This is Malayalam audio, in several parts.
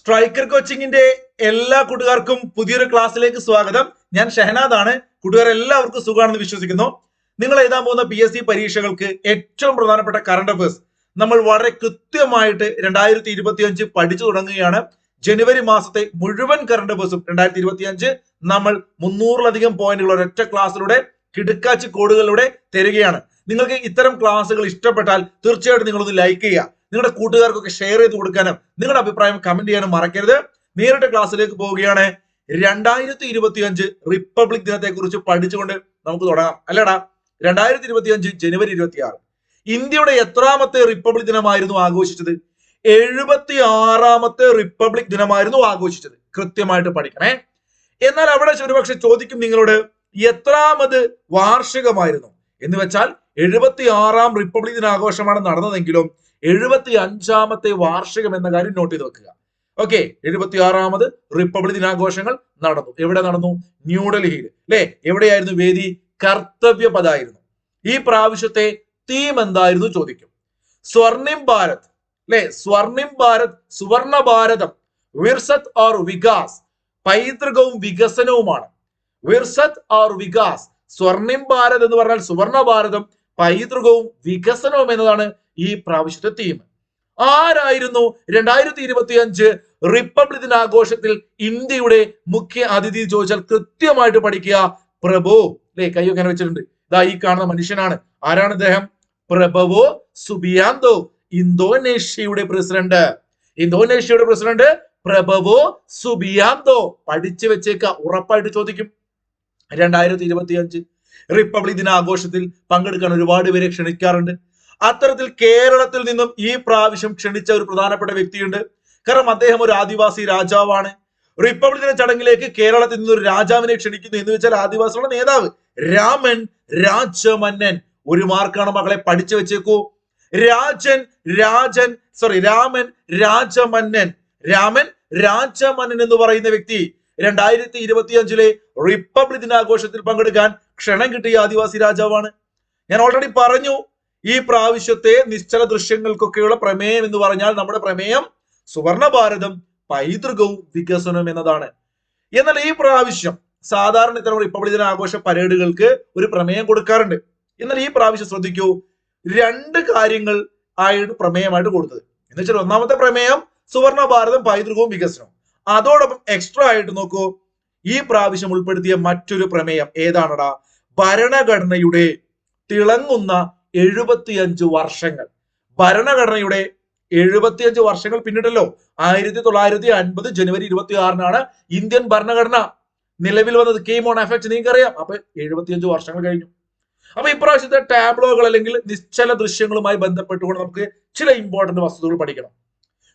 സ്ട്രൈക്കർ കോച്ചിങ്ങിന്റെ എല്ലാ കൂട്ടുകാർക്കും പുതിയൊരു ക്ലാസ്സിലേക്ക് സ്വാഗതം. ഞാൻ ഷഹനാദ് ആണ്. കൂട്ടുകാർ എല്ലാവർക്കും സുഖമാണെന്ന് വിശ്വസിക്കുന്നു. നിങ്ങൾ എഴുതാൻ പോകുന്ന PSC പരീക്ഷകൾക്ക് ഏറ്റവും പ്രധാനപ്പെട്ട കറണ്ട് അഫയേഴ്സ് നമ്മൾ വളരെ കൃത്യമായിട്ട് 2025 പഠിച്ചു തുടങ്ങുകയാണ്. ജനുവരി മാസത്തെ മുഴുവൻ കറണ്ട് അഫയേഴ്സും 2025 നമ്മൾ 300-ലധികം പോയിന്റുകൾ ഒരൊറ്റ ക്ലാസ്സിലൂടെ കിടുക്കാച്ചി കോഡുകളിലൂടെ തരികയാണ്. നിങ്ങൾക്ക് ഇത്തരം ക്ലാസ്സുകൾ ഇഷ്ടപ്പെട്ടാൽ തീർച്ചയായിട്ടും നിങ്ങളൊന്ന് ലൈക്ക് ചെയ്യുക, നിങ്ങളുടെ കൂട്ടുകാർക്കൊക്കെ ഷെയർ ചെയ്ത് കൊടുക്കാനും നിങ്ങളുടെ അഭിപ്രായം കമന്റ് ചെയ്യാനും മറക്കരുത്. നേരിട്ട് ക്ലാസ്സിലേക്ക് പോവുകയാണ്. 2025 റിപ്പബ്ലിക് ദിനത്തെ കുറിച്ച് പഠിച്ചുകൊണ്ട് നമുക്ക് തുടങ്ങാം. അല്ലേടാ, 2025 ജനുവരി 26 ഇന്ത്യയുടെ എത്രാമത്തെ റിപ്പബ്ലിക് ദിനമായിരുന്നു ആഘോഷിച്ചത്? 76ാമത്തെ റിപ്പബ്ലിക് ദിനമായിരുന്നു ആഘോഷിച്ചത്. കൃത്യമായിട്ട് പഠിക്കണേ. എന്നാൽ അവിടെ ഒരുപക്ഷെ ചോദിക്കും നിങ്ങളോട്, എത്രാമത് വാർഷികമായിരുന്നു എന്ന് വെച്ചാൽ 76ാം റിപ്പബ്ലിക് ദിനാഘോഷമാണ് നടന്നതെങ്കിലും 75ാമത്തെ വാർഷികം എന്ന കാര്യം നോട്ട് ചെയ്ത് വെക്കുക. ഓക്കെ, 76ാമത് റിപ്പബ്ലിക് ദിനാഘോഷങ്ങൾ നടന്നു. എവിടെ നടന്നു? ന്യൂഡൽഹിയിൽ. അല്ലെ? എവിടെയായിരുന്നു വേദി? കർത്തവ്യ പദായിരുന്നു. ഈ പ്രാവശ്യത്തെ തീം എന്തായിരുന്നു ചോദിക്കും. സ്വർണിം ഭാരത്, അല്ലെ? സ്വർണിം ഭാരത്, സുവർണ ഭാരതം, വിർസത് ഓർ വികാസ്, പൈതൃകവും വികസനവുമാണ്. വിർസത് ഓർ വികാസ്, സ്വർണിം ഭാരത് എന്ന് പറഞ്ഞാൽ സുവർണ ഭാരതം, പൈതൃകവും വികസനവും എന്നതാണ് ഈ പ്രാവശ്യത്തെ തീം. ആരായിരുന്നു 2025 റിപ്പബ്ലിക് ദിനാഘോഷത്തിൽ ഇന്ത്യയുടെ മുഖ്യ അതിഥി ചോദിച്ചാൽ കൃത്യമായിട്ട് പഠിക്കുക. പ്രഭോ, അല്ലെ? കൈയൊക്കെ വെച്ചിട്ടുണ്ട്. ഇതാ ഈ കാണുന്ന മനുഷ്യനാണ്. ആരാണ് അദ്ദേഹം? പ്രഭവോ സുബിയാന്തോ, ഇന്തോനേഷ്യയുടെ പ്രസിഡന്റ്. ഇന്തോനേഷ്യയുടെ പ്രസിഡന്റ് പ്രഭവോ സുബിയാന്തോ. പഠിച്ചു വെച്ചേക്ക, ഉറപ്പായിട്ട് ചോദിക്കും. 2025 റിപ്പബ്ലിക് ദിനാഘോഷത്തിൽ പങ്കെടുക്കാൻ ഒരുപാട് പേരെ ക്ഷണിക്കാറുണ്ട്. അത്തരത്തിൽ കേരളത്തിൽ നിന്നും ഈ പ്രാവശ്യം ക്ഷണിച്ച ഒരു പ്രധാനപ്പെട്ട വ്യക്തിയുണ്ട്. കാരണം അദ്ദേഹം ഒരു ആദിവാസി രാജാവാണ്. റിപ്പബ്ലിക് ദിന ചടങ്ങിലേക്ക് കേരളത്തിൽ നിന്ന് ഒരു രാജാവിനെ ക്ഷണിക്കുന്നു എന്ന് വെച്ചാൽ ആദിവാസികളുടെ നേതാവ് രാമൻ രാജമന്നൻ. ഒരു മാർക്കാണ് മക്കളെ, പഠിച്ചു വെച്ചേക്കൂ. രാമൻ രാജമന്നൻ. രാമൻ രാജമന്നൻ എന്ന് പറയുന്ന വ്യക്തി 2025 റിപ്പബ്ലിക് ദിനാഘോഷത്തിൽ പങ്കെടുക്കാൻ ക്ഷണം കിട്ടിയ ആദിവാസി രാജാവാണ്. ഞാൻ ഓൾറെഡി പറഞ്ഞു, ഈ പ്രാവശ്യത്തെ നിശ്ചല ദൃശ്യങ്ങൾക്കൊക്കെയുള്ള പ്രമേയം എന്ന് പറഞ്ഞാൽ നമ്മുടെ പ്രമേയം സുവർണ ഭാരതം, പൈതൃകവും വികസനവും എന്നതാണ്. എന്നാൽ ഈ പ്രാവശ്യം സാധാരണ ഇത്തരം റിപ്പബ്ലിക് ദിനാഘോഷ പരേഡുകൾക്ക് ഒരു പ്രമേയം കൊടുക്കാറുണ്ട്. എന്നാൽ ഈ പ്രാവശ്യം ശ്രദ്ധിക്കൂ, 2 കാര്യങ്ങൾ ആയിട്ട് പ്രമേയമായിട്ട് കൊടുത്തത്. എന്ന് വെച്ചാൽ ഒന്നാമത്തെ പ്രമേയം സുവർണ ഭാരതം, പൈതൃകവും വികസനവും. അതോടൊപ്പം എക്സ്ട്രാ ആയിട്ട് നോക്കൂ, ഈ പ്രാവശ്യം ഉൾപ്പെടുത്തിയ മറ്റൊരു പ്രമേയം ഏതാണടാ? ഭരണഘടനയുടെ തിളങ്ങുന്ന 75 വർഷങ്ങൾ. ഭരണഘടനയുടെ 75 വർഷങ്ങൾ പിന്നിട്ടല്ലോ. 1950 ജനുവരി 26 ഇന്ത്യൻ ഭരണഘടന നിലവിൽ വന്നത്. കെയിം ഓൺ എഫക്ട് നിങ്ങൾക്കറിയാം. അപ്പൊ 75 വർഷങ്ങൾ കഴിഞ്ഞു. അപ്പൊ ഇപ്രാവശ്യത്തെ ടാബ്ലോകൾ അല്ലെങ്കിൽ നിശ്ചല ദൃശ്യങ്ങളുമായി ബന്ധപ്പെട്ടുകൊണ്ട് നമുക്ക് ചില ഇമ്പോർട്ടന്റ് വസ്തുതകൾ പഠിക്കണം.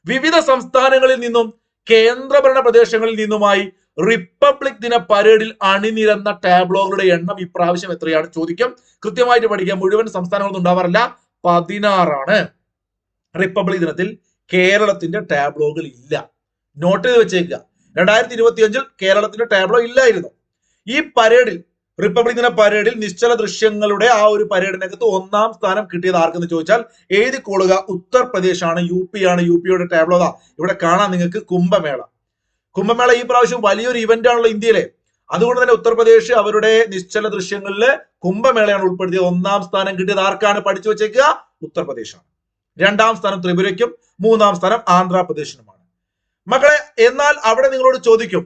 വിവിധ സംസ്ഥാനങ്ങളിൽ നിന്നും കേന്ദ്രഭരണ പ്രദേശങ്ങളിൽ നിന്നുമായി റിപ്പബ്ലിക് ദിന പരേഡിൽ അണിനിരന്ന ടാബ്ലോകളുടെ എണ്ണം ഇപ്രാവശ്യം എത്രയാണ് ചോദിക്കും. കൃത്യമായിട്ട് പഠിക്കാം. മുഴുവൻ സംസ്ഥാനങ്ങളൊന്നും ഉണ്ടാവാറില്ല, 16 റിപ്പബ്ലിക് ദിനത്തിൽ കേരളത്തിന്റെ ടാബ്ലോകൾ ഇല്ല. നോട്ട് ചെയ്ത് വെച്ചേക്കുക. 2025 കേരളത്തിന്റെ ടാബ്ലോ ഇല്ലായിരുന്നു. ഈ പരേഡിൽ, റിപ്പബ്ലിക് ദിന പരേഡിൽ നിശ്ചല ദൃശ്യങ്ങളുടെ ആ ഒരു പരേഡിനകത്ത് 1ാം സ്ഥാനം കിട്ടിയത് ആർക്കെന്ന് ചോദിച്ചാൽ എഴുതിക്കൊള്ളുക. ഉത്തർപ്രദേശ് ആണ്, UP ആണ്. UPയുടെ ടാബ്ലോ ഇവിടെ കാണാം നിങ്ങൾക്ക്. കുംഭമേള ഈ പ്രാവശ്യം വലിയൊരു ഇവന്റ് ആണല്ലോ ഇന്ത്യയിലെ. അതുകൊണ്ട് തന്നെ ഉത്തർപ്രദേശ് അവരുടെ നിശ്ചല ദൃശ്യങ്ങളിൽ കുംഭമേളയാണ് ഉൾപ്പെടുത്തിയത്. 1ാം സ്ഥാനം കിട്ടിയത് ആർക്കാണ്? പഠിച്ചു വെച്ചേക്കുക, ഉത്തർപ്രദേശാണ്. 2ാം സ്ഥാനം ത്രിപുരയ്ക്കും 3ാം സ്ഥാനം ആന്ധ്രാപ്രദേശിനുമാണ്. മക്കളെ, എന്നാൽ അവിടെ നിങ്ങളോട് ചോദിക്കും,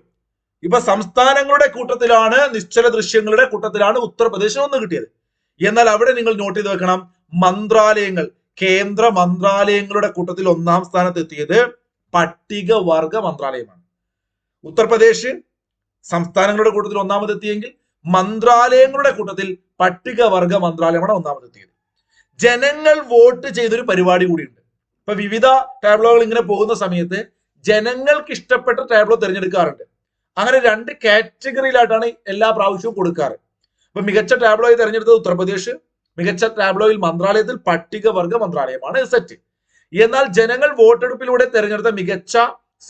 ഇപ്പൊ സംസ്ഥാനങ്ങളുടെ കൂട്ടത്തിലാണ്, നിശ്ചല ദൃശ്യങ്ങളുടെ കൂട്ടത്തിലാണ് ഉത്തർപ്രദേശിന് 1 കിട്ടിയത്. എന്നാൽ അവിടെ നിങ്ങൾ നോട്ട് ചെയ്ത് വെക്കണം, മന്ത്രാലയങ്ങൾ, കേന്ദ്ര മന്ത്രാലയങ്ങളുടെ കൂട്ടത്തിൽ 1ാം സ്ഥാനത്ത് എത്തിയത് പട്ടികവർഗ മന്ത്രാലയമാണ്. ഉത്തർപ്രദേശ് സംസ്ഥാനങ്ങളുടെ കൂട്ടത്തിൽ 1ാമതെത്തിയെങ്കിൽ മന്ത്രാലയങ്ങളുടെ കൂട്ടത്തിൽ പട്ടികവർഗ മന്ത്രാലയമാണ് 1ാമതെത്തിയത്. ജനങ്ങൾ വോട്ട് ചെയ്തൊരു പരിപാടി കൂടിയുണ്ട്. ഇപ്പൊ വിവിധ ടാബ്ലോകൾ ഇങ്ങനെ പോകുന്ന സമയത്ത് ജനങ്ങൾക്ക് ഇഷ്ടപ്പെട്ട ടാബ്ലോ തിരഞ്ഞെടുക്കാറുണ്ട്. അങ്ങനെ 2 കാറ്റഗറിയിലായിട്ടാണ് എല്ലാ പ്രാവശ്യവും കൊടുക്കാറ്. അപ്പൊ മികച്ച ടാബ്ലോയിൽ തിരഞ്ഞെടുത്തത് ഉത്തർപ്രദേശ്, മികച്ച ടാബ്ലോയിൽ മന്ത്രാലയത്തിൽ പട്ടികവർഗ മന്ത്രാലയമാണ് സെറ്റ്. എന്നാൽ ജനങ്ങൾ വോട്ടെടുപ്പിലൂടെ തിരഞ്ഞെടുത്ത മികച്ച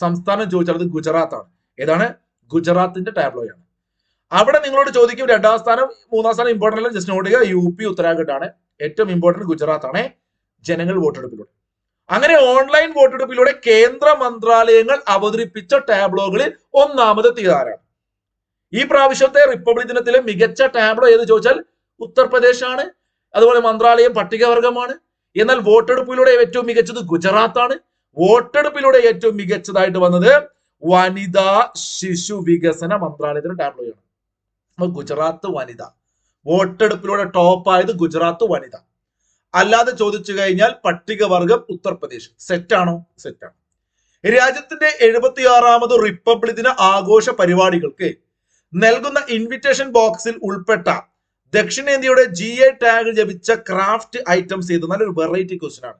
സംസ്ഥാനം ചോദിച്ചാൽ അത് ഗുജറാത്താണ്. ഏതാണ്? ഗുജറാത്തിന്റെ ടാബ്ലോയാണ്. അവിടെ നിങ്ങളോട് ചോദിക്കും 2ാം സ്ഥാനം 3ാം സ്ഥാനം ഇമ്പോർട്ടന്റ് അല്ല, ജസ്റ്റ് നോട്ട് ചെയ്യുക. UP, ഉത്തരാഖണ്ഡ് ആണ്. ഏറ്റവും ഇമ്പോർട്ടന്റ് ഗുജറാത്ത് ആണ്, ജനങ്ങൾ വോട്ടെടുപ്പിലൂടെ. അങ്ങനെ ഓൺലൈൻ വോട്ടെടുപ്പിലൂടെ കേന്ദ്ര മന്ത്രാലയങ്ങൾ അവതരിപ്പിച്ച ടാബ്ലോകളിൽ ഒന്നാമതെത്തിയത് ആരാണ്? ഈ പ്രാവശ്യത്തെ റിപ്പബ്ലിക് ദിനത്തിലെ മികച്ച ടാബ്ലോ ഏത് ചോദിച്ചാൽ ഉത്തർപ്രദേശ് ആണ്. അതുപോലെ മന്ത്രാലയം പട്ടികവർഗമാണ്. എന്നാൽ വോട്ടെടുപ്പിലൂടെ ഏറ്റവും മികച്ചത് ഗുജറാത്താണ്. വോട്ടെടുപ്പിലൂടെ ഏറ്റവും മികച്ചതായിട്ട് വന്നത് വനിതാ ശിശു വികസന മന്ത്രാലയത്തിന്റെ ടാബ്ലോയാണ്. അപ്പൊ ഗുജറാത്ത് വനിത. വോട്ടെടുപ്പിലൂടെ ടോപ്പായത് ഗുജറാത്ത് വനിത. അല്ലാതെ ചോദിച്ചു കഴിഞ്ഞാൽ പട്ടികവർഗം ഉത്തർപ്രദേശ്. സെറ്റാണോ? സെറ്റാണ്. രാജ്യത്തിന്റെ 76ാമത് റിപ്പബ്ലിക് ദിന ആഘോഷ പരിപാടികൾക്ക് നൽകുന്ന ഇൻവിറ്റേഷൻ ബോക്സിൽ ഉൾപ്പെട്ട ദക്ഷിണേന്ത്യയുടെ GI ടാഗ് ലഭിച്ച ക്രാഫ്റ്റ് ഐറ്റംസ് ചെയ്ത് നല്ലൊരു വെറൈറ്റി ക്വസ്റ്റ്യൻ ആണ്.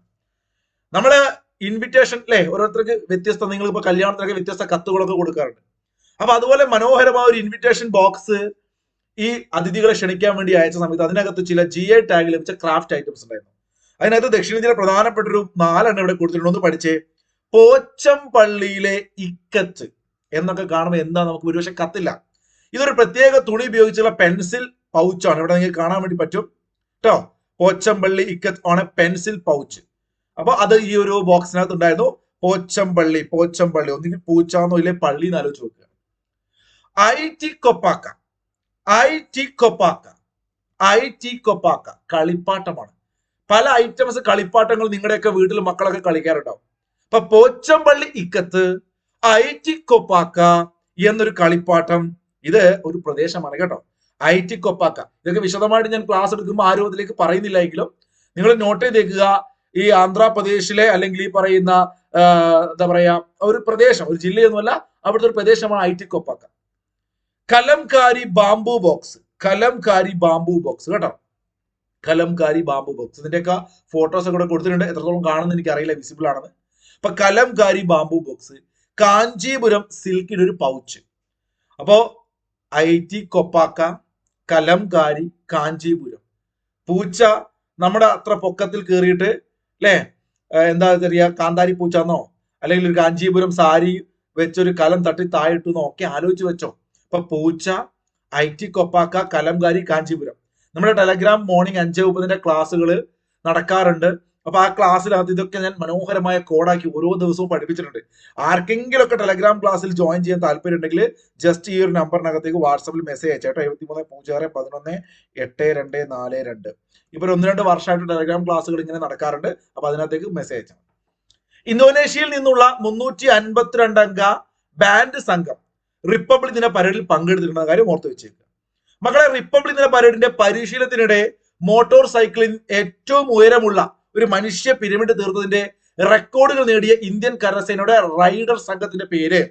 നമ്മള് ഇൻവിറ്റേഷൻ അല്ലെ ഓരോരുത്തർക്ക് വ്യത്യസ്ത, നിങ്ങൾ ഇപ്പൊ കല്യാണത്തിനൊക്കെ വ്യത്യസ്ത കത്തുകളൊക്കെ കൊടുക്കാറുണ്ട്. അപ്പൊ അതുപോലെ മനോഹരമായ ഒരു ഇൻവിറ്റേഷൻ ബോക്സ് ഈ അതിഥികളെ ക്ഷണിക്കാൻ വേണ്ടി അയച്ച സമയത്ത് അതിനകത്ത് ചില GI ടാഗ് ലഭിച്ച ക്രാഫ്റ്റ് ഐറ്റംസ് ഉണ്ടായിരുന്നു. അതിനകത്ത് ദക്ഷിണേന്ത്യയിലെ പ്രധാനപ്പെട്ട ഒരു 4 എണ്ണം ഇവിടെ കൊടുത്തിട്ടുണ്ട്. ഒന്ന് പഠിച്ചേ. പോച്ചംപള്ളിയിലെ ഇക്കത്ത് എന്നൊക്കെ കാണുമ്പോൾ എന്താ നമുക്ക് ഒരുപക്ഷെ കത്തില്ല. ഇതൊരു പ്രത്യേക തുണി ഉപയോഗിച്ചുള്ള പെൻസിൽ പൗച്ചാണ്. ഇവിടെ നിങ്ങൾക്ക് കാണാൻ വേണ്ടി പറ്റും കേട്ടോ. പോച്ചംപള്ളി ഇക്കത്ത് ആണ് പെൻസിൽ പൗച്ച്. അപ്പൊ അത് ഈ ഒരു ബോക്സിനകത്ത് ഉണ്ടായിരുന്നു. പോച്ചംപള്ളി ഒന്നെങ്കിൽ പൂച്ചാന്നോ ഇല്ലേ പള്ളി എന്ന് ആലോചിച്ച് നോക്കുക. ഐ ടി കൊപ്പാക്ക കളിപ്പാട്ടമാണ്. പല ഐറ്റംസ് കളിപ്പാട്ടങ്ങൾ നിങ്ങളുടെയൊക്കെ വീട്ടിൽ മക്കളൊക്കെ കളിക്കാറുണ്ടാവും. അപ്പൊ പോച്ചംപള്ളി ഇക്കത്ത് ഐ ടി കൊപ്പാക്ക എന്നൊരു കളിപ്പാട്ടം, ഇത് ഒരു പ്രദേശമാണ് കേട്ടോ. Etikoppaka. ഇതൊക്കെ വിശദമായിട്ട് ഞാൻ ക്ലാസ് എടുക്കുമ്പോൾ ആരോഗ്യത്തിലേക്ക് പറയുന്നില്ല എങ്കിലും നിങ്ങൾ നോട്ട് ചെയ്തേക്കുക. ഈ ആന്ധ്രാപ്രദേശിലെ അല്ലെങ്കിൽ ഈ പറയുന്ന എന്താ പറയാ ഒരു പ്രദേശം, ഒരു ജില്ലയൊന്നുമല്ല, അവിടുത്തെ ഒരു പ്രദേശമാണ് Etikoppaka. Kalamkari bamboo box കേട്ടോ. Kalamkari bamboo box. ഇതിന്റെയൊക്കെ ഫോട്ടോസ് ഒക്കെ കൊടുത്തിട്ടുണ്ട്. എത്രത്തോളം കാണുന്ന എനിക്ക് അറിയില്ല, വിസിബിൾ ആണെന്ന്. അപ്പൊ കലംകാരി ബാംബു ബോക്സ്. കാഞ്ചീപുരം സിൽക്കിന്റെ ഒരു പൗച്ച്. അപ്പോ ഐ ടി കൊപ്പാക്ക, കലംകാരി, കാഞ്ചീപുരം. പൂച്ച നമ്മുടെ അത്ര പൊക്കത്തിൽ കയറിയിട്ട് അല്ലെ, എന്താ ചെറിയ കാന്താരി പൂച്ചന്നോ അല്ലെങ്കിൽ ഒരു കാഞ്ചീപുരം സാരി വെച്ചൊരു കലം തട്ടി താഴിട്ടുന്നോ ഒക്കെ ആലോചിച്ച് വെച്ചോ. അപ്പൊ പൂച്ച, ഐ ടി കൊപ്പാക്ക, കലംകാരി, കാഞ്ചീപുരം. നമ്മുടെ ടെലഗ്രാം മോർണിംഗ് 5:30 ക്ലാസ്സുകൾ നടക്കാറുണ്ട്. അപ്പൊ ആ ക്ലാസ്സിനകത്ത് ഇതൊക്കെ ഞാൻ മനോഹരമായ കോഡാക്കി ഓരോ ദിവസവും പഠിപ്പിച്ചിട്ടുണ്ട്. ആർക്കെങ്കിലും ഒക്കെ ടെലഗ്രാം ക്ലാസ്സിൽ ജോയിൻ ചെയ്യാൻ താല്പര്യം ഉണ്ടെങ്കിൽ ജസ്റ്റ് ഈ ഒരു നമ്പറിനകത്തേക്ക് വാട്സാപ്പിൽ മെസ്സേജ് അയച്ചേട്ടോ. 7306118242. ഇപ്പൊ 1-2 വർഷമായിട്ട് ടെലഗ്രാം ക്ലാസ്സുകൾ ഇങ്ങനെ നടക്കാറുണ്ട്. അപ്പൊ അതിനകത്തേക്ക് മെസ്സേജ് അയച്ചാൽ. ഇന്തോനേഷ്യയിൽ നിന്നുള്ള 352 അംഗ ബാൻഡ് സംഘം റിപ്പബ്ലിക് ദിന പരേഡിൽ പങ്കെടുത്തിരുന്ന കാര്യം ഓർത്തു വെച്ചേക്കുക. മക്കളെ, റിപ്പബ്ലിക് ദിന പരേഡിന്റെ പരിശീലനത്തിനിടെ മോട്ടോർ സൈക്കിളിൽ ഏറ്റവും ഉയരമുള്ള ഒരു മനുഷ്യ പിരമിഡ് തീർത്തതിന്റെ റെക്കോർഡുകൾ നേടിയ ഇന്ത്യൻ കരസേനയുടെ റൈഡർ സംഘത്തിന്റെ പേര്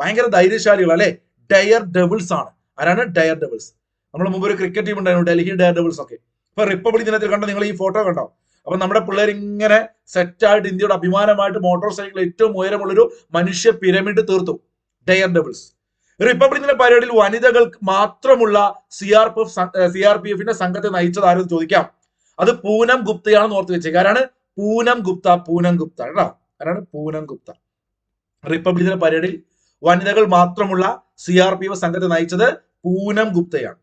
ഭയങ്കര ധൈര്യശാലികൾ അല്ലെ, ഡയർ ഡെവിൾസ് ആണ്. ആരാണ് ഡയർ ഡെവിൾസ്? നമ്മൾ മുമ്പ് ഒരു ക്രിക്കറ്റ് ടീം ഉണ്ടായിരുന്നു, ഡൽഹി ഡയർ ഡെവിൾസ് ഒക്കെ. ഇപ്പൊ റിപ്പബ്ലിക് ദിനത്തിൽ കണ്ട നിങ്ങൾ ഈ ഫോട്ടോ കണ്ടോ? അപ്പൊ നമ്മുടെ പിള്ളേർ ഇങ്ങനെ സെറ്റായിട്ട് ഇന്ത്യയുടെ അഭിമാനമായിട്ട് മോട്ടോർ സൈക്കിൾ ഏറ്റവും ഉയരമുള്ളൊരു മനുഷ്യ പിരമിഡ് തീർത്തു, ഡയർ ഡെവിൾസ്. റിപ്പബ്ലിക് ദിന പരേഡിൽ വനിതകൾക്ക് മാത്രമുള്ള CRPF സംഘത്തെ നയിച്ചത് ആരെന്ന് ചോദിക്കാം. അത് പൂനം ഗുപ്തയാണെന്ന് ഓർത്ത് വെച്ചേക്ക്. ആരാണ്? പൂനം ഗുപ്ത കേട്ടോ. ആരാണ്? പൂനം ഗുപ്ത. റിപ്പബ്ലിക് ദിന പരേഡിൽ വനിതകൾ മാത്രമുള്ള CRPF സംഘത്തെ നയിച്ചത് പൂനം ഗുപ്തയാണ്.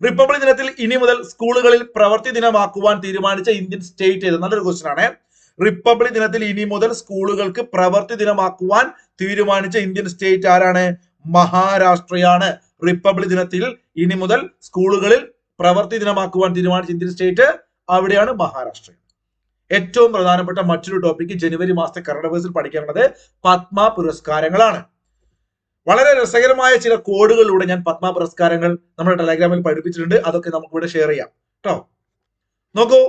റിപ്പബ്ലിക് ദിനത്തിൽ ഇനി മുതൽ സ്കൂളുകളിൽ പ്രവൃത്തി ദിനമാക്കുവാൻ തീരുമാനിച്ച ഇന്ത്യൻ സ്റ്റേറ്റ് ഏത്? നല്ലൊരു ക്വസ്റ്റ്യൻ ആണ്. റിപ്പബ്ലിക് ദിനത്തിൽ ഇനി മുതൽ സ്കൂളുകൾക്ക് പ്രവൃത്തി ദിനമാക്കുവാൻ തീരുമാനിച്ച ഇന്ത്യൻ സ്റ്റേറ്റ് ആരാണ്? മഹാരാഷ്ട്രയാണ്. റിപ്പബ്ലിക് ദിനത്തിൽ ഇനി മുതൽ സ്കൂളുകളിൽ പ്രവൃത്തി ദിനമാക്കുവാൻ തീരുമാനിച്ച ഇന്ത്യൻ സ്റ്റേറ്റ് അവിടെയാണ് മഹാരാഷ്ട്ര. ഏറ്റവും പ്രധാനപ്പെട്ട മറ്റൊരു ടോപ്പിക് ജനുവരി മാസത്തെ കറണ്ട് അഫയേഴ്സിൽ പഠിക്കാനുള്ളത് പത്മ പുരസ്കാരങ്ങളാണ്. വളരെ രസകരമായ ചില കോഡുകളിലൂടെ ഞാൻ പത്മ പുരസ്കാരങ്ങൾ നമ്മുടെ ടെലഗ്രാമിൽ പഠിപ്പിച്ചിട്ടുണ്ട്. അതൊക്കെ നമുക്ക് ഇവിടെ ഷെയർ ചെയ്യാം കേട്ടോ. നോക്കൂ,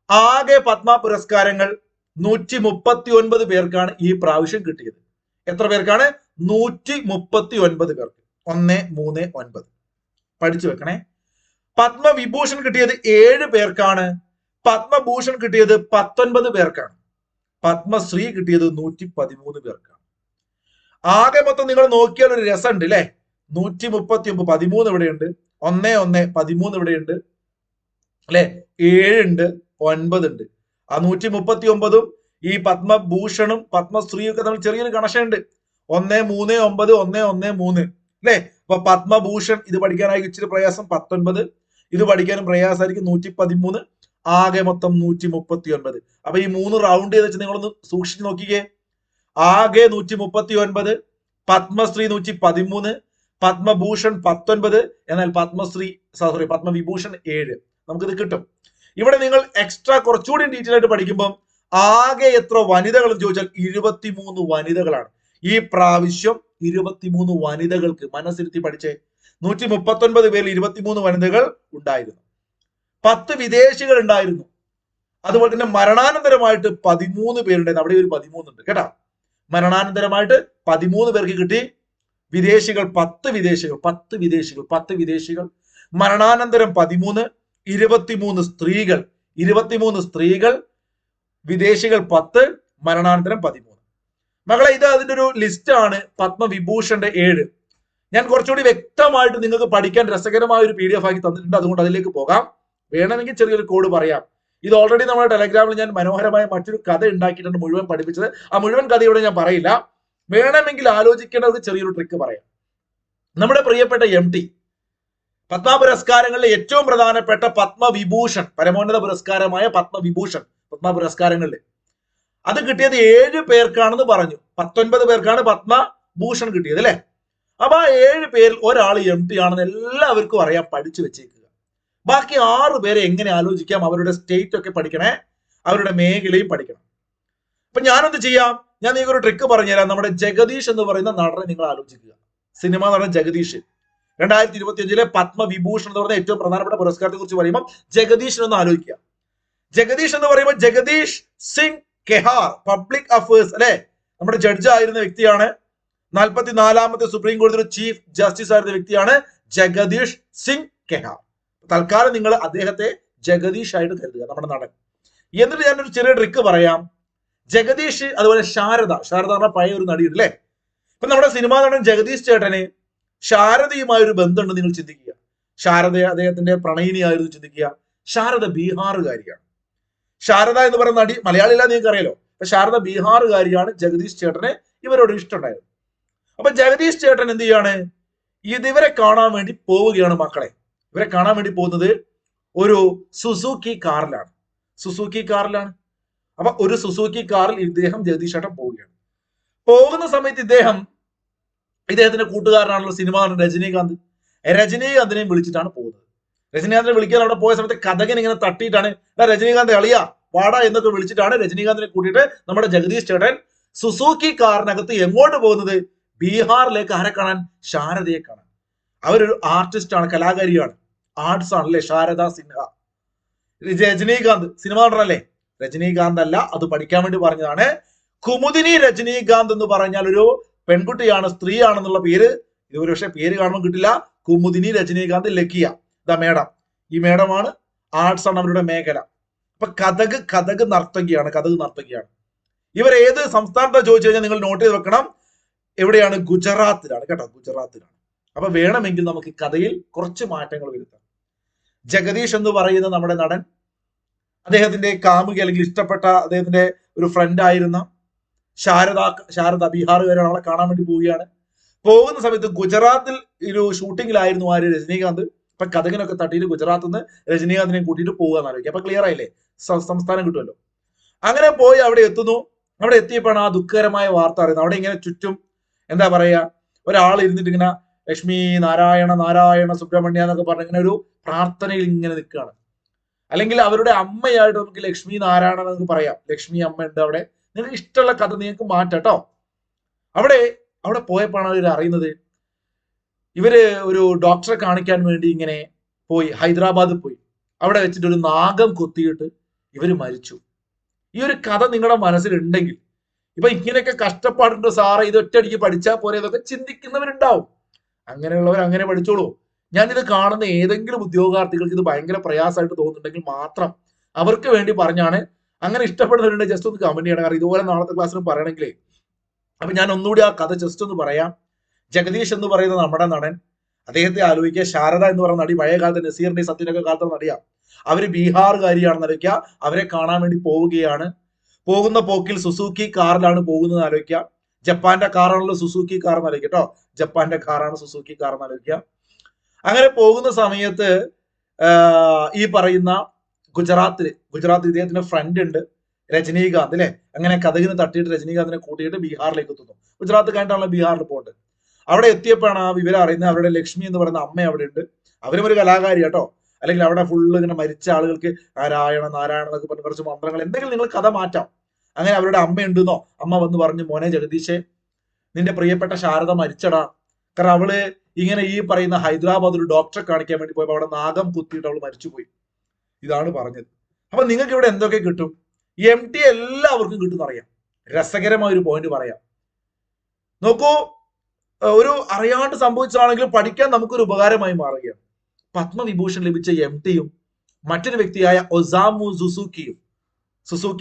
ആകെ പത്മ പുരസ്കാരങ്ങൾ 139 പേർക്കാണ് ഈ പ്രാവശ്യം കിട്ടിയത്. എത്ര പേർക്കാണ്? 139 പേർക്ക്. 139 പഠിച്ചു വെക്കണേ. പത്മവിഭൂഷൺ കിട്ടിയത് 7 പേർക്കാണ്. പത്മഭൂഷൺ കിട്ടിയത് 19 പേർക്കാണ്. പത്മശ്രീ കിട്ടിയത് 113 പേർക്കാണ്. ആകെ മൊത്തം നിങ്ങൾ നോക്കിയാൽ ഒരു രസമുണ്ട് അല്ലെ. 139, 13 ഇവിടെയുണ്ട്, 11, 13 ഇവിടെയുണ്ട് അല്ലെ, 7 ഉണ്ട്, 9 ഉണ്ട്. ആ 139ഉം ഈ പത്മഭൂഷണും പത്മശ്രീയും ഒക്കെ നമ്മൾ ചെറിയൊരു കണക്ഷൻ ഉണ്ട്. 1, 3, 9, 1, 1, 3 അല്ലെ. അപ്പൊ പത്മഭൂഷൺ ഇത് പഠിക്കാനായി ഇച്ചിരി പ്രയാസം 19, ഇത് പഠിക്കാനും പ്രയാസമായിരിക്കും 113. ആകെ മൊത്തം 139. അപ്പൊ ഈ 3 റൗണ്ട് ചെയ്ത് വെച്ച് നിങ്ങളൊന്ന് സൂക്ഷിച്ച് നോക്കിക്കേ. ആകെ 139, പത്മശ്രീ 113, പത്മഭൂഷൺ 19, എന്നാൽ പത്മവിഭൂഷൺ 7. നമുക്കിത് കിട്ടും. ഇവിടെ നിങ്ങൾ എക്സ്ട്രാ കുറച്ചുകൂടി ഡീറ്റെയിൽ ആയിട്ട് പഠിക്കുമ്പോൾ ആകെ എത്ര വനിതകൾ എന്ന് ചോദിച്ചാൽ 23 വനിതകളാണ്. ഈ പ്രാവശ്യം 23 വനിതകൾക്ക്, മനസ്സിരുത്തി പഠിച്ചേ, 139 പേരിൽ 23 വനിതകൾ ഉണ്ടായിരുന്നു. 10 വിദേശികൾ ഉണ്ടായിരുന്നു. അതുപോലെ തന്നെ മരണാനന്തരമായിട്ട് 13 പേരുണ്ടായിരുന്നു. അവിടെ ഒരു 13 ഉണ്ട് കേട്ടോ. മരണാനന്തരമായിട്ട് 13 പേർക്ക് കിട്ടി. വിദേശികൾ 10 വിദേശികൾ. മരണാനന്തരം 13, 23 സ്ത്രീകൾ, വിദേശികൾ 10, മരണാനന്തരം 13. മകളെ, ഇത് അതിന്റെ ഒരു ലിസ്റ്റ് ആണ്. പത്മവിഭൂഷന്റെ 7. ഞാൻ കുറച്ചുകൂടി വ്യക്തമായിട്ട് നിങ്ങൾക്ക് പഠിക്കാൻ രസകരമായ ഒരു PDF ആക്കി തന്നിട്ടുണ്ട്. അതുകൊണ്ട് അതിലേക്ക് പോകാം. വേണമെങ്കിൽ ചെറിയൊരു കോഡ് പറയാം. ഇത് ഓൾറെഡി നമ്മുടെ ടെലഗ്രാമിൽ ഞാൻ മനോഹരമായ മറ്റൊരു കഥ ഉണ്ടാക്കിയിട്ടുണ്ട്, മുഴുവൻ പഠിപ്പിച്ചത്. ആ മുഴുവൻ കഥയോടെ ഞാൻ പറയില്ല. വേണമെങ്കിൽ ആലോചിക്കേണ്ട ഒരു ചെറിയൊരു ട്രിക്ക് പറയാം. നമ്മുടെ പ്രിയപ്പെട്ട MT പത്മ പുരസ്കാരങ്ങളിലെ ഏറ്റവും പ്രധാനപ്പെട്ട പത്മവിഭൂഷൺ, പരമോന്നത പുരസ്കാരമായ പത്മവിഭൂഷൺ, പത്മ പുരസ്കാരങ്ങളിൽ അത് കിട്ടിയത് 7 പേർക്കാണെന്ന് പറഞ്ഞു. 19 പേർക്കാണ് പത്മഭൂഷൺ കിട്ടിയത് അല്ലെ. അപ്പൊ ആ 7 പേരിൽ ഒരാൾ MT ആണെന്ന് എല്ലാവർക്കും അറിയാം. പഠിച്ചു വെച്ചേക്കുക. ബാക്കി 6 പേരെ എങ്ങനെ ആലോചിക്കാം? അവരുടെ സ്റ്റേറ്റ് ഒക്കെ പഠിക്കണേ, അവരുടെ മേഖലയും പഠിക്കണം. അപ്പൊ ഞാനെന്ത് ചെയ്യാം? ഞാൻ നിങ്ങൾക്ക് ഒരു ട്രിക്ക് പറഞ്ഞുതരാം. നമ്മുടെ ജഗദീഷ് എന്ന് പറയുന്ന നടനെ നിങ്ങൾ ആലോചിക്കുക. സിനിമാ നടൻ ജഗദീഷ് 2025 പത്മവിഭൂഷൺ എന്ന് പറയുന്ന ഏറ്റവും പ്രധാനപ്പെട്ട പുരസ്കാരത്തെ കുറിച്ച് പറയുമ്പോൾ ജഗദീഷ് എന്ന് ആലോചിക്കുക. ജഗദീഷ് എന്ന് പറയുമ്പോൾ ജഗദീഷ് സിംഗ് കെഹാർ, പബ്ലിക് അഫയേഴ്സ് അല്ലെ, നമ്മുടെ ജഡ്ജ് ആയിരുന്ന വ്യക്തിയാണ്. 44ാമത്തെ സുപ്രീം കോടതിയുടെ ചീഫ് ജസ്റ്റിസ് ആയിരുന്ന വ്യക്തിയാണ് ജഗദീഷ് സിംഗ് കെഹാർ. തൽക്കാലം നിങ്ങൾ അദ്ദേഹത്തെ ജഗദീഷ് ആയിട്ട് കരുതുക, നമ്മുടെ നടൻ. എന്നിട്ട് ഞാനൊരു ചെറിയ ട്രിക്ക് പറയാം. ജഗദീഷ്, അതുപോലെ ശാരദ പറഞ്ഞ പഴയ ഒരു നടിയുണ്ട് അല്ലെ. ഇപ്പൊ നമ്മുടെ സിനിമാ നടൻ ജഗദീഷ് ചേട്ടന് ശാരദയുമായ ഒരു ബന്ധമുണ്ട് നിങ്ങൾ ചിന്തിക്കുക. ശാരദ അദ്ദേഹത്തിന്റെ പ്രണയിനിയായിരുന്നു ചിന്തിക്കുക. ശാരദ ബീഹാറുകാരിയാണ്. ശാരദ എന്ന് പറയുന്ന നടി മലയാളിയില്ല, നിങ്ങൾക്ക് അറിയാലോ. അപ്പൊ ശാരദ ബീഹാറുകാരിയാണ്. ജഗദീഷ് ചേട്ടന് ഇവരോട് ഇഷ്ടമുണ്ടായിരുന്നു. അപ്പൊ ജഗദീഷ് ചേട്ടൻ എന്ത് ചെയ്യാണ്? ഇവരെ കാണാൻ വേണ്ടി പോവുകയാണ് മക്കളെ. ഇവരെ കാണാൻ വേണ്ടി പോകുന്നത് ഒരു സുസുക്കി കാറിലാണ്. അപ്പൊ ഒരു സുസുക്കി കാറിൽ ഇദ്ദേഹം ജഗദീഷ് ചേട്ടൻ പോവുകയാണ്. പോകുന്ന സമയത്ത് ഇദ്ദേഹത്തിന്റെ കൂട്ടുകാരനാണല്ലോ സിനിമ നടൻ രജനീകാന്തിനെ വിളിച്ചിട്ടാണ് പോകുന്നത്. രജനീകാന്തിനെ വിളിക്കാൻ അവിടെ പോയ സമയത്ത് കഥകൻ ഇങ്ങനെ തട്ടിയിട്ടാണ്, രജനീകാന്ത് എളിയാ വാടാ എന്നൊക്കെ വിളിച്ചിട്ടാണ് രജനീകാന്തിനെ കൂട്ടിയിട്ട് നമ്മുടെ ജഗദീഷ് ചേട്ടൻ സുസുക്കി കാറിനകത്ത് എങ്ങോട്ട് പോകുന്നത്? ബീഹാറിലേക്ക്. ആരെ കാണാൻ? ശാരദയെ കാണാൻ. അവരൊരു ആർട്ടിസ്റ്റ് ആണ്, കലാകാരിയാണ്, ആർട്സ് ആണല്ലേ ശാരദ സിൻഹ. രജനീകാന്ത് സിനിമ നടനല്ലേ? രജനീകാന്ത് അല്ല, അത് പഠിക്കാൻ വേണ്ടി പറഞ്ഞതാണ്. കുമുദിനി രജനീകാന്ത് എന്ന് പറഞ്ഞാൽ ഒരു പെൺകുട്ടിയാണ്, സ്ത്രീയാണെന്നുള്ള പേര്. ഇത് ഒരു പക്ഷേ പേര് കാണുമ്പോൾ കിട്ടില്ല. Kumudini Rajinikant Lakhia, the madam. ഈ മേഡമാണ്, ആർട്സ് ആണ് അവരുടെ മേഖല. അപ്പൊ കഥക് നർത്തകിയാണ്. ഇവർ ഏത് സംസ്ഥാനത്താണ് ചോദിച്ചു കഴിഞ്ഞാൽ നിങ്ങൾ നോട്ട് ചെയ്ത് വെക്കണം. എവിടെയാണ്? ഗുജറാത്തിലാണ് കേട്ടോ, ഗുജറാത്തിലാണ്. അപ്പൊ വേണമെങ്കിൽ നമുക്ക് കഥയിൽ കുറച്ച് മാറ്റങ്ങൾ വരുത്താം. ജഗദീഷ് എന്ന് പറയുന്ന നമ്മുടെ നടൻ, അദ്ദേഹത്തിന്റെ കാമുകി അല്ലെങ്കിൽ ഇഷ്ടപ്പെട്ട അദ്ദേഹത്തിന്റെ ഒരു ഫ്രണ്ട് ആയിരുന്ന ശാരദ ബീഹാറുകാരാണ്, അവളെ കാണാൻ വേണ്ടി പോവുകയാണ്. പോകുന്ന സമയത്ത് ഗുജറാത്തിൽ ഒരു ഷൂട്ടിങ്ങിലായിരുന്നു രജനീകാന്ത്. അപ്പൊ കഥകിനൊക്കെ തട്ടിയിട്ട് ഗുജറാത്തിൽ നിന്ന് രജനീകാന്തിനെ കൂട്ടിയിട്ട് പോകുകയെന്ന് ആലോചിക്കുക. അപ്പൊ ക്ലിയർ ആയില്ലേ? സംസ്ഥാനം കിട്ടുമല്ലോ. അങ്ങനെ പോയി അവിടെ എത്തുന്നു. അവിടെ എത്തിയപ്പോഴാണ് ആ ദുഃഖകരമായ വാർത്ത അറിയുന്നത്. അവിടെ ഇങ്ങനെ ചുറ്റും എന്താ പറയാ, ഒരാൾ ഇരുന്നിട്ട് ഇങ്ങനെ ലക്ഷ്മി നാരായണ സുബ്രഹ്മണ്യ എന്നൊക്കെ പറഞ്ഞ ഇങ്ങനെ ഒരു പ്രാർത്ഥനയിൽ ഇങ്ങനെ നിൽക്കുകയാണ്. അല്ലെങ്കിൽ അവരുടെ അമ്മയായിട്ട് നമുക്ക് ലക്ഷ്മി നാരായണ എന്നൊക്കെ പറയാം. ലക്ഷ്മി അമ്മ ഉണ്ട് അവിടെ. നിങ്ങൾക്ക് ഇഷ്ടമുള്ള കഥ നിങ്ങൾക്ക് മാറ്റാട്ടോ. അവിടെ പോയപ്പോഴാണ് അവർ അറിയുന്നത്, ഇവര് ഒരു ഡോക്ടറെ കാണിക്കാൻ വേണ്ടി ഇങ്ങനെ പോയി, ഹൈദരാബാദിൽ പോയി. അവിടെ വെച്ചിട്ട് ഒരു നാഗം കൊത്തിയിട്ട് ഇവര് മരിച്ചു. ഈ ഒരു കഥ നിങ്ങളുടെ മനസ്സിലുണ്ടെങ്കിൽ, ഇപ്പൊ ഇങ്ങനെയൊക്കെ കഷ്ടപ്പാടുണ്ട് സാറേ, ഇത് ഒറ്റയടിക്ക് പഠിച്ചാൽ പോരെ എന്നൊക്കെ ചിന്തിക്കുന്നവരുണ്ടാവും. അങ്ങനെയുള്ളവർ അങ്ങനെ പഠിച്ചോളൂ. ഞാനിത് കാണുന്ന ഏതെങ്കിലും ഉദ്യോഗാർത്ഥികൾക്ക് ഇത് ഭയങ്കര പ്രയാസമായിട്ട് തോന്നുന്നുണ്ടെങ്കിൽ മാത്രം അവർക്ക് വേണ്ടി പറഞ്ഞാണ്. അങ്ങനെ ഇഷ്ടപ്പെടുന്നവരുണ്ട് ജസ്റ്റ് ഒന്ന് കമന്റ് ചെയ്യണം. കാരണം ഇതുപോലെ നാളത്തെ ക്ലാസ്സിലും പറയണമെങ്കിലേ. അപ്പൊ ഞാൻ ഒന്നുകൂടി ആ കഥ ജസ്റ്റ് ഒന്ന് പറയാം. ജഗദീഷ് എന്ന് പറയുന്ന നമ്മുടെ നടൻ, അദ്ദേഹത്തെ ആലോചിക്കുക. ശാരദ എന്ന് പറയുന്ന നടി പഴയ കാലത്ത് നസീറിന്റെ സത്യനൊക്കെ കാലത്ത് നടിയാം. അവര് ബീഹാറുകാരിയാണെന്ന് ആലോചിക്കുക. അവരെ കാണാൻ വേണ്ടി പോവുകയാണ്. പോകുന്ന പോക്കിൽ സുസുക്കി കാറിലാണ് പോകുന്നത് ആലോചിക്കുക. ജപ്പാന്റെ കാറാണല്ലോ സുസുക്കി കാർ എന്ന് ആലോചിക്കുക കേട്ടോ. ജപ്പാന്റെ കാറാണ് സുസുക്കി കാർ എന്ന് ആലോചിക്കുക. അങ്ങനെ പോകുന്ന സമയത്ത് ഈ പറയുന്ന ഗുജറാത്ത് ഇദ്ദേഹത്തിന്റെ ഫ്രണ്ട് ഉണ്ട് രജനീകാന്ത് അല്ലെ. അങ്ങനെ കഥകിന് തട്ടിയിട്ട് രജനീകാന്തിനെ കൂട്ടിയിട്ട് ബീഹാറിലേക്ക് എത്തുന്നു. ഗുജറാത്ത് കഴിഞ്ഞിട്ടാണല്ലോ ബീഹാറിൽ പോകുന്നത്. അവിടെ എത്തിയപ്പോഴാണ് ആ വിവരം അറിയുന്നത്. അവരുടെ ലക്ഷ്മി എന്ന് പറയുന്ന അമ്മ അവിടെ ഉണ്ട്. അവരും ഒരു കലാകാരി കേട്ടോ. അല്ലെങ്കിൽ അവിടെ ഫുള്ള് ഇങ്ങനെ മരിച്ച ആളുകൾക്ക് നാരായണ നാരായണ എന്നൊക്കെ പറഞ്ഞ് കുറച്ച് മന്ത്രങ്ങൾ എന്തെങ്കിലും നിങ്ങൾ കഥ മാറ്റാം. അങ്ങനെ അവരുടെ അമ്മ ഉണ്ടെന്നോ അമ്മ വന്ന് പറഞ്ഞു, മോനെ ജഗദീഷേ, നിന്റെ പ്രിയപ്പെട്ട ശാരദ മരിച്ചടാ. കാരണം അവള് ഇങ്ങനെ ഈ പറയുന്ന ഹൈദരാബാദ് ഒരു ഡോക്ടറെ കാണിക്കാൻ വേണ്ടി പോയപ്പോൾ അവിടെ നാഗം കുത്തിയിട്ട് അവൾ മരിച്ചുപോയി. ഇതാണ് പറഞ്ഞത്. അപ്പൊ നിങ്ങൾക്ക് ഇവിടെ എന്തൊക്കെ കിട്ടും? MT എല്ലാവർക്കും കിട്ടുമെന്നറിയാം. രസകരമായ ഒരു പോയിന്റ് പറയാം. നോക്കൂ, ഒരു അറിയാണ്ട് സംഭവിച്ചതാണെങ്കിലും പഠിക്കാൻ നമുക്കൊരു ഉപകാരമായി മാറുകയാണ്. പത്മവിഭൂഷൺ ലഭിച്ച MTയും മറ്റൊരു വ്യക്തിയായ ഒസാമു സുസുക്കി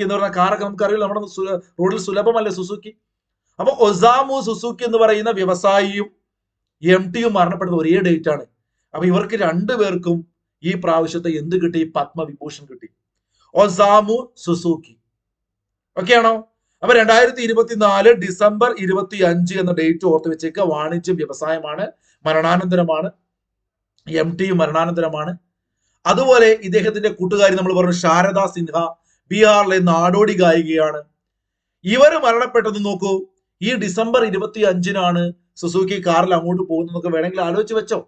എന്ന് പറഞ്ഞ കാറൊക്കെ നമുക്കറിയില്ല, നമ്മുടെ റോഡിൽ സുലഭമല്ലേ സുസുക്കി. അപ്പൊ ഒസാമു സുസുക്കി എന്ന് പറയുന്ന വ്യവസായിയും MTയും മരണപ്പെടുന്ന ഒരേ ഡേറ്റ് ആണ്. അപ്പൊ ഇവർക്ക് രണ്ടുപേർക്കും ഈ പ്രാവശ്യത്തെ എന്ത് കിട്ടി? പത്മവിഭൂഷൺ കിട്ടി. Osamu Suzuki. ഓക്കെ ആണോ? അപ്പൊ 2024 ഡിസംബർ 25 എന്ന ഡേറ്റ് ഓർത്ത് വെച്ചേക്ക്. വാണിജ്യം വ്യവസായമാണ്, മരണാനന്തരമാണ്. MTയും മരണാനന്തരമാണ്. അതുപോലെ ഇദ്ദേഹത്തിന്റെ കൂട്ടുകാരി നമ്മൾ പറഞ്ഞു ശാരദ സിൻഹ, ബീഹാറിലെ നാടോടി ഗായികയാണ്. ഇവര് മരണപ്പെട്ടത് നോക്കൂ, ഈ ഡിസംബർ 25-നാണ് സുസുക്കി കാറിൽ അങ്ങോട്ട് പോകുന്നതൊക്കെ വേണമെങ്കിൽ ആലോചിച്ച് വെച്ചോ.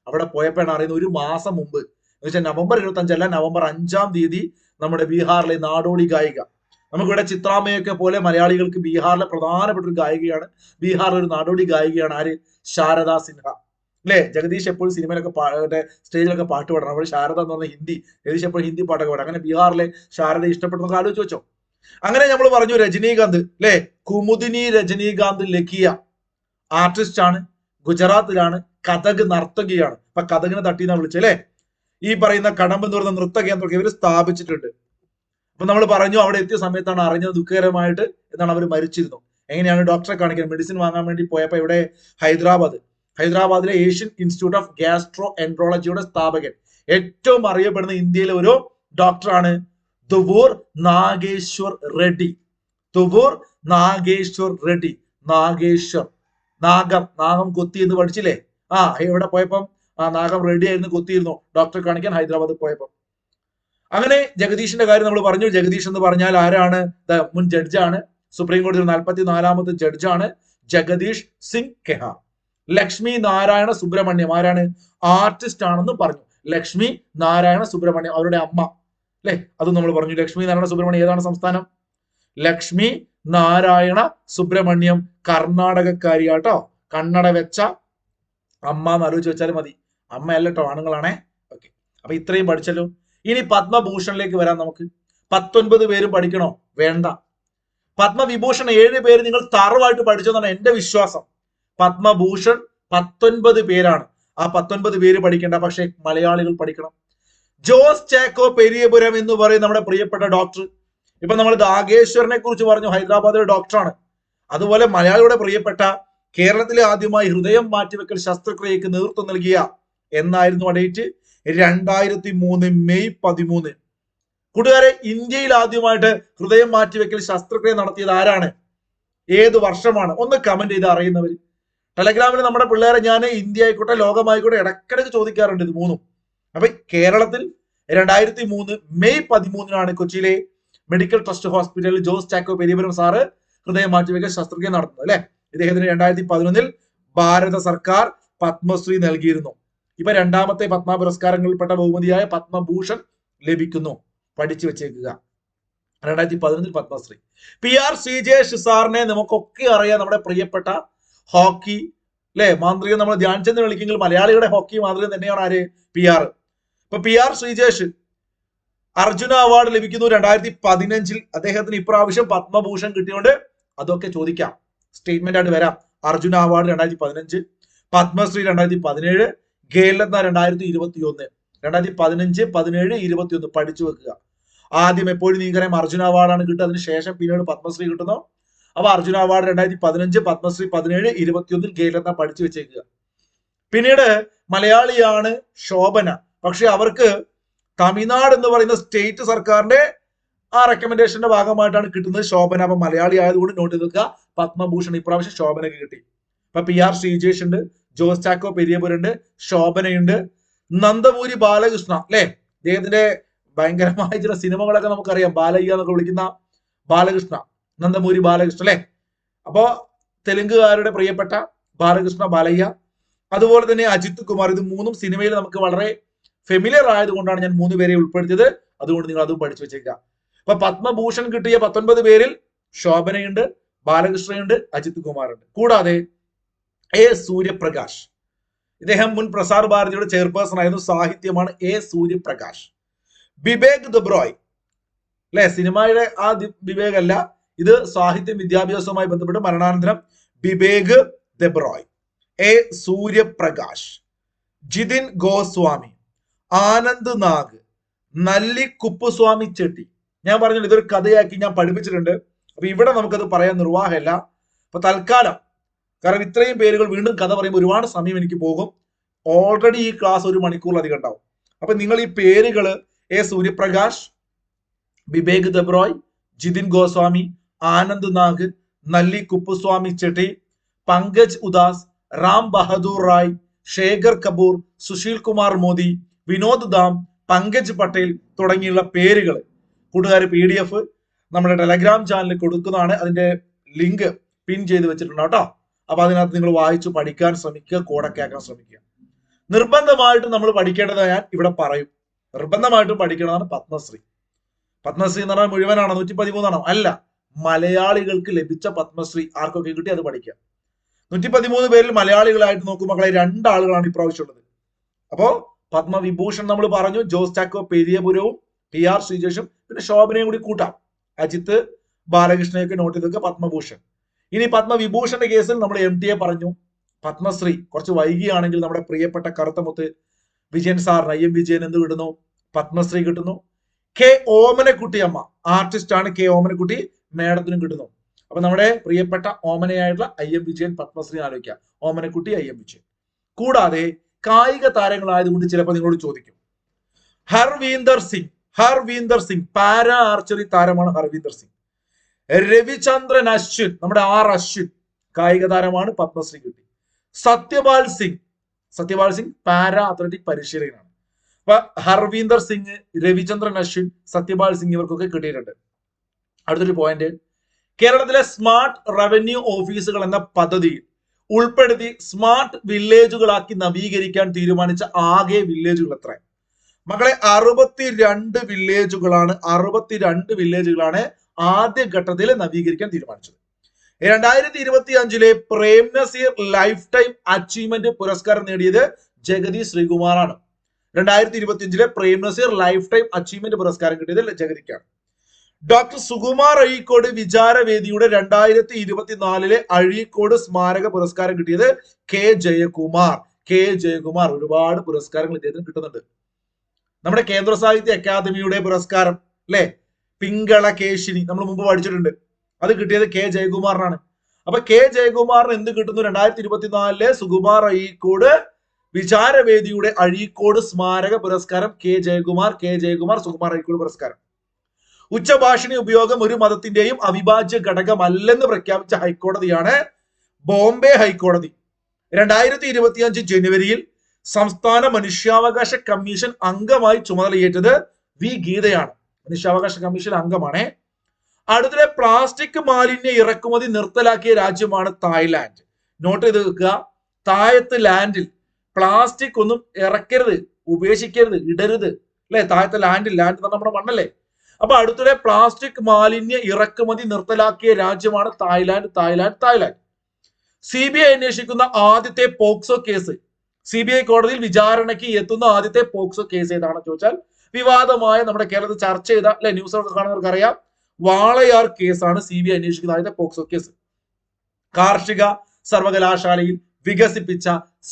അവിടെ പോയപ്പോഴാണ് അറിയുന്നത്, ഒരു മാസം മുമ്പ് എന്ന് വെച്ചാൽ നവംബർ 25 അല്ല, നവംബർ 5-ാം തീയതി നമ്മുടെ ബീഹാറിലെ നാടോടി ഗായിക, നമുക്കിവിടെ ചിത്രാമ്മയൊക്കെ പോലെ മലയാളികൾക്ക് ബീഹാറിലെ പ്രധാനപ്പെട്ട ഒരു ഗായികയാണ്. ബീഹാറിലെ ഒരു നാടോടി ഗായികയാണ് ആര്? ശാരദ സിൻഹ അല്ലെ. ജഗദീഷ് എപ്പോഴും സിനിമയിലൊക്കെ സ്റ്റേജിലൊക്കെ പാട്ട് പാടണം. അവിടെ ശാരദ എന്ന് പറഞ്ഞ ഹിന്ദി, ജഗദീഷ് എപ്പോഴും ഹിന്ദി പാട്ടൊക്കെ പാടും. അങ്ങനെ ബീഹാറിലെ ശാരദ ഇഷ്ടപ്പെട്ടതൊക്കെ ആലോചിച്ച് വെച്ചോ. അങ്ങനെ നമ്മൾ പറഞ്ഞു രജനീകാന്ത് അല്ലെ, കുമുദിനി രജനീകാന്ത് ലഖിയ ആർട്ടിസ്റ്റ് ആണ്, ഗുജറാത്തിലാണ്, കഥക് നർത്തകിയാണ്. അപ്പൊ കഥകിനെ തട്ടിന്ന് വിളിച്ചല്ലേ. ഈ പറയുന്ന കടമ്പ് എന്ന് പറയുന്ന നൃത്ത കേന്ദ്രമൊക്കെ ഇവർ സ്ഥാപിച്ചിട്ടുണ്ട്. അപ്പൊ നമ്മൾ പറഞ്ഞു അവിടെ എത്തിയ സമയത്താണ് അറിഞ്ഞത് ദുഃഖകരമായിട്ട് എന്താണ് അവർ മരിച്ചിരുന്നു. എങ്ങനെയാണ്? ഡോക്ടറെ കാണിക്കാൻ മെഡിസിൻ വാങ്ങാൻ വേണ്ടി പോയപ്പോ ഇവിടെ ഹൈദരാബാദിലെ ഏഷ്യൻ ഇൻസ്റ്റിറ്റ്യൂട്ട് ഓഫ് ഗ്യാസ്ട്രോ എൻട്രോളജിയുടെ സ്ഥാപകൻ, ഏറ്റവും അറിയപ്പെടുന്ന ഇന്ത്യയിലെ ഒരു ഡോക്ടറാണ് തുവൂർ നാഗേശ്വർ റെഡ്ഡി. നാഗം കൊത്തി എന്ന് പഠിച്ചില്ലേ? ഇവിടെ പോയപ്പം നാഗം റെഡ്ഡി ആയിരുന്നു, കൊത്തിയിരുന്നു ഡോക്ടറെ കാണിക്കാൻ ഹൈദരാബാദിൽ പോയപ്പോ. അങ്ങനെ ജഗദീഷിന്റെ കാര്യം നമ്മൾ പറഞ്ഞു. ജഗദീഷ് എന്ന് പറഞ്ഞാൽ ആരാണ്? മുൻ ജഡ്ജാണ്, സുപ്രീം കോടതിയുടെ 44-ാമത്തെ ജഡ്ജാണ് ജഗദീഷ് സിംഗ് കെഹ. ലക്ഷ്മി നാരായണ സുബ്രഹ്മണ്യം ആരാണ്? ആർട്ടിസ്റ്റ് ആണെന്ന് പറഞ്ഞു. ലക്ഷ്മി നാരായണ സുബ്രഹ്മണ്യം അവരുടെ അമ്മ അല്ലെ, അതും നമ്മൾ പറഞ്ഞു. ലക്ഷ്മി നാരായണ സുബ്രഹ്മണ്യം ഏതാണ് സംസ്ഥാനം? ലക്ഷ്മി നാരായണ സുബ്രഹ്മണ്യം കർണാടകക്കാരിയാട്ടോ. കന്നഡ വെച്ച അമ്മ എന്ന് ആലോചിച്ച് വെച്ചാലും മതി. അമ്മ അല്ലട്ടോ, ആണുങ്ങളാണേ. ഓക്കെ, അപ്പൊ ഇത്രയും പഠിച്ചല്ലോ. ഇനി പത്മഭൂഷണിലേക്ക് വരാം. നമുക്ക് 19 പേരും പഠിക്കണോ? വേണ്ട. പത്മവിഭൂഷൺ 7 പേര് നിങ്ങൾ തറവായിട്ട് പഠിച്ചെന്നാണ് എന്റെ വിശ്വാസം. പത്മഭൂഷൺ 19 പേരാണ്. ആ 19 പേര് പഠിക്കേണ്ട, പക്ഷെ മലയാളികൾ പഠിക്കണം. ജോസ് ചാക്കോ പെരിയപുരം എന്ന് പറയും നമ്മുടെ പ്രിയപ്പെട്ട ഡോക്ടർ. ഇപ്പൊ നമ്മൾ ദാഗേശ്വരനെ കുറിച്ച് പറഞ്ഞു, ഹൈദരാബാദിലെ ഡോക്ടറാണ്. അതുപോലെ മലയാളിയുടെ പ്രിയപ്പെട്ട കേരളത്തിലെ ആദ്യമായി ഹൃദയം മാറ്റിവെക്കൽ ശസ്ത്രക്രിയക്ക് നേതൃത്വം നൽകിയ എന്നായിരുന്നു ആ ഡേറ്റ്? 2003 മെയ് 13. കൂട്ടുകാരെ, ഇന്ത്യയിൽ ആദ്യമായിട്ട് ഹൃദയം മാറ്റിവെക്കൽ ശസ്ത്രക്രിയ നടത്തിയത് ആരാണ്? ഏത് വർഷമാണ്? ഒന്ന് കമന്റ് ചെയ്ത് അറിയുന്നവര്. ടെലഗ്രാമിൽ നമ്മുടെ പിള്ളേരെ ഞാൻ ഇന്ത്യ ആയിക്കോട്ടെ ലോകമായിക്കോട്ടെ ഇടക്കിടക്ക് ചോദിക്കാറുണ്ട് ഇത് മൂന്നും. അപ്പൊ കേരളത്തിൽ 2003 മെയ് 13-നാണ് കൊച്ചിയിലെ മെഡിക്കൽ ട്രസ്റ്റ് ഹോസ്പിറ്റലിൽ ജോസ് ചാക്കോ പെരിയപുരം സാറ് ഹൃദയം മാറ്റിവെക്കൽ ശസ്ത്രക്രിയ നടത്തുന്നത് അല്ലെ. ഇദ്ദേഹത്തിന് 2011 ഭാരത സർക്കാർ പത്മശ്രീ നൽകിയിരുന്നു. ഇപ്പൊ 2ാമത്തെ പത്മ പുരസ്കാരങ്ങളിൽപ്പെട്ട ബഹുമതിയായ പത്മഭൂഷൺ ലഭിക്കുന്നു. പഠിച്ചു വെച്ചേക്കുക. 2011 പത്മശ്രീ. PR ശ്രീജേഷ് സാറിനെ നമുക്കൊക്കെ അറിയാം, നമ്മുടെ പ്രിയപ്പെട്ട ഹോക്കി അല്ലെ മാന്ത്രികൻ. നമ്മൾ ധ്യാൻചന്ദ് വിളിക്കുമെങ്കിൽ മലയാളികളുടെ ഹോക്കി മാന്ത്രികൻ തന്നെയാണ് ആര്? PR. ഇപ്പൊ PR ശ്രീജേഷ് അർജുന അവാർഡ് ലഭിക്കുന്നു 2015. അദ്ദേഹത്തിന് ഇപ്രാവശ്യം പത്മഭൂഷൺ കിട്ടിയോണ്ട് അതൊക്കെ ചോദിക്കാം, സ്റ്റേറ്റ്മെന്റ് ആയിട്ട് വരാം. അർജുന അവാർഡ് 2015, പത്മശ്രീ 2017, ഖേൽരത്ന 2021. 2015, 17, 21 പഠിച്ചു വെക്കുക. ആദ്യം എപ്പോഴും നിങ്ങൾക്കറിയാം അർജുന അവാർഡാണ് കിട്ടുക, അതിനുശേഷം പിന്നീട് പത്മശ്രീ കിട്ടുന്നു. അപ്പൊ അർജുന അവാർഡ് 2015, പത്മശ്രീ 17, 21 ഖേൽരത്ന പഠിച്ചു വെച്ചേക്കുക. പിന്നീട് മലയാളിയാണ് ശോഭന. പക്ഷെ അവർക്ക് തമിഴ്നാട് എന്ന് പറയുന്ന സ്റ്റേറ്റ് സർക്കാരിന്റെ ആ റെക്കമെൻഡേഷന്റെ ഭാഗമായിട്ടാണ് കിട്ടുന്നത് ശോഭന. അപ്പൊ മലയാളി ആയതുകൊണ്ട് നോട്ട് ചെയ്ത് വെക്കുക, പത്മഭൂഷൺ ഇപ്രാവശ്യം ശോഭനക്ക് കിട്ടി. അപ്പൊ PR ശ്രീജേഷ് ഉണ്ട്, ജോസ് ചാക്കോ പെരിയപുരം ഉണ്ട്, ശോഭനയുണ്ട്, നന്ദമൂരി ബാലകൃഷ്ണ അല്ലെ, അദ്ദേഹത്തിന്റെ ഭയങ്കരമായ ചില സിനിമകളൊക്കെ നമുക്കറിയാം. ബാലയ്യ എന്നൊക്കെ വിളിക്കുന്ന ബാലകൃഷ്ണ, നന്ദമൂരി ബാലകൃഷ്ണ അല്ലെ. അപ്പോ തെലുങ്കുകാരുടെ പ്രിയപ്പെട്ട ബാലകൃഷ്ണ, ബാലയ്യ, അതുപോലെ തന്നെ അജിത് കുമാർ. ഇത് മൂന്നും സിനിമയിൽ നമുക്ക് വളരെ ഫെമിലിയർ ആയതുകൊണ്ടാണ് ഞാൻ 3 പേരെ ഉൾപ്പെടുത്തിയത്. അതുകൊണ്ട് നിങ്ങൾ അതും പഠിച്ചു വെച്ചേക്കുക. അപ്പൊ പത്മഭൂഷൺ കിട്ടിയ 19 പേരിൽ ശോഭനയുണ്ട്, ബാലകൃഷ്ണയുണ്ട്, അജിത് കുമാറുണ്ട്. കൂടാതെ എ സൂര്യപ്രകാശ്, ഇദ്ദേഹം മുൻ പ്രസാർ ഭാരതിയുടെ ചെയർപേഴ്സൺ ആയിരുന്നു. സാഹിത്യമാണ് എ സൂര്യപ്രകാശ്. ബിബേക് ദബ്രോയ് അല്ലെ, സിനിമയുടെ ആ ബിബേക് അല്ല, ഇത് സാഹിത്യം വിദ്യാഭ്യാസവുമായി ബന്ധപ്പെട്ട് മരണാനന്തരം ബിബേക് ദബ്രോയ്. എ സൂര്യപ്രകാശ്, ജിതിൻ ഗോസ്വാമി, ആനന്ദ് നാഗ്, നല്ലി കുപ്പുസ്വാമി ചെട്ടി. ഞാൻ പറഞ്ഞില്ല, ഇതൊരു കഥയാക്കി ഞാൻ പഠിപ്പിച്ചിട്ടുണ്ട്. അപ്പൊ ഇവിടെ നമുക്കത് പറയാൻ നിർവാഹമല്ല. അപ്പൊ തൽക്കാലം, കാരണം ഇത്രയും പേരുകൾ വീണ്ടും കഥ പറയുമ്പോൾ ഒരുപാട് സമയം എനിക്ക് പോകും. ഓൾറെഡി ഈ ക്ലാസ് 1 മണിക്കൂറിലധികം ഉണ്ടാവും. അപ്പൊ നിങ്ങൾ ഈ പേരുകൾ എ സൂര്യപ്രകാശ്, ബിബേക് ദബ്രോയ്, ജിതിൻ ഗോസ്വാമി, ആനന്ദ് നാഗ്, നല്ലി കുപ്പുസ്വാമി ചെട്ടി, പങ്കജ് ഉദാസ്, റാം ബഹദൂർ റായ്, ശേഖർ കപൂർ, സുശീൽ കുമാർ മോദി, വിനോദ് ധാം, പങ്കജ് പട്ടേൽ തുടങ്ങിയുള്ള പേരുകൾ കൂട്ടുകാർ PDF നമ്മുടെ ടെലഗ്രാം ചാനലിൽ കൊടുക്കുന്നതാണ്. അതിന്റെ ലിങ്ക് പിൻ ചെയ്ത് വെച്ചിട്ടുണ്ട് കേട്ടോ. അപ്പൊ അതിനകത്ത് നിങ്ങൾ വായിച്ചു പഠിക്കാൻ ശ്രമിക്കുക, കോഡൊക്കെ ആക്കാൻ ശ്രമിക്കുക. നിർബന്ധമായിട്ടും നമ്മൾ പഠിക്കേണ്ടത് ഞാൻ ഇവിടെ പറയും. നിർബന്ധമായിട്ടും പഠിക്കേണ്ടതാണ് പത്മശ്രീ. പത്മശ്രീ എന്ന് പറഞ്ഞാൽ മുഴുവനാണോ, 113 ആണോ? അല്ല, മലയാളികൾക്ക് ലഭിച്ച പത്മശ്രീ ആർക്കൊക്കെ കിട്ടി അത് പഠിക്കാം. 113 പേരിൽ മലയാളികളായിട്ട് നോക്കും മക്കളെ 2 ആളുകളാണ് ഇപ്രാവശ്യം ഉള്ളത്. അപ്പോ പത്മവിഭൂഷൺ നമ്മൾ പറഞ്ഞു, ജോസ് ചാക്കോ പെരിയപുരവും TR ശ്രീജേഷും, പിന്നെ ശോഭനയും കൂടി കൂട്ടാം. അജിത്ത്, ബാലകൃഷ്ണയൊക്കെ നോട്ട് ചെയ്തൊക്കെ പത്മഭൂഷൺ. ഇനി പത്മവിഭൂഷന്റെ കേസിൽ നമ്മൾ MTA പറഞ്ഞു. പത്മശ്രീ കുറച്ച് വൈകിയാണെങ്കിൽ നമ്മുടെ പ്രിയപ്പെട്ട കറുത്തമുത്ത് വിജയൻ സാറിന്, IM വിജയൻ എന്ത് കിട്ടുന്നു? പത്മശ്രീ കിട്ടുന്നു. K ഓമനക്കുട്ടി അമ്മ, ആർട്ടിസ്റ്റ് ആണ് K ഓമനക്കുട്ടി, മേഡത്തിനും കിട്ടുന്നു. അപ്പൊ നമ്മുടെ പ്രിയപ്പെട്ട ഓമനയായിട്ടുള്ള IM വിജയൻ പത്മശ്രീ ആലോചിക്കുക. ഓമനക്കുട്ടി, IM വിജയൻ. കൂടാതെ കായിക താരങ്ങളായതുകൊണ്ട് ചിലപ്പോൾ നിങ്ങളോട് ചോദിക്കും, ഹർവീന്ദർ സിംഗ് പാരാ ആർച്ചറി താരമാണ്. ഹർവീന്ദർ സിംഗ്. രവിചന്ദ്രൻ അശ്വിൻ, നമ്മുടെ അശ്വിൻ കായിക താരമാണ്, പത്മശ്രീ കിട്ടി. സത്യപാൽ സിംഗ് പാരാ അത്ലറ്റിക് പരിശീലകനാണ്. അപ്പൊ ഹർവീന്ദർ സിംഗ്, രവിചന്ദ്രൻ അശ്വിൻ, സത്യപാൽ സിംഗ് ഇവർക്കൊക്കെ കിട്ടിയിട്ടുണ്ട്. അടുത്തൊരു പോയിന്റ്, കേരളത്തിലെ സ്മാർട്ട് റവന്യൂ ഓഫീസുകൾ എന്ന പദ്ധതിയിൽ ഉൾപ്പെടുത്തി സ്മാർട്ട് വില്ലേജുകളാക്കി നവീകരിക്കാൻ തീരുമാനിച്ച ആകെ വില്ലേജുകൾ എത്ര? മക്കളെ 62 വില്ലേജുകളാണ് ആദ്യ ഘട്ടത്തിൽ നവീകരിക്കാൻ തീരുമാനിച്ചത്. 2025 Prem Nazir lifetime achievement പുരസ്കാരം നേടിയത് ജഗതി ശ്രീകുമാറാണ്. 2025 Prem Nazir lifetime achievement പുരസ്കാരം കിട്ടിയത് ജഗതിക്കാണ്. ഡോക്ടർ സുകുമാർ അഴീക്കോട് വിചാരവേദിയുടെ 2024 അഴീക്കോട് സ്മാരക പുരസ്കാരം കിട്ടിയത് കെ ജയകുമാർ. ഒരുപാട് പുരസ്കാരങ്ങൾ ഇദ്ദേഹത്തിന് കിട്ടുന്നുണ്ട്. നമ്മുടെ കേന്ദ്ര സാഹിത്യ അക്കാദമിയുടെ പുരസ്കാരം അല്ലെ, പിങ്കള കേശിനി നമ്മൾ മുമ്പ് പഠിച്ചിട്ടുണ്ട്. അത് കിട്ടിയത് കെ ജയകുമാറിനാണ്. അപ്പൊ കെ ജയകുമാറിന് എന്ത് കിട്ടുന്നു? 2024 സുകുമാർ അഴീക്കോട് വിചാരവേദിയുടെ അഴീക്കോട് സ്മാരക പുരസ്കാരം കെ ജയകുമാർ സുകുമാർ അഴീക്കോട് പുരസ്കാരം. ഉച്ചഭാഷിണി ഉപയോഗം ഒരു മതത്തിന്റെയും അവിഭാജ്യ ഘടകമല്ലെന്ന് പ്രഖ്യാപിച്ച ഹൈക്കോടതിയാണ് ബോംബെ ഹൈക്കോടതി. 2025 ജനുവരിയിൽ സംസ്ഥാന മനുഷ്യാവകാശ കമ്മീഷൻ അംഗമായി ചുമതലയേറ്റത് വി ഗീതയാണ്. മനുഷ്യാവകാശ കമ്മീഷൻ അംഗമാണ്. അടുത്തിടെ പ്ലാസ്റ്റിക് മാലിന്യ ഇറക്കുമതി നിർത്തലാക്കിയ രാജ്യമാണ് തായ്ലാന്റ്. നോട്ട് ചെയ്ത് വെക്കുക, താഴത്ത് ലാൻഡിൽ പ്ലാസ്റ്റിക് ഒന്നും ഇറക്കരുത്, ഉപേക്ഷിക്കരുത്, ഇടരുത് അല്ലെ. താഴത്തെ ലാൻഡ് നമ്മുടെ മണ്ണല്ലേ. അപ്പൊ അടുത്തിടെ പ്ലാസ്റ്റിക് മാലിന്യ ഇറക്കുമതി നിർത്തലാക്കിയ രാജ്യമാണ് തായ്ലാന്റ്. CBI അന്വേഷിക്കുന്ന ആദ്യത്തെ പോക്സോ കേസ്, CBI കോടതിയിൽ വിചാരണയ്ക്ക് എത്തുന്ന ആദ്യത്തെ പോക്സോ കേസ് ഏതാണെന്ന് ചോദിച്ചാൽ വിവാദമായ നമ്മുടെ കേരളത്തിൽ ചർച്ച ചെയ്ത അല്ലെ, ന്യൂസ് ഒക്കെ കാണുന്നവർക്ക് അറിയാം, വാളയാർ കേസാണ് CBI അന്വേഷിക്കുന്ന ആദ്യത്തെ പോക്സോ കേസ്. കാർഷിക സർവകലാശാലയിൽ വികസിപ്പിച്ച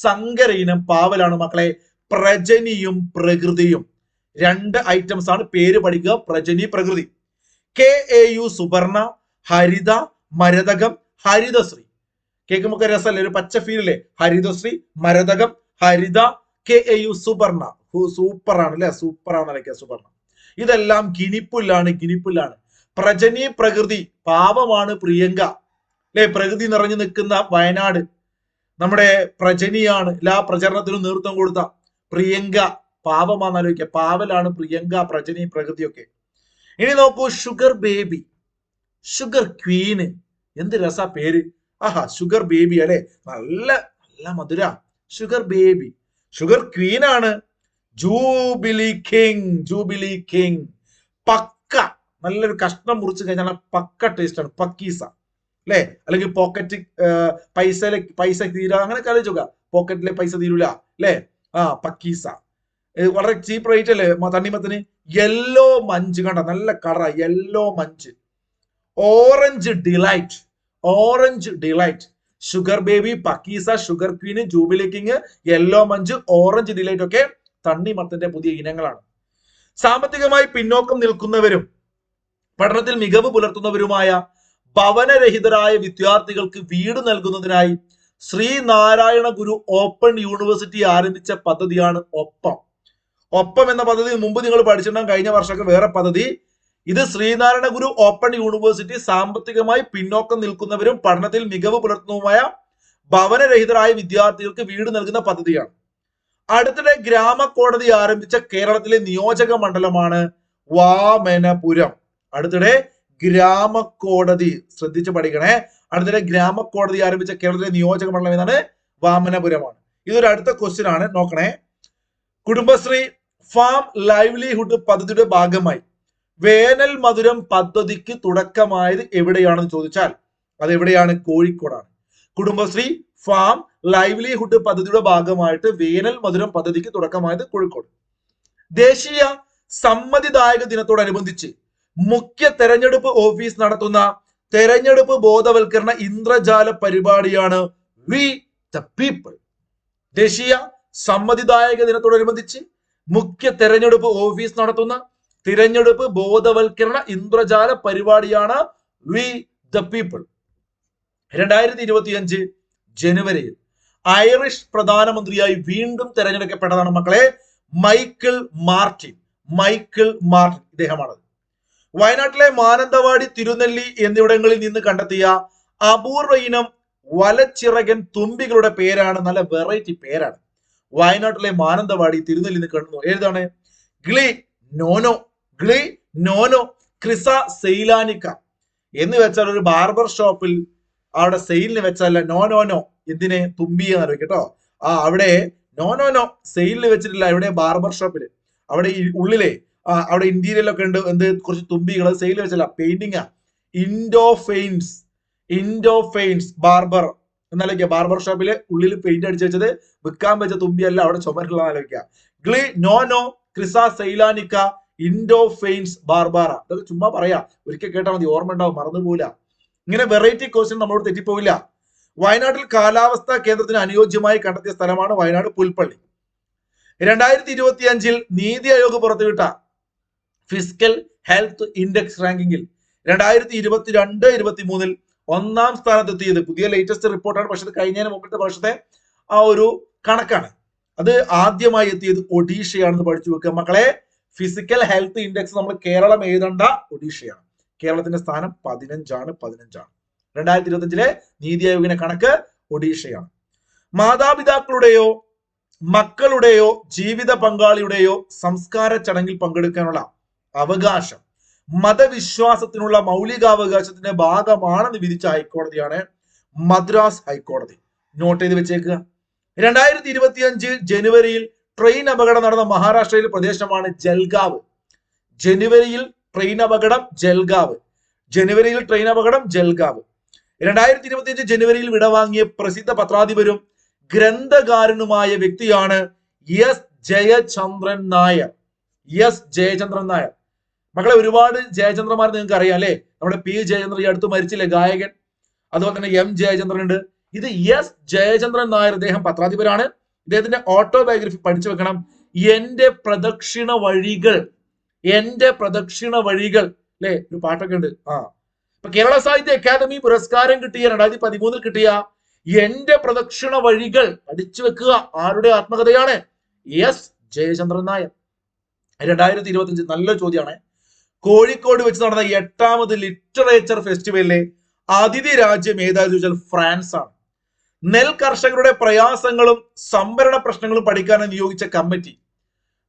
സങ്കര ഇനം പാവലാണ് മക്കളെ പ്രജനിയും പ്രകൃതിയും. 2 ഐറ്റംസ് ആണ്, പേര് പഠിക്കുക, പ്രജനി പ്രകൃതി. KAU സുവർണ, ഹരിത, മരതകം, ഹരിതശ്രീ. കേൾക്കുമ്പോൾ രസമല്ലേ, ഒരു പച്ച ഫീലല്ലേ? ഹരിതശ്രീ, മരതകം, ഹരിത, KAU സുവർണ. സൂപ്പറാണ് അല്ലെ, സൂപ്പറാണ് സുവർണ. ഇതെല്ലാം ഗിനിപ്പുല്ലാണ്. പ്രജനി പ്രകൃതി പാവമാണ് പ്രിയങ്ക അല്ലെ, പ്രകൃതി നിറഞ്ഞു നിൽക്കുന്ന വയനാട് നമ്മുടെ പ്രജനിയാണ്. എല്ലാ പ്രചരണത്തിനും നേതൃത്വം കൊടുത്ത പ്രിയങ്ക പാവമാണെന്ന് ആലോചിക്കുക. പാവലാണ് പ്രിയങ്ക, പ്രജനി, പ്രകൃതിയൊക്കെ. ഇനി നോക്കൂ, ഷുഗർ ബേബി, ഷുഗർ ക്വീന്, എന്ത് രസാ പേര്. ആഹാ, ഷുഗർ ബേബി അല്ലെ, നല്ല നല്ല മധുര. Sugar baby. ഷുഗർ ക്വീൻ ആണ് ജൂബിലി കിങ്. ജൂബിലി കിങ് പക്ക, നല്ലൊരു കഷ്ണം മുറിച്ച് കഴിഞ്ഞാൽ പക്ക ടേസ്റ്റ് ആണ്. പക്കീസ അല്ലെ, അല്ലെങ്കിൽ പോക്കറ്റ് പൈസ തീരാ, അങ്ങനെ ആലോചിച്ചോക്ക. പോക്കറ്റിലെ പൈസ തീരൂല അല്ലെ. പക്കീസ വളരെ ചീപ്പ് റേറ്റ് അല്ലേ തണ്ണിമത്തിന്. യെല്ലോ മഞ്ച് കണ്ട, നല്ല കളറ, yellow munch. Orange delight, orange delight, sugar baby, Pakeeza, sugar queen, jubilee king, yellow munch, orange delight ഒക്കെ തണ്ണിമത്തന്റെ പുതിയ ഇനങ്ങളാണ്. സാമ്പത്തികമായി പിന്നോക്കം നിൽക്കുന്നവരും പഠനത്തിൽ മികവ് പുലർത്തുന്നവരുമായ ഭവനരഹിതരായ വിദ്യാർത്ഥികൾക്ക് വീട് നൽകുന്നതിനായി ശ്രീനാരായണ ഗുരു ഓപ്പൺ യൂണിവേഴ്സിറ്റി ആരംഭിച്ച പദ്ധതിയാണ് ഒപ്പം. ഒപ്പം എന്ന പദ്ധതി മുമ്പ് നിങ്ങൾ പഠിച്ചിട്ടുണ്ടാകും, കഴിഞ്ഞ വർഷമൊക്കെ വേറെ പദ്ധതി. ഇത് ശ്രീനാരായണ ഗുരു ഓപ്പൺ യൂണിവേഴ്സിറ്റി സാമ്പത്തികമായി പിന്നോക്കം നിൽക്കുന്നവരും പഠനത്തിൽ മികവ് പുലർത്തുന്നതുമായ ഭവനരഹിതരായ വിദ്യാർത്ഥികൾക്ക് വീട് നൽകുന്ന പദ്ധതിയാണ്. അടുത്തിടെ ഗ്രാമ കോടതി ആരംഭിച്ച കേരളത്തിലെ നിയോജക മണ്ഡലമാണ് വാമനപുരം. അടുത്തിടെ ഗ്രാമ കോടതി, ശ്രദ്ധിച്ച് പഠിക്കണേ. അടുത്തിടെ ഗ്രാമ കോടതി ആരംഭിച്ച കേരളത്തിലെ നിയോജക മണ്ഡലം ഏതാണ്? വാമനപുരമാണ്. ഇതൊരു അടുത്ത ക്വസ്റ്റ്യൻ ആണ്, നോക്കണേ. കുടുംബശ്രീ ഫാം ലൈവ്ലിഹുഡ് പദ്ധതിയുടെ ഭാഗമായി വേനൽ മധുരം പദ്ധതിക്ക് തുടക്കമായത് എവിടെയാണെന്ന് ചോദിച്ചാൽ അത് എവിടെയാണ്? കോഴിക്കോടാണ്. കുടുംബശ്രീ ഫാം ലൈവ്ലിഹുഡ് പദ്ധതിയുടെ ഭാഗമായിട്ട് വേനൽ മധുരം പദ്ധതിക്ക് തുടക്കമായത് കോഴിക്കോട്. ദേശീയ സമ്മതിദായക ദിനത്തോടനുബന്ധിച്ച് മുഖ്യ തെരഞ്ഞെടുപ്പ് ഓഫീസ് നടത്തുന്ന തെരഞ്ഞെടുപ്പ് ബോധവൽക്കരണ ഇന്ദ്രജാല പരിപാടിയാണ് വി ദ പീപ്പിൾ. ദേശീയ സമ്മതിദായക ദിനത്തോടനുബന്ധിച്ച് മുഖ്യ തെരഞ്ഞെടുപ്പ് ഓഫീസ് നടത്തുന്ന തിരഞ്ഞെടുപ്പ് ബോധവൽക്കരണ ഇന്ദ്രജാല പരിപാടിയാണ് വി ദ പീപ്പിൾ. 2025 ജനുവരിയിൽ ഐറിഷ് പ്രധാനമന്ത്രിയായി വീണ്ടും തെരഞ്ഞെടുക്കപ്പെട്ടതാണ് മക്കളെ മൈക്കിൾ മാർട്ടിൻ. മൈക്കിൾ മാർട്ടിൻ ഇദ്ദേഹമാണ്. വയനാട്ടിലെ മാനന്തവാടി, തിരുനെല്ലി എന്നിവിടങ്ങളിൽ നിന്ന് കണ്ടെത്തിയ അപൂർവ ഇനം വലച്ചിറകൻ തുമ്പികളുടെ പേരാണ്. നല്ല വെറൈറ്റി പേരാണ്. വയനാട്ടിലെ മാനന്തവാടി, തിരുനെല്ലി നിന്ന് കണ്ടു. ഏതാണ്? ഗ്ലി നോനോ, ഗ്ലി നോനോ, ക്രിസ സെയിലാനിക്ക എന്ന് വെച്ചാൽ ഒരു ബാർബർ ഷോപ്പിൽ അവിടെ സെയിലിന് വെച്ചല്ല, നോ നോ നോ, എന്തിനെ? തുമ്പി എന്ന് കേട്ടോ. അവിടെ നോ നോ നോ സെയിലിന് വെച്ചിട്ടില്ല, എവിടെ? ബാർബർ ഷോപ്പിൽ. അവിടെ ഉള്ളിലെ അവിടെ ഇന്റീരിയലൊക്കെ ഉണ്ട്, എന്ത്? കുറച്ച് തുമ്പികൾ സെയിൽ വെച്ചല്ല, പെയിന്റിങ്ങാ. ഇൻഡോഫെയിൻസ്, ഇൻഡോഫെയിൻസ് ബാർബർ എന്നാലോചിക്കുക. ബാർബർ ഷോപ്പില് ഉള്ളിൽ പെയിന്റ് അടിച്ചു വെച്ചത് വിൽക്കാൻ വെച്ച തുമ്പിയല്ല, അവിടെ ചുമരുള്ള ആലോചിക്കുക. ഗ്ലി നോനോ, ക്രിസ സെയിലാനിക്ക, ഇൻഡോഫെയിൻസ് ബാർബാറ. ഇതൊക്കെ ചുമ്മാ പറയാ, ഒരിക്കൽ കേട്ടാൽ മതി, ഓർമ്മ ഉണ്ടാവും, മറന്നുപോല. ഇങ്ങനെ വെറൈറ്റി ക്വസ്റ്റ്യൻ നമ്മളോട് തെറ്റിപ്പോവില്ല. വയനാട്ടിൽ കാലാവസ്ഥാ കേന്ദ്രത്തിന് അനുയോജ്യമായി കണ്ടെത്തിയ സ്ഥലമാണ് വയനാട് പുൽപ്പള്ളി. 2025 നീതി ആയോഗ് പുറത്തുവിട്ട ഫിസിക്കൽ ഹെൽത്ത് ഇൻഡെക്സ് റാങ്കിങ്ങിൽ 2022-23 ഒന്നാം സ്ഥാനത്തെത്തിയത് പുതിയ ലേറ്റസ്റ്റ് റിപ്പോർട്ടാണ്. പക്ഷെ ഇത് കഴിഞ്ഞതിന് മുമ്പത്തെ വർഷത്തെ ആ ഒരു കണക്കാണ്. അത് ആദ്യമായി എത്തിയത് ഒഡീഷയാണെന്ന് പഠിച്ചു വെക്കുക മക്കളെ. ഫിസിക്കൽ ഹെൽത്ത് ഇൻഡെക്സ് നമ്മൾ കേരളം എഴുതേണ്ട, ഒഡീഷയാണ്. കേരളത്തിന്റെ സ്ഥാനം 15 2025 നീതി ആയോഗിന്റെ കണക്ക് ഒഡീഷയാണ്. മാതാപിതാക്കളുടെയോ മക്കളുടെയോ ജീവിത പങ്കാളിയുടെയോ സംസ്കാര ചടങ്ങിൽ പങ്കെടുക്കാനുള്ള അവകാശം മതവിശ്വാസത്തിനുള്ള മൗലികാവകാശത്തിന്റെ ഭാഗമാണെന്ന് വിധിച്ച ഹൈക്കോടതിയാണ് മദ്രാസ് ഹൈക്കോടതി. നോട്ട് ചെയ്ത് വെച്ചേക്കുക. 2025 ജനുവരിയിൽ ട്രെയിൻ അപകടം നടന്ന മഹാരാഷ്ട്രയിലെ പ്രദേശമാണ് ജൽഗാവ്. ജനുവരിയിൽ ട്രെയിൻ അപകടം ജൽഗാവ്. 2025 ജനുവരിയിൽ വിടവാങ്ങിയ പ്രസിദ്ധ പത്രാധിപരും ഗ്രന്ഥകാരനുമായ വ്യക്തിയാണ് എസ് ജയചന്ദ്രൻ നായർ. എസ് ജയചന്ദ്രൻ നായർ. മക്കളെ, ഒരുപാട് ജയചന്ദ്രന്മാർ നിങ്ങൾക്ക് അറിയാം അല്ലെ. നമ്മുടെ പി ജയചന്ദ്രൻ ഈ അടുത്ത് മരിച്ചില്ലേ, ഗായകൻ. അതുപോലെ തന്നെ എം ജയചന്ദ്രൻ ഉണ്ട്. ഇത് എസ് ജയചന്ദ്രൻ നായർ. ഇദ്ദേഹം പത്രാധിപരാണ്. ഇദ്ദേഹത്തിന്റെ ഓട്ടോബയോഗ്രഫി പഠിച്ചു വെക്കണം. എന്റെ പ്രദക്ഷിണ വഴികൾ, എന്റെ പ്രദക്ഷിണ വഴികൾ അല്ലെ, ഒരു പാട്ടൊക്കെ ഉണ്ട്. ഇപ്പൊ കേരള സാഹിത്യ അക്കാദമി പുരസ്കാരം കിട്ടിയ 2013 കിട്ടിയ എന്റെ പ്രദക്ഷിണ വഴികൾ പഠിച്ചു വെക്കുക. ആരുടെ ആത്മകഥയാണ്? എസ് ജയചന്ദ്രൻ നായർ. 2025 നല്ലൊരു ചോദ്യമാണ്. കോഴിക്കോട് വെച്ച് നടന്ന 8ാമത് ലിറ്ററേച്ചർ ഫെസ്റ്റിവലിലെ അതിഥി രാജ്യം ഏതാണെന്ന് ചോദിച്ചാൽ ഫ്രാൻസ് ആണ്. നെൽ കർഷകരുടെ പ്രയാസങ്ങളും സംഭരണ പ്രശ്നങ്ങളും പഠിക്കാൻ നിയോഗിച്ച കമ്മിറ്റി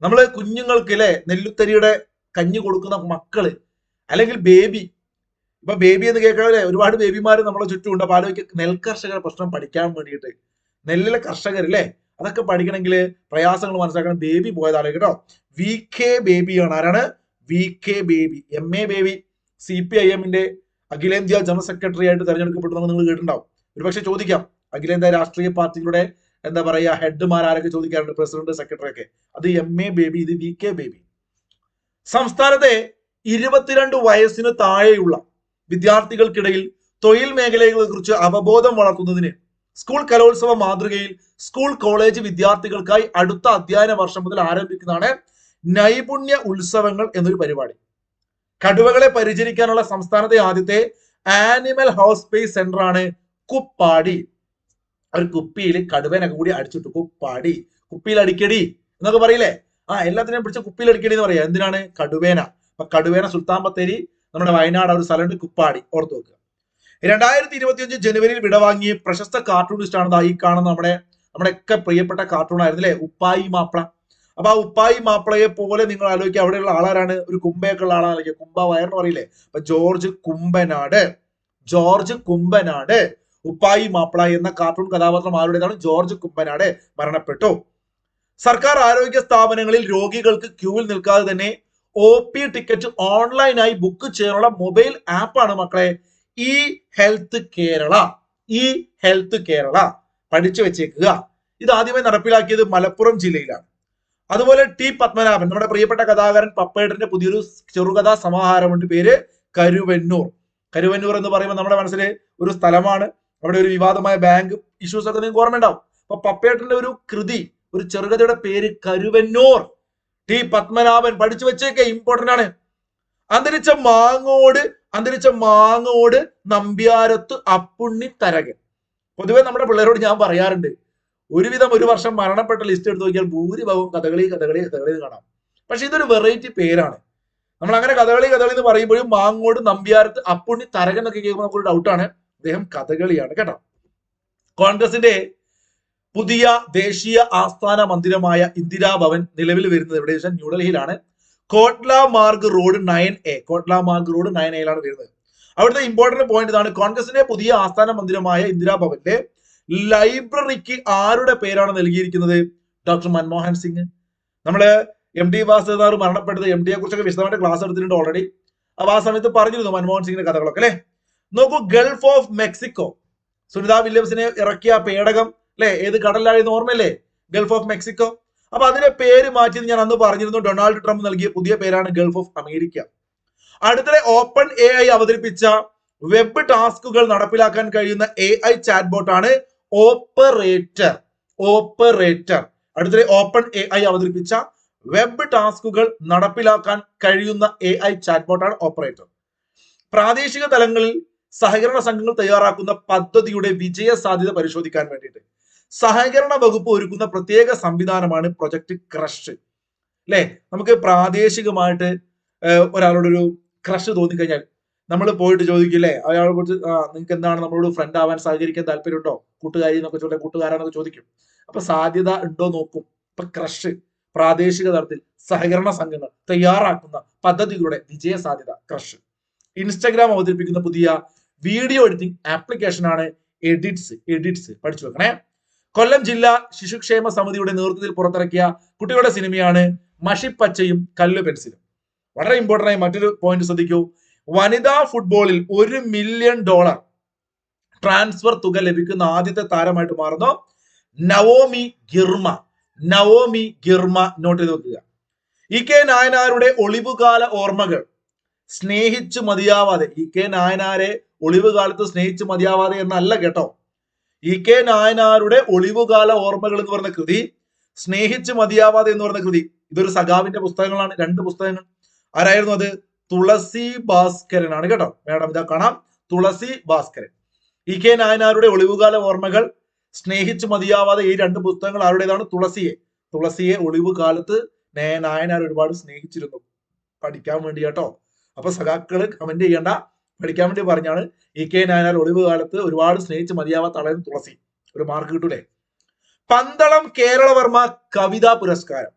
നമ്മള് കുഞ്ഞുങ്ങൾക്ക് അല്ലെ നെല്ലുത്തരിയുടെ കഞ്ഞി കൊടുക്കുന്ന മക്കള്, അല്ലെങ്കിൽ ബേബി. ഇപ്പൊ ബേബി എന്ന് കേൾക്കണല്ലേ, ഒരുപാട് ബേബിമാര് നമ്മളെ ചുറ്റുമുണ്ട്. അപ്പൊ ആലോചിക്കുക, നെൽകർഷകരുടെ പ്രശ്നം പഠിക്കാൻ വേണ്ടിയിട്ട്, നെല്ലിലെ കർഷകർ അല്ലേ, അതൊക്കെ പഠിക്കണമെങ്കിൽ പ്രയാസങ്ങൾ മനസ്സിലാക്കണം. ബേബി പോയതാണ് കേട്ടോ. VK ബേബിയാണ്. ആരാണ്? VK Baby, MA Baby. CPIM-ന്റെ അഖിലേന്ത്യാ ജനറൽ സെക്രട്ടറി ആയിട്ട് തെരഞ്ഞെടുക്കപ്പെട്ടു. നിങ്ങൾ കേട്ടിട്ടുണ്ടാവും. ഒരുപക്ഷെ ചോദിക്കാം, അഖിലേന്ത്യാ രാഷ്ട്രീയ പാർട്ടികളുടെ എന്താ പറയാ ഹെഡ്മാർ ആരൊക്കെ ചോദിക്കാറുണ്ട്, പ്രസിഡന്റ്, സെക്രട്ടറി ഒക്കെ. അത് MA ബേബി, ഇത് VK ബേബി. സംസ്ഥാനത്തെ 22 വയസ്സിന് താഴെയുള്ള വിദ്യാർത്ഥികൾക്കിടയിൽ തൊഴിൽ മേഖലകളെ കുറിച്ച് അവബോധം വളർത്തുന്നതിന് സ്കൂൾ കലോത്സവ മാതൃകയിൽ സ്കൂൾ കോളേജ് വിദ്യാർത്ഥികൾക്കായി അടുത്ത അധ്യയന വർഷം മുതൽ ആരംഭിക്കുന്നതാണ് നൈപുണ്യ ഉത്സവങ്ങൾ എന്നൊരു പരിപാടി. കടുവകളെ പരിചരിക്കാനുള്ള സംസ്ഥാനത്തെ ആദ്യത്തെ ആനിമൽ ഹോസ്പേസ് സെന്റർ ആണ് കുപ്പാടി. ഒരു കുപ്പിയിൽ കടുവേനൊക്കെ കൂടി അടിച്ചിട്ടു, കുപ്പാടി, കുപ്പിയിൽ അടിക്കടി എന്നൊക്കെ പറയില്ലേ. എല്ലാത്തിനെയും പിടിച്ച് കുപ്പിയിൽ അടിക്കടി എന്ന് പറയാ. എന്തിനാണ്? കടുവേന. അപ്പൊ കടുവേന സുൽത്താൻ ബത്തേരി, നമ്മുടെ വയനാട് ഒരു സ്ഥലമുണ്ട് കുപ്പാടി, ഓർത്തു വെക്കുക. 2025 ജനുവരിയിൽ വിടവാങ്ങിയ പ്രശസ്ത കാർട്ടൂണിസ്റ്റ് ആണ് ഈ കാണുന്ന നമ്മുടെയൊക്കെ പ്രിയപ്പെട്ട കാർട്ടൂൺ ആയിരുന്നു അല്ലെ, ഉപ്പായി മാപ്പിള. അപ്പൊ ആ ഉപ്പായി മാപ്പിളയെ പോലെ നിങ്ങൾ ആലോചിക്കുക, അവിടെയുള്ള ആളാരാണ്? ഒരു കുംഭയൊക്കെ ഉള്ള ആളാണ്, കുംഭ വയറെന്ന് പറയില്ലേ. അപ്പൊ ജോർജ് കുംഭനാട് ഉപ്പായി മാപ്പിള എന്ന കാർട്ടൂൺ കഥാപാത്രം ആരുടേതാണ്? ജോർജ് കുംഭനാട്. മരണപ്പെട്ടു. സർക്കാർ ആരോഗ്യ സ്ഥാപനങ്ങളിൽ രോഗികൾക്ക് ക്യൂവിൽ നിൽക്കാതെ തന്നെ OP ടിക്കറ്റ് ഓൺലൈനായി ബുക്ക് ചെയ്യാനുള്ള മൊബൈൽ ആപ്പാണ് മക്കളെ ഇ ഹെൽത്ത് കേരള. പഠിച്ചു വെച്ചേക്കുക. ഇത് ആദ്യമായി നടപ്പിലാക്കിയത് മലപ്പുറം ജില്ലയിലാണ്. അതുപോലെ T പത്മനാഭൻ, നമ്മുടെ പ്രിയപ്പെട്ട കഥാകാരൻ പപ്പേട്ടന്റെ പുതിയൊരു ചെറുകഥാ സമാഹാരമുണ്ട്, പേര് കരുവന്നൂർ. കരുവന്നൂർ എന്ന് പറയുമ്പോൾ നമ്മുടെ മനസ്സിൽ ഒരു സ്ഥലമാണ്, അവിടെ ഒരു വിവാദമായ ബാങ്ക് ഇഷ്യൂസ് ഒക്കെ നിങ്ങൾക്ക് ഓർമ്മ ഉണ്ടാവും. അപ്പൊ പപ്പേട്ടന്റെ ഒരു കൃതി, ഒരു ചെറുകഥയുടെ പേര് കരുവന്നൂർ. T പത്മനാഭൻ, പഠിച്ചു വെച്ചേക്കെ, ഇമ്പോർട്ടന്റ് ആണ്. അന്തരിച്ച മാങ്ങോട് നമ്പ്യാരത്ത് അപ്പുണ്ണി തരകൻ. പൊതുവെ നമ്മുടെ പിള്ളേരോട് ഞാൻ പറയാറുണ്ട്, ഒരുവിധം ഒരു വർഷം മരണപ്പെട്ട ലിസ്റ്റ് എടുത്ത് നോക്കിയാൽ ഭൂരിഭാഗവും കഥകളി കാണാം. പക്ഷെ ഇതൊരു വെറൈറ്റി പേരാണ്. നമ്മൾ അങ്ങനെ കഥകളി എന്ന് പറയുമ്പോഴും മാങ്ങോട് നമ്പ്യാരത്ത് അപ്പുണ്ണി തരകൻ എന്നൊക്കെ കേൾക്കുമ്പോൾ നമുക്കൊരു ഡൗട്ടാണ്. അദ്ദേഹം കഥകളിയാണ് കേട്ടോ. കോൺഗ്രസിന്റെ പുതിയ ദേശീയ ആസ്ഥാന മന്ദിരമായ ഇന്ദിരാഭവൻ നിലവിൽ വരുന്നത് എവിടെ വെച്ചാൽ ന്യൂഡൽഹിയിലാണ്. കോട്ട്ല മാർഗ് റോഡ് 9A വരുന്നത്. അവിടുത്തെ ഇമ്പോർട്ടന്റ് പോയിന്റ് ഇതാണ്, കോൺഗ്രസിന്റെ പുതിയ ആസ്ഥാന മന്ദിരമായ ഇന്ദിരാഭവന്റെ ലൈബ്രറിക്ക് ആരുടെ പേരാണ് നൽകിയിരിക്കുന്നത്? ഡോക്ടർ മൻമോഹൻ സിംഗ്. നമ്മള് MD വാസുദേവനാർ മരണപ്പെട്ടത്, MDയെ കുറിച്ചൊക്കെ വിശദമായിട്ട് ക്ലാസ് എടുത്തിട്ടുണ്ട് ഓൾറെഡി. അപ്പൊ ആ സമയത്ത് പറഞ്ഞിരുന്നു മൻമോഹൻ സിംഗിന്റെ കഥകളൊക്കെ അല്ലെ. നോക്കൂ, ഗൾഫ് ഓഫ് മെക്സിക്കോ, സുനിത വില്യംസിനെ ഇറക്കിയ പേടകം അല്ലെ, ഏത് കടലിലായിരുന്നു ഓർമ്മയില്ലേ? Gulf of Mexico. അപ്പൊ അതിന്റെ പേര് മാറ്റിയത് ഞാൻ അന്ന് പറഞ്ഞിരുന്നു, ഡൊണാൾഡ് ട്രംപ് നൽകിയ പുതിയ പേരാണ് ഗൾഫ് ഓഫ് അമേരിക്ക. അടുത്തിടെ ഓപ്പൺ AI അവതരിപ്പിച്ച വെബ് ടാസ്കുകൾ നടപ്പിലാക്കാൻ കഴിയുന്ന AI ചാറ്റ്ബോട്ട് ആണ് ഓപ്പറേറ്റർ. അടുത്തിടെ ഓപ്പൺ AI അവതരിപ്പിച്ച വെബ് ടാസ്കുകൾ നടപ്പിലാക്കാൻ കഴിയുന്ന AI ചാറ്റ്ബോട്ട് ആണ് ഓപ്പറേറ്റർ. പ്രാദേശിക തലങ്ങളിൽ സഹകരണ സംഘങ്ങൾ തയ്യാറാക്കുന്ന പദ്ധതിയുടെ വിജയ സാധ്യത പരിശോധിക്കാൻ വേണ്ടിയിട്ട് സഹകരണ വകുപ്പ് ഒരുക്കുന്ന പ്രത്യേക സംവിധാനമാണ് പ്രൊജക്ട് ക്രഷ് അല്ലെ. നമുക്ക് പ്രാദേശികമായിട്ട് ഒരാളോടൊരു ക്രഷ് തോന്നിക്കഴിഞ്ഞാൽ നമ്മൾ പോയിട്ട് ചോദിക്കില്ലേ, അയാളെ കുറിച്ച് നിങ്ങൾക്ക് എന്താണ് നമ്മളോട് ഫ്രണ്ട് ആവാൻ സഹകരിക്കാൻ താല്പര്യമുണ്ടോ, കൂട്ടുകാരി എന്നൊക്കെ ചോദിച്ചാൽ കൂട്ടുകാരാന്നൊക്കെ ചോദിക്കും. അപ്പൊ സാധ്യത ഉണ്ടോ നോക്കും. ഇപ്പൊ ക്രഷ്, പ്രാദേശിക തലത്തിൽ സഹകരണ സംഘങ്ങൾ തയ്യാറാക്കുന്ന പദ്ധതികളുടെ വിജയ സാധ്യത ക്രഷ്. ഇൻസ്റ്റഗ്രാം അവതരിപ്പിക്കുന്ന പുതിയ വീഡിയോ എഡിറ്റിംഗ് ആപ്ലിക്കേഷൻ ആണ് എഡിറ്റ്സ്. പഠിച്ചു വെക്കണേ. കൊല്ലം ജില്ലാ ശിശുക്ഷേമ സമിതിയുടെ നേതൃത്വത്തിൽ പുറത്തിറക്കിയ കുട്ടികളുടെ സിനിമയാണ് മഷിപ്പച്ചയും കല്ലു പെൻസിലും. വളരെ ഇമ്പോർട്ടന്റ് ആയി മറ്റൊരു പോയിന്റ് ശ്രദ്ധിക്കൂ. വനിതാ ഫുട്ബോളിൽ $1 മില്യൺ ട്രാൻസ്ഫർ തുക ലഭിക്കുന്ന ആദ്യത്തെ താരമായിട്ട് മാറുന്നു നവോമി ഗിർമ. നോട്ട് ചെയ്ത് വെക്കുക. EK നായനാരുടെ ഒളിവുകാല ഓർമ്മകൾ സ്നേഹിച്ചു മതിയാവാതെ, EK നായനാരെ ഒളിവുകാലത്ത് സ്നേഹിച്ചു മതിയാവാതെ എന്നല്ല കേട്ടോ. EK നായനാരുടെ ഒളിവുകാല ഓർമ്മകൾ എന്ന് പറയുന്ന കൃതി, സ്നേഹിച്ചു മതിയാവാതെ എന്ന് പറയുന്ന കൃതി, ഇതൊരു സഖാവിന്റെ പുസ്തകങ്ങളാണ്, 2 പുസ്തകങ്ങൾ. ആരായിരുന്നു അത്? തുളസി ഭാസ്കരനാണ് കേട്ടോ. മേഡം ഇതാ കാണാം, തുളസി ഭാസ്കരൻ. EK നായനാരുടെ ഒളിവുകാല ഓർമ്മകൾ, സ്നേഹിച്ചു മതിയാവാതെ, ഈ 2 പുസ്തകങ്ങൾ ആരുടേതാണ്? തുളസിയെ ഒളിവുകാലത്ത് നായനാർ ഒരുപാട് സ്നേഹിച്ചിരുന്നു. പഠിക്കാൻ വേണ്ടി കേട്ടോ. അപ്പൊ സഖാക്കള് കമന്റ് ചെയ്യണ്ട, പഠിക്കാൻ വേണ്ടി പറഞ്ഞാണ്. EK നായനാർ ഒളിവുകാലത്ത് ഒരുപാട് സ്നേഹിച്ച് മതിയാവാത്ത ആളായിരുന്നു തുളസി. ഒരു മാർക്ക് കിട്ടൂലേ. പന്തളം കേരളവർമ്മ കവിതാ പുരസ്കാരം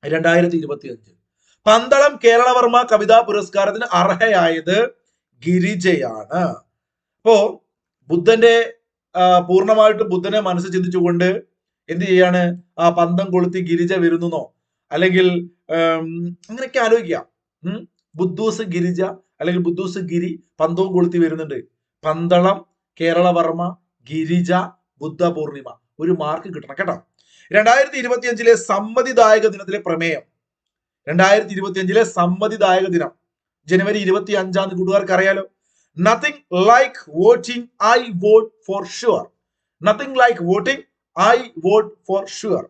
2025 പന്തളം കേരളവർമ്മ കവിതാ പുരസ്കാരത്തിന് അർഹയായത് ഗിരിജയാണ്. അപ്പോ ബുദ്ധന്റെ പൂർണ്ണമായിട്ടും ബുദ്ധനെ മനസ്സ് ചിന്തിച്ചുകൊണ്ട് എന്ത് ചെയ്യാണ്, ആ പന്തം കൊളുത്തി ഗിരിജ വരുന്നോ, അല്ലെങ്കിൽ അങ്ങനെയൊക്കെ ആലോചിക്കാം. ബുദ്ധൂസ് ഗിരിജ അല്ലെങ്കിൽ ബുദ്ധൂസ് ഗിരി പന്തവും കൊളുത്തി വരുന്നുണ്ട്. പന്തളം കേരളവർമ്മ ഗിരിജ ബുദ്ധ പൂർണിമ, ഒരു മാർക്ക് കിട്ടണം കേട്ടോ. 2025 സമ്മതിദായക ദിനത്തിലെ പ്രമേയം, 2025 സമ്മതിദായക ദിനം ജനുവരി 25 കൂട്ടുകാർക്ക് അറിയാലോ. Nothing like voting, I vote for sure. Nothing like voting, I vote for sure.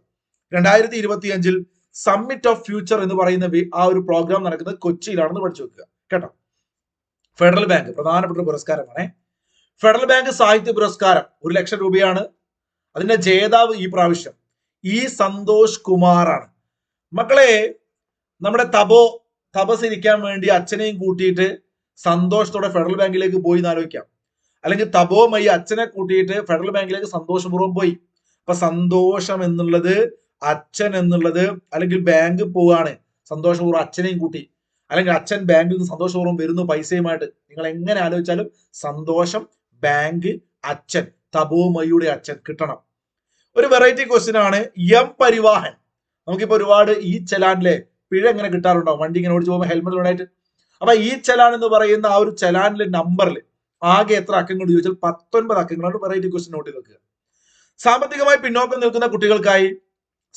2025 summit of future എന്ന് പറയുന്ന ആ ഒരു പ്രോഗ്രാം നടക്കുന്നത് കൊച്ചിയിലാണെന്ന് പഠിച്ചു വെക്കുക കേട്ടോ. ഫെഡറൽ ബാങ്ക് പ്രധാനപ്പെട്ട ഒരു പുരസ്കാരമാണ്. ഫെഡറൽ ബാങ്ക് സാഹിത്യ പുരസ്കാരം 1 ലക്ഷം രൂപയാണ്. അതിന്റെ ജേതാവ് ഈ പ്രാവശ്യം ഇ സന്തോഷ് കുമാറാണ്. മക്കളെ, നമ്മുടെ തപസിരിക്കാൻ വേണ്ടി അച്ഛനെയും കൂട്ടിയിട്ട് സന്തോഷത്തോടെ ഫെഡറൽ ബാങ്കിലേക്ക് പോയി എന്ന് ആലോചിക്കാം. അല്ലെങ്കിൽ തപോമയി അച്ഛനെ കൂട്ടിയിട്ട് ഫെഡറൽ ബാങ്കിലേക്ക് സന്തോഷപൂർവ്വം പോയി. അപ്പൊ സന്തോഷം എന്നുള്ളത്, അച്ഛൻ എന്നുള്ളത്, അല്ലെങ്കിൽ ബാങ്ക് പോവാണ് സന്തോഷപൂർവ്വം അച്ഛനെയും കൂട്ടി, അല്ലെങ്കിൽ അച്ഛൻ ബാങ്കിൽ നിന്ന് സന്തോഷപൂർവ്വം വരുന്നു പൈസയുമായിട്ട്. നിങ്ങൾ എങ്ങനെ ആലോചിച്ചാലും സന്തോഷം, ബാങ്ക്, അച്ഛൻ, തപോമയുടെ അച്ഛൻ കിട്ടണം. ഒരു വെറൈറ്റി ക്വസ്റ്റ്യൻ ആണ്. എം പരിവാഹൻ, നമുക്കിപ്പോ ഒരുപാട് ഈ ചലാനിലെ പിഴ എങ്ങനെ കിട്ടാറുണ്ടാവും, വണ്ടി ഇങ്ങനെ ഓടിച്ചു പോകുമ്പോൾ ഹെൽമെറ്റ് ഉണ്ടായിട്ട്. അപ്പൊ ഈ ചലാൻ എന്ന് പറയുന്ന ആ ഒരു ചലാനിലെ നമ്പറിൽ ആകെ എത്ര അക്കങ്ങൾ ചോദിച്ചാൽ 19 അക്കങ്ങളാണ്. വെറൈറ്റി ക്വസ്റ്റ്യൻ നോട്ട് ചെയ്ത് വെക്കുക. സാമ്പത്തികമായി പിന്നോക്കം നിൽക്കുന്ന കുട്ടികൾക്കായി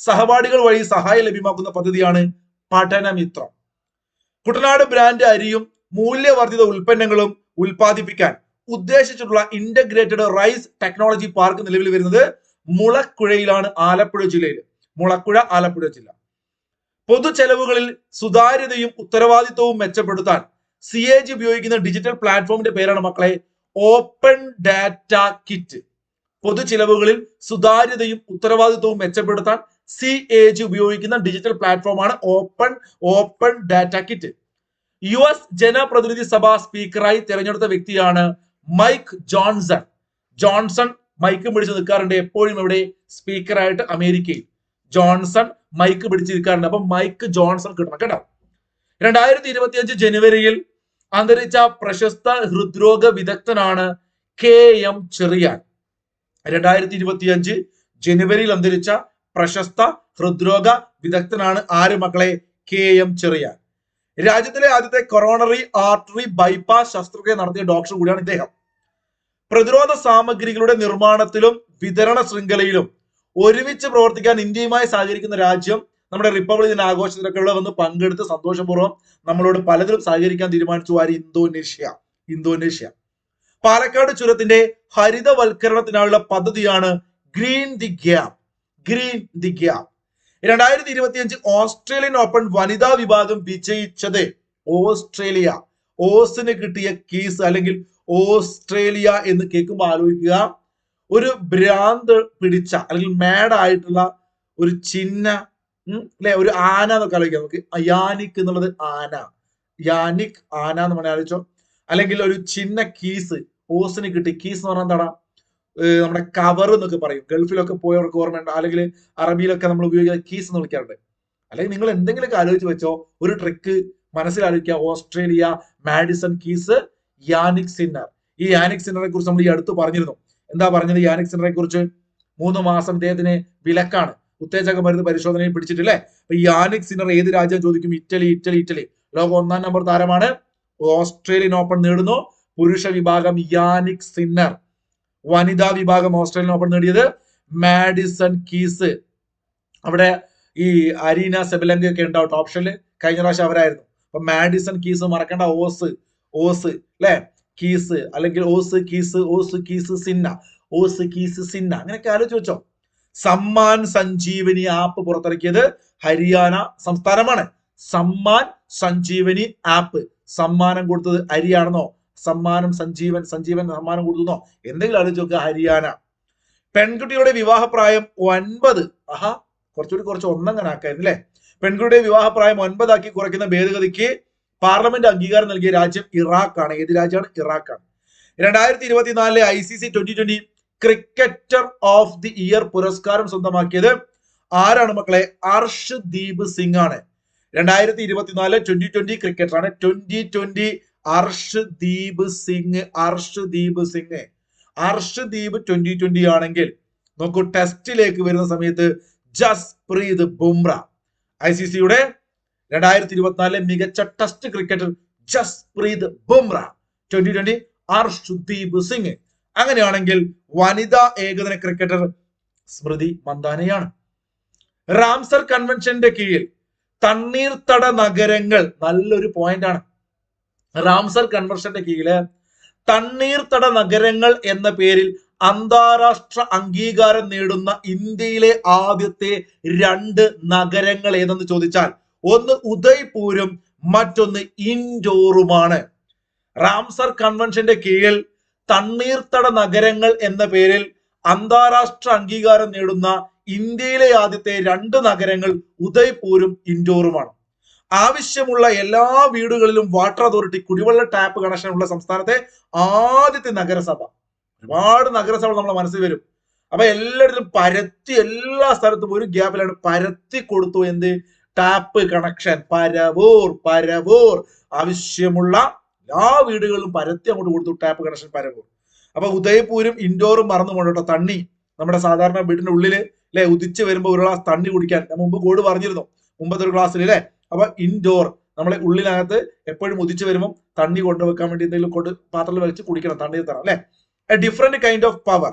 സഹപാഠികൾ വഴി സഹായം ലഭ്യമാക്കുന്ന പദ്ധതിയാണ് പഠനമിത്രം. കുട്ടനാട് ബ്രാൻഡ് അരിയും മൂല്യവർദ്ധിത ഉൽപ്പന്നങ്ങളും ഉൽപ്പാദിപ്പിക്കാൻ ഉദ്ദേശിച്ചിട്ടുള്ള ഇന്റഗ്രേറ്റഡ് റൈസ് ടെക്നോളജി പാർക്ക് നിലവിൽ വരുന്നത് മുളക്കുഴയിലാണ്, ആലപ്പുഴ ജില്ലയിൽ. മുളക്കുഴ, ആലപ്പുഴ ജില്ല. പൊതു ചെലവുകളിൽ സുതാര്യതയും ഉത്തരവാദിത്വവും മെച്ചപ്പെടുത്താൻ CAG ഉപയോഗിക്കുന്ന ഡിജിറ്റൽ പ്ലാറ്റ്ഫോമിന്റെ പേരാണ് മക്കളെ ഓപ്പൺ ഡാറ്റ കിറ്റ്. പൊതു ചിലവുകളിൽ സുതാര്യതയും ഉത്തരവാദിത്വവും മെച്ചപ്പെടുത്താൻ CAG ഉപയോഗിക്കുന്ന ഡിജിറ്റൽ പ്ലാറ്റ്ഫോമാണ് ഓപ്പൺ ഡാറ്റ കിറ്റ്. US ജനപ്രതിനിധി സഭ സ്പീക്കറായി തിരഞ്ഞെടുത്ത വ്യക്തിയാണ് മൈക്ക് ജോൺസൺ. ജോൺസൺ മൈക്ക് പിടിച്ച് നിൽക്കാറുണ്ട് എപ്പോഴും ഇവിടെ സ്പീക്കറായിട്ട് അമേരിക്കയിൽ. ജോൺസൺ മൈക്ക് പിടിച്ച് നിൽക്കാറുണ്ട്. അപ്പൊ മൈക്ക് ജോൺസൺ കിട്ടണം കേട്ടോ. 2025 ജനുവരിയിൽ അന്തരിച്ച പ്രശസ്ത ഹൃദ്രോഗ വിദഗ്ധനാണ് KM ചെറിയാൻ. 2025 ജനുവരിയിൽ അന്തരിച്ച പ്രശസ്ത ഹൃദ്രോഗ വിദഗ്ധനാണ് ആര് മക്കളെ? KM ചെറിയാൻ. രാജ്യത്തിലെ ആദ്യത്തെ കൊറോണറി ആർട്ടറി ബൈപ്പാസ് ശസ്ത്രക്രിയ നടത്തിയ ഡോക്ടർ കൂടിയാണ് ഇദ്ദേഹം. പ്രതിരോധ സാമഗ്രികളുടെ നിർമ്മാണത്തിലും വിതരണ ശൃംഖലയിലും ഒരുമിച്ച് പ്രവർത്തിക്കാൻ ഇന്ത്യയുമായി സഹകരിക്കുന്ന രാജ്യം നമ്മുടെ റിപ്പബ്ലിക് ദിന ആഘോഷത്തിലൊക്കെ ഇവിടെ വന്ന് പങ്കെടുത്ത് സന്തോഷപൂർവ്വം നമ്മളോട് പലതിലും സഹകരിക്കാൻ തീരുമാനിച്ചു. ആര്? ഇന്തോനേഷ്യ. പാലക്കാട് ചുരത്തിന്റെ ഹരിതവൽക്കരണത്തിനായുള്ള പദ്ധതിയാണ് green the gap. 2025 Australian open വനിതാ വിഭാഗം വിജയിച്ചത് ഓസ്ട്രേലിയ. ഓസിന് കിട്ടിയ കീസ് അല്ലെങ്കിൽ ഓസ്ട്രേലിയ എന്ന് കേൾക്കുമ്പോൾ ആലോചിക്കുക, ഒരു ഭ്രാന്ത് പിടിച്ച അല്ലെങ്കിൽ മാഡ് ആയിട്ടുള്ള ഒരു ചിഹ്ന അല്ലെ, ഒരു ആന എന്നൊക്കെ ആലോചിക്കാം നമുക്ക്. യാനിക് എന്നുള്ളത് ആന, യാനിക് ആന എന്ന് പറഞ്ഞാൽ ആലോചിച്ചോ. അല്ലെങ്കിൽ ഒരു ചിഹ്ന കീസ് ഓസിന് കിട്ടി. കീസ് എന്ന് പറഞ്ഞാൽ എന്താണ്? നമ്മുടെ കവർ എന്നൊക്കെ പറയും. ഗൾഫിലൊക്കെ പോയവർക്ക് ഓർമ്മയുണ്ട്, അല്ലെങ്കിൽ അറബിയിലൊക്കെ നമ്മൾ ഉപയോഗിക്കുന്ന കീസ് എന്ന് വിളിക്കാറുണ്ട്. അല്ലെങ്കിൽ നിങ്ങൾ എന്തെങ്കിലുമൊക്കെ ആലോചിച്ച് വെച്ചോ, ഒരു ട്രിക്ക് മനസ്സിലാലോചിക്കുക. Australia, Madison Keys, Jannik Sinner. ഈ യാനിക് സിന്നറെ കുറിച്ച് നമ്മൾ ഈ അടുത്ത് പറഞ്ഞിരുന്നു. എന്താ പറഞ്ഞത് യാനിക് സിന്നറെ കുറിച്ച്? 3 മാസം ഇദ്ദേഹത്തിന് വിലക്കാണ്, ഉത്തേജക മരുന്ന് പരിശോധനയിൽ പിടിച്ചിട്ടില്ലേ. അപ്പൊ യാനിക് സിന്നർ ഏത് രാജ്യം ചോദിക്കും? ഇറ്റലി. ലോക 1-ാം നമ്പർ താരമാണ്. ഓസ്ട്രേലിയൻ ഓപ്പൺ നേടുന്നു. പുരുഷ വിഭാഗം യാനിക് സിന്നർ. വനിതാ വിഭാഗം ഓസ്ട്രേലിയൻ ഓപ്പൺ നേടിയത് മാഡിസൺ കീസ്. അവിടെ ഈ അരീന സെബലങ്ക ഒക്കെ ഉണ്ടാവും ഓപ്ഷനിൽ. കഴിഞ്ഞ പ്രാവശ്യം അവരായിരുന്നു. അപ്പൊ മാഡിസൺ കീസ് മറക്കേണ്ട. ഓസ് അല്ലെ, കീസ് അല്ലെങ്കിൽ ഓസ് കീസ് സിന്ന അങ്ങനെയൊക്കെ ആലോചിച്ച് വെച്ചോ. സമ്മാൻ സഞ്ജീവനി ആപ്പ് പുറത്തിറക്കിയത് ഹരിയാന സംസ്ഥാനമാണ്. സമ്മാൻ സഞ്ജീവനി ആപ്പ്. സമ്മാനം കൊടുത്തത് ഹരിയാണെന്നോ? സഞ്ജീവൻ സമ്മാനം കൊടുത്തുന്നോ? എന്തെങ്കിലും ആലോചിച്ച് നോക്കുക. ഹരിയാന. പെൺകുട്ടിയുടെ വിവാഹപ്രായം 9. കുറച്ച് ഒന്നങ്ങനെ ആക്കായിരുന്നു അല്ലെ. പെൺകുട്ടിയുടെ വിവാഹപ്രായം 9 ആക്കി കുറയ്ക്കുന്ന ഭേദഗതിക്ക് പാർലമെന്റ് അംഗീകാരം നൽകിയ രാജ്യം ഇറാഖാണ്. ഏത് രാജ്യമാണ്? ഇറാഖാണ്. 2024 ICC 2020 cricketer of the year പുരസ്കാരം സ്വന്തമാക്കിയത് ആരാണ് മക്കളെ? അർഷ്ദീപ് സിംഗ് ആണ്. 2024 2020 ക്രിക്കറ്ററാണ്. 2020 അർഷ്ദീപ് സിംഗ്. അർഷ്ദീപ് 2020 ആണെങ്കിൽ നോക്കൂ, ടെസ്റ്റിലേക്ക് വരുന്ന സമയത്ത് ജസ്പ്രീത് ബുംറ. ICCയുടെ 2024 മികച്ച ടെസ്റ്റ് ക്രിക്കറ്റർ ജസ്പ്രീത് ബുംറ. 2020 അർഷ്ദീപ് സിംഗ്. അങ്ങനെയാണെങ്കിൽ വനിതാ ഏകദിന ക്രിക്കറ്റർ സ്മൃതി മന്ദാനയാണ്. റാംസർ കൺവെൻഷന്റെ കീഴിൽ തണ്ണീർത്തട നഗരങ്ങൾ, നല്ലൊരു പോയിന്റ് ആണ്. റാംസർ കൺവെൻഷന്റെ കീഴില് തണ്ണീർത്തട നഗരങ്ങൾ എന്ന പേരിൽ അന്താരാഷ്ട്ര അംഗീകാരം നേടുന്ന ഇന്ത്യയിലെ ആദ്യത്തെ 2 നഗരങ്ങൾ ഏതെന്ന് ചോദിച്ചാൽ ഒന്ന് ഉദയ്പൂരും മറ്റൊന്ന് ഇൻഡോറുമാണ്. റാംസർ കൺവെൻഷന്റെ കീഴിൽ തണ്ണീർത്തട നഗരങ്ങൾ എന്ന പേരിൽ അന്താരാഷ്ട്ര അംഗീകാരം നേടുന്ന ഇന്ത്യയിലെ ആദ്യത്തെ 2 നഗരങ്ങൾ ഉദയ്പൂരും ഇൻഡോറുമാണ്. ആവശ്യമുള്ള എല്ലാ വീടുകളിലും വാട്ടർ അതോറിറ്റി കുടിവെള്ള ടാപ്പ് കണക്ഷൻ ഉള്ള സംസ്ഥാനത്തെ ആദ്യത്തെ നഗരസഭ. ഒരുപാട് നഗരസഭ നമ്മളെ മനസ്സിൽ വരും. അപ്പൊ എല്ലായിടത്തും പരത്തി, എല്ലാ സ്ഥലത്തും ഒരു ഗ്യാപ്പിലാണ് പരത്തി കൊടുത്തു എന്ത്? Tap connection. പരവൂർ ആവശ്യമുള്ള എല്ലാ വീടുകളിലും പരത്തി അങ്ങോട്ട് കൊടുത്തു ടാപ്പ് കണക്ഷൻ പരവൂർ. അപ്പൊ ഉദയ്പൂരും ഇൻഡോറും മറന്നു പോകട്ടോ. തണ്ണി നമ്മുടെ സാധാരണ വീടിന്റെ ഉള്ളില് അല്ലെ ഉദിച്ച് വരുമ്പോൾ ഒരു ഗ്ലാസ് തണ്ണി കുടിക്കാൻ ഞാൻ മുമ്പ് കോഡ് പറഞ്ഞിരുന്നു, മുമ്പത്തെ ഒരു ക്ലാസ്സിൽ അല്ലെ. അപ്പൊ ഇൻഡോർ നമ്മളെ ഉള്ളിനകത്ത് എപ്പോഴും ഉദിച്ച് വരുമ്പോൾ തണ്ണി കൊണ്ടുവെക്കാൻ വേണ്ടി എന്തെങ്കിലും കൊണ്ട് പാത്രത്തിൽ വെച്ച് കുടിക്കണം, തണ്ണീർ തരാം അല്ലെ. A different kind of power.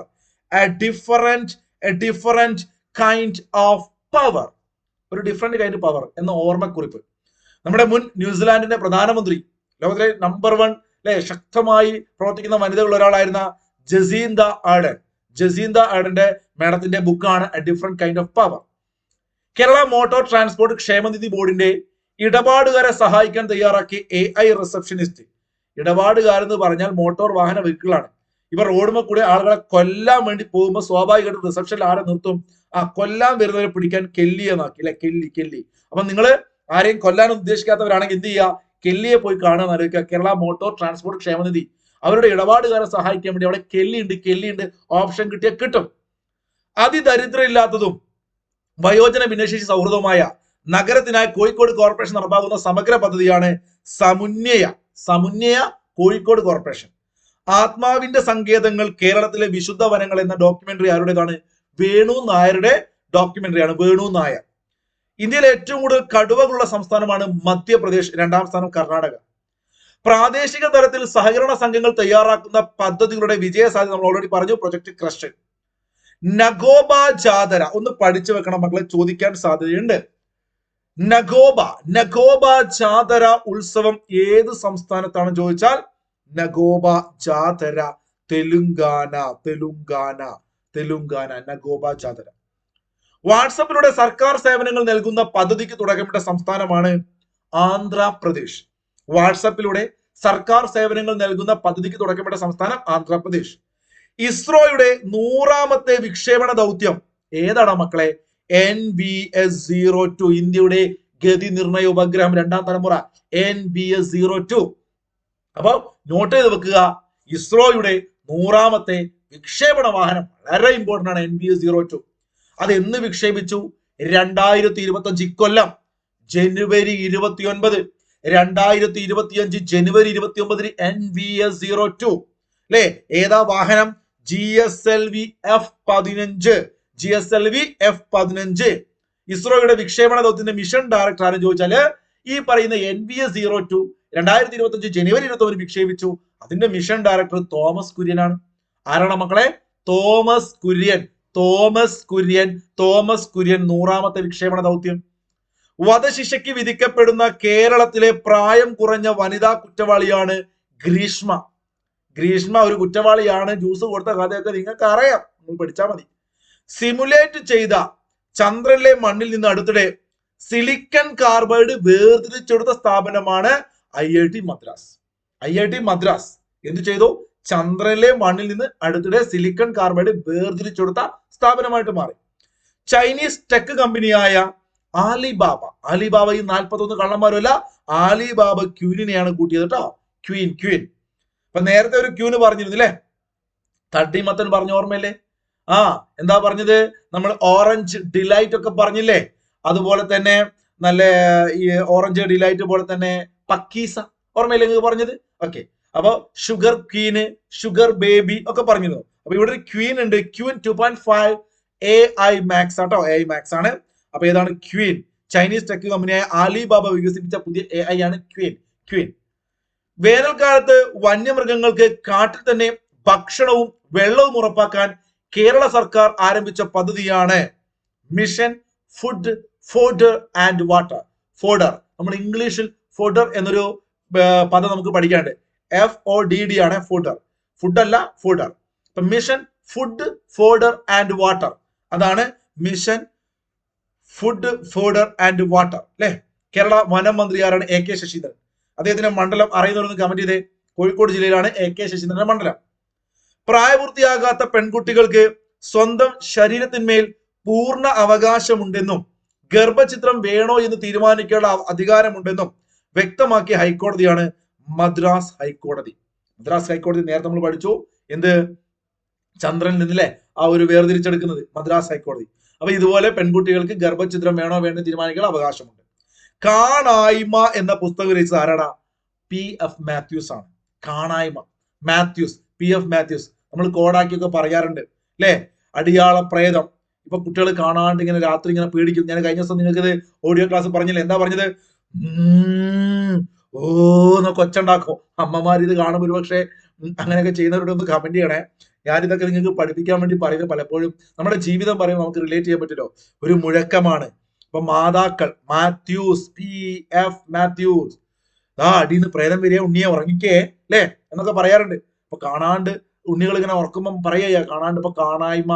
ഒരു ഡിഫറെന്റ് കൈൻഡ് പവർ എന്ന ഓർമ്മക്കുറിപ്പ്. നമ്മുടെ മുൻ ന്യൂസിലാൻഡിന്റെ പ്രധാനമന്ത്രി, ലോകത്തിലെ നമ്പർ 1 അല്ലെ ശക്തമായി പ്രവർത്തിക്കുന്ന വനിതകളിൽ ഒരാളായിരുന്ന ജസീന്ത ആർഡന്റെ മേഡത്തിന്റെ ബുക്കാണ് A different kind of power. Kerala motor transport ക്ഷേമനിധി ബോർഡിന്റെ ഇടപാടുകാരെ സഹായിക്കാൻ തയ്യാറാക്കിയ AI റിസപ്ഷനിസ്റ്റ്. ഇടപാടുകാരെന്ന് പറഞ്ഞാൽ മോട്ടോർ വാഹന വെഹിക്കിളാണ്. ഇവർ റോഡുമ കൂടെ ആളുകളെ കൊല്ലാൻ വേണ്ടി പോകുമ്പോൾ സ്വാഭാവികമായിട്ടും റിസപ്ഷനിൽ ആരെ നിർത്തും? കൊല്ലാൻ വരുന്നവരെ പിടിക്കാൻ കെല്ലിയെ നാക്കി അല്ലെ. കെല്ലി. അപ്പൊ നിങ്ങൾ ആരെയും കൊല്ലാൻ ഉദ്ദേശിക്കാത്തവരാണെങ്കിൽ എന്ത് ചെയ്യുക? കെല്ലിയെ പോയി കാണാൻ ആലോചിക്കുക. കേരള മോട്ടോർ ട്രാൻസ്പോർട്ട് ക്ഷേമനിധി അവരുടെ ഇടപാടുകാരെ സഹായിക്കാൻ വേണ്ടി അവിടെ കെല്ലിയുണ്ട്. ഓപ്ഷൻ കിട്ടിയാൽ കിട്ടും. അതിദരിദ്രമില്ലാത്തതും വയോജന ഭിന്നശേഷി സൗഹൃദവുമായ നഗരത്തിനായി കോഴിക്കോട് കോർപ്പറേഷൻ നടപ്പാക്കുന്ന സമഗ്ര പദ്ധതിയാണ് സമുന്നയ കോഴിക്കോട് കോർപ്പറേഷൻ. ആത്മാവിന്റെ സങ്കേതങ്ങൾ കേരളത്തിലെ വിശുദ്ധ വനങ്ങൾ എന്ന ഡോക്യുമെന്ററി ആരുടേതാണ്? വേണു നായരുടെ ഡോക്യുമെന്ററിയാണ്. വേണു നായർ. ഇന്ത്യയിലെ ഏറ്റവും കൂടുതൽ കടുവകളുള്ള സംസ്ഥാനമാണ് മധ്യപ്രദേശ്. 2ാം സ്ഥാനം കർണാടക. പ്രാദേശിക തലത്തിൽ സഹകരണ സംഘങ്ങൾ തയ്യാറാക്കുന്ന പദ്ധതികളുടെ വിജയസാധ്യത നമ്മൾ ഓൾറെഡി പറഞ്ഞു. Project crush. നഗോബ ജാതര ഒന്ന് പഠിച്ചു വെക്കണം മക്കളെ, ചോദിക്കാൻ സാധ്യതയുണ്ട്. നഗോബ ജാതര ഉത്സവം ഏത് സംസ്ഥാനത്താണ് ചോദിച്ചാൽ നഗോബ ജാതര തെലുങ്കാന. നഗോബ ജാതര. വാട്സപ്പിലൂടെ സർക്കാർ സേവനങ്ങൾ നൽകുന്ന പദ്ധതിക്ക് തുടക്കമിട്ട സംസ്ഥാനമാണ് ആന്ധ്രാപ്രദേശ്. വാട്സപ്പിലൂടെ സർക്കാർ സേവനങ്ങൾ നൽകുന്ന പദ്ധതിക്ക് തുടക്കമിട്ട സംസ്ഥാനം ആന്ധ്രാപ്രദേശ്. ഇസ്രോയുടെ 100ാമത്തെ വിക്ഷേപണ ദൗത്യം ഏതാണ് മക്കളെ? NVS-02. ഇന്ത്യയുടെ ഗതി നിർണയ ഉപഗ്രഹം 2ാം തലമുറ NVS-02. അപ്പൊ നോട്ട് ചെയ്ത് വെക്കുക, ഇസ്രോയുടെ 100ാമത്തെ വിക്ഷേപണ വാഹനം വളരെ ഇമ്പോർട്ടന്റ് ആണ്. NVS-02. അത് എന്ന് വിക്ഷേപിച്ചു? 2025 ഇക്കൊല്ലം ജനുവരി 29. 2025 ജനുവരി 29 NVS-02 അല്ലെ. ഏതാ വാഹനം? GSLV F-15. ഇസ്രോയുടെ വിക്ഷേപണ ദൗത്യത്തിന്റെ മിഷൻ ഡയറക്ടർ ആരെന്ന് ചോദിച്ചാല് ഈ പറയുന്ന NVS-02 2025 ജനുവരി 29 വിക്ഷേപിച്ചു. അതിന്റെ മിഷൻ ഡയറക്ടർ തോമസ് കുര്യനാണ്. ആരാണ് മക്കളെ? തോമസ് കുര്യൻ. 100ാമത്തെ വിക്ഷേപണ ദൗത്യം. വധശിക്ഷയ്ക്ക് വിധിക്കപ്പെടുന്ന കേരളത്തിലെ പ്രായം കുറഞ്ഞ വനിതാ കുറ്റവാളിയാണ് ഗ്രീഷ്മ. ഒരു കുറ്റവാളിയാണ്. ജ്യൂസ് കൊടുത്ത കഥയൊക്കെ നിങ്ങൾക്ക് അറിയാം, പഠിച്ചാൽ മതി. സിമുലേറ്റ് ചെയ്ത ചന്ദ്രനിലെ മണ്ണിൽ നിന്ന് അടുത്തിടെ സിലിക്കൺ കാർബൈഡ് വേർതിരിച്ചെടുത്ത സ്ഥാപനമാണ് IIT മദ്രാസ്. എന്ത് ചെയ്തു? ചന്ദ്രനിലെ മണ്ണിൽ നിന്ന് അടുത്തിടെ സിലിക്കൺ കാർബൈഡ് വേർതിരിച്ചെടുത്ത സ്ഥാപനമായിട്ട് മാറി. ചൈനീസ് ടെക് കമ്പനിയായ ആലിബാബ ഈ 41 കള്ളന്മാരല്ല, ആലിബാബ ക്യൂനിനെയാണ് കൂട്ടിയത് കേട്ടോ. ക്വീൻ. അപ്പൊ നേരത്തെ ഒരു ക്യൂന് പറഞ്ഞിരുന്നില്ലേ? തട്ടിമത്തൻ പറഞ്ഞ ഓർമ്മയല്ലേ? ആ എന്താ പറഞ്ഞത്, നമ്മൾ ഓറഞ്ച് ഡിലൈറ്റ് ഒക്കെ പറഞ്ഞില്ലേ, അതുപോലെ തന്നെ നല്ല ഈ ഓറഞ്ച് ഡിലൈറ്റ് പോലെ തന്നെ പക്കീസ, ഓർമ്മയില്ലേ നിങ്ങൾക്ക് പറഞ്ഞത്? ഓക്കെ, അപ്പൊ ഷുഗർ ക്വീന്, ഷുഗർ ബേബി ഒക്കെ പറഞ്ഞിരുന്നു. അപ്പൊ ഇവിടെ ഒരു ക്വീൻ ഉണ്ട്, ക്വീൻ 2.5 AI മാക്സ് ആട്ടോ, AI മാക്സ് ആണ്. അപ്പൊ ഏതാണ് ക്വീൻ? ചൈനീസ് ടെക് കമ്പനിയായ ആലിബാബ വികസിപ്പിച്ച പുതിയ AI ആണ് ക്വീൻ. ക്വീൻ വേനൽക്കാലത്ത് വന്യമൃഗങ്ങൾക്ക് കാട്ടിൽ തന്നെ ഭക്ഷണവും വെള്ളവും ഉറപ്പാക്കാൻ കേരള സർക്കാർ ആരംഭിച്ച പദ്ധതിയാണ് mission food fodder and water. Fodder, നമ്മൾ ഇംഗ്ലീഷിൽ ഫോഡർ എന്നൊരു പദം നമുക്ക് പഠിക്കാണ്ട്. FODD ആണ് ഫോഡർ, ഫുഡ് അല്ല ഫോഡർ. അപ്പൊ mission food fodder and water, അതാണ് mission food fodder and water അല്ലെ. കേരള വനം മന്ത്രി ആരാണ്? AK ശശീന്ദ്രൻ. അദ്ദേഹത്തിന്റെ മണ്ഡലം അറിയുന്നവരൊന്ന് കമന്റ് ചെയ്തേ. കോഴിക്കോട് ജില്ലയിലാണ് AK ശശീന്ദ്രന്റെ മണ്ഡലം. പ്രായപൂർത്തിയാകാത്ത പെൺകുട്ടികൾക്ക് സ്വന്തം ശരീരത്തിന്മേൽ പൂർണ്ണ അവകാശമുണ്ടെന്നും ഗർഭചിത്രം വേണോ എന്ന് തീരുമാനിക്കാനുള്ള അധികാരമുണ്ടെന്നും വ്യക്തമാക്കിയ ഹൈക്കോടതിയാണ് മദ്രാസ് ഹൈക്കോടതി. മദ്രാസ് ഹൈക്കോടതി നേരത്തെ നമ്മൾ പഠിച്ചു, എന്ത്, ചന്ദ്രനിൽ നിന്നില്ലേ ആ ഒരു വേർതിരിച്ചെടുക്കുന്നത്, മദ്രാസ് ഹൈക്കോടതി. അപ്പൊ ഇതുപോലെ പെൺകുട്ടികൾക്ക് ഗർഭചിത്രം വേണോ വേണ്ടോ തീരുമാനിക്കാനുള്ള അവകാശമുണ്ട്. കാണായ്മ എന്ന പുസ്തകം രചിച്ചത് ആരാടാ? PF മാത്യൂസ് ആണ്. കാണായ്മ, മാത്യൂസ്, PF മാത്യൂസ്. നമ്മൾ കോടാക്കിയൊക്കെ പറയാറുണ്ട് അല്ലെ, അടിയാള പ്രേതം. ഇപ്പൊ കുട്ടികൾ കാണാണ്ട് ഇങ്ങനെ രാത്രി ഇങ്ങനെ പേടിക്കും. ഞാൻ കഴിഞ്ഞ ദിവസം നിങ്ങൾക്ക് ഓഡിയോ ക്ലാസ് പറഞ്ഞില്ലേ, എന്താ പറഞ്ഞത്? ഓ എന്നൊക്കെ ഒച്ചുണ്ടാക്കും. അമ്മമാർ ഇത് കാണുമ്പോൾ ഒരുപക്ഷെ അങ്ങനെയൊക്കെ ചെയ്യുന്നവരോട് ഒന്ന് കമന്റ് ചെയ്യണേ. ഞാനിതൊക്കെ നിങ്ങൾക്ക് പഠിപ്പിക്കാൻ വേണ്ടി പറയുന്നത് പലപ്പോഴും നമ്മുടെ ജീവിതം പറയുമ്പോൾ നമുക്ക് റിലേറ്റ് ചെയ്യാൻ പറ്റില്ലോ. ഒരു മുഴക്കമാണ്. അപ്പൊ മാതാക്കൾ, മാത്യൂസ്, PF മാത്യൂസ്, അടിന്ന് പ്രേതം വരിക, ഉണ്ണിയെ ഉറങ്ങിക്കേ അല്ലേ എന്നൊക്കെ പറയാറുണ്ട്. അപ്പൊ കാണാണ്ട് ഉണ്ണികൾ ഇങ്ങനെ ഉറക്കുമ്പം പറയുക കാണാണ്ട്. ഇപ്പൊ കാണായ്മ,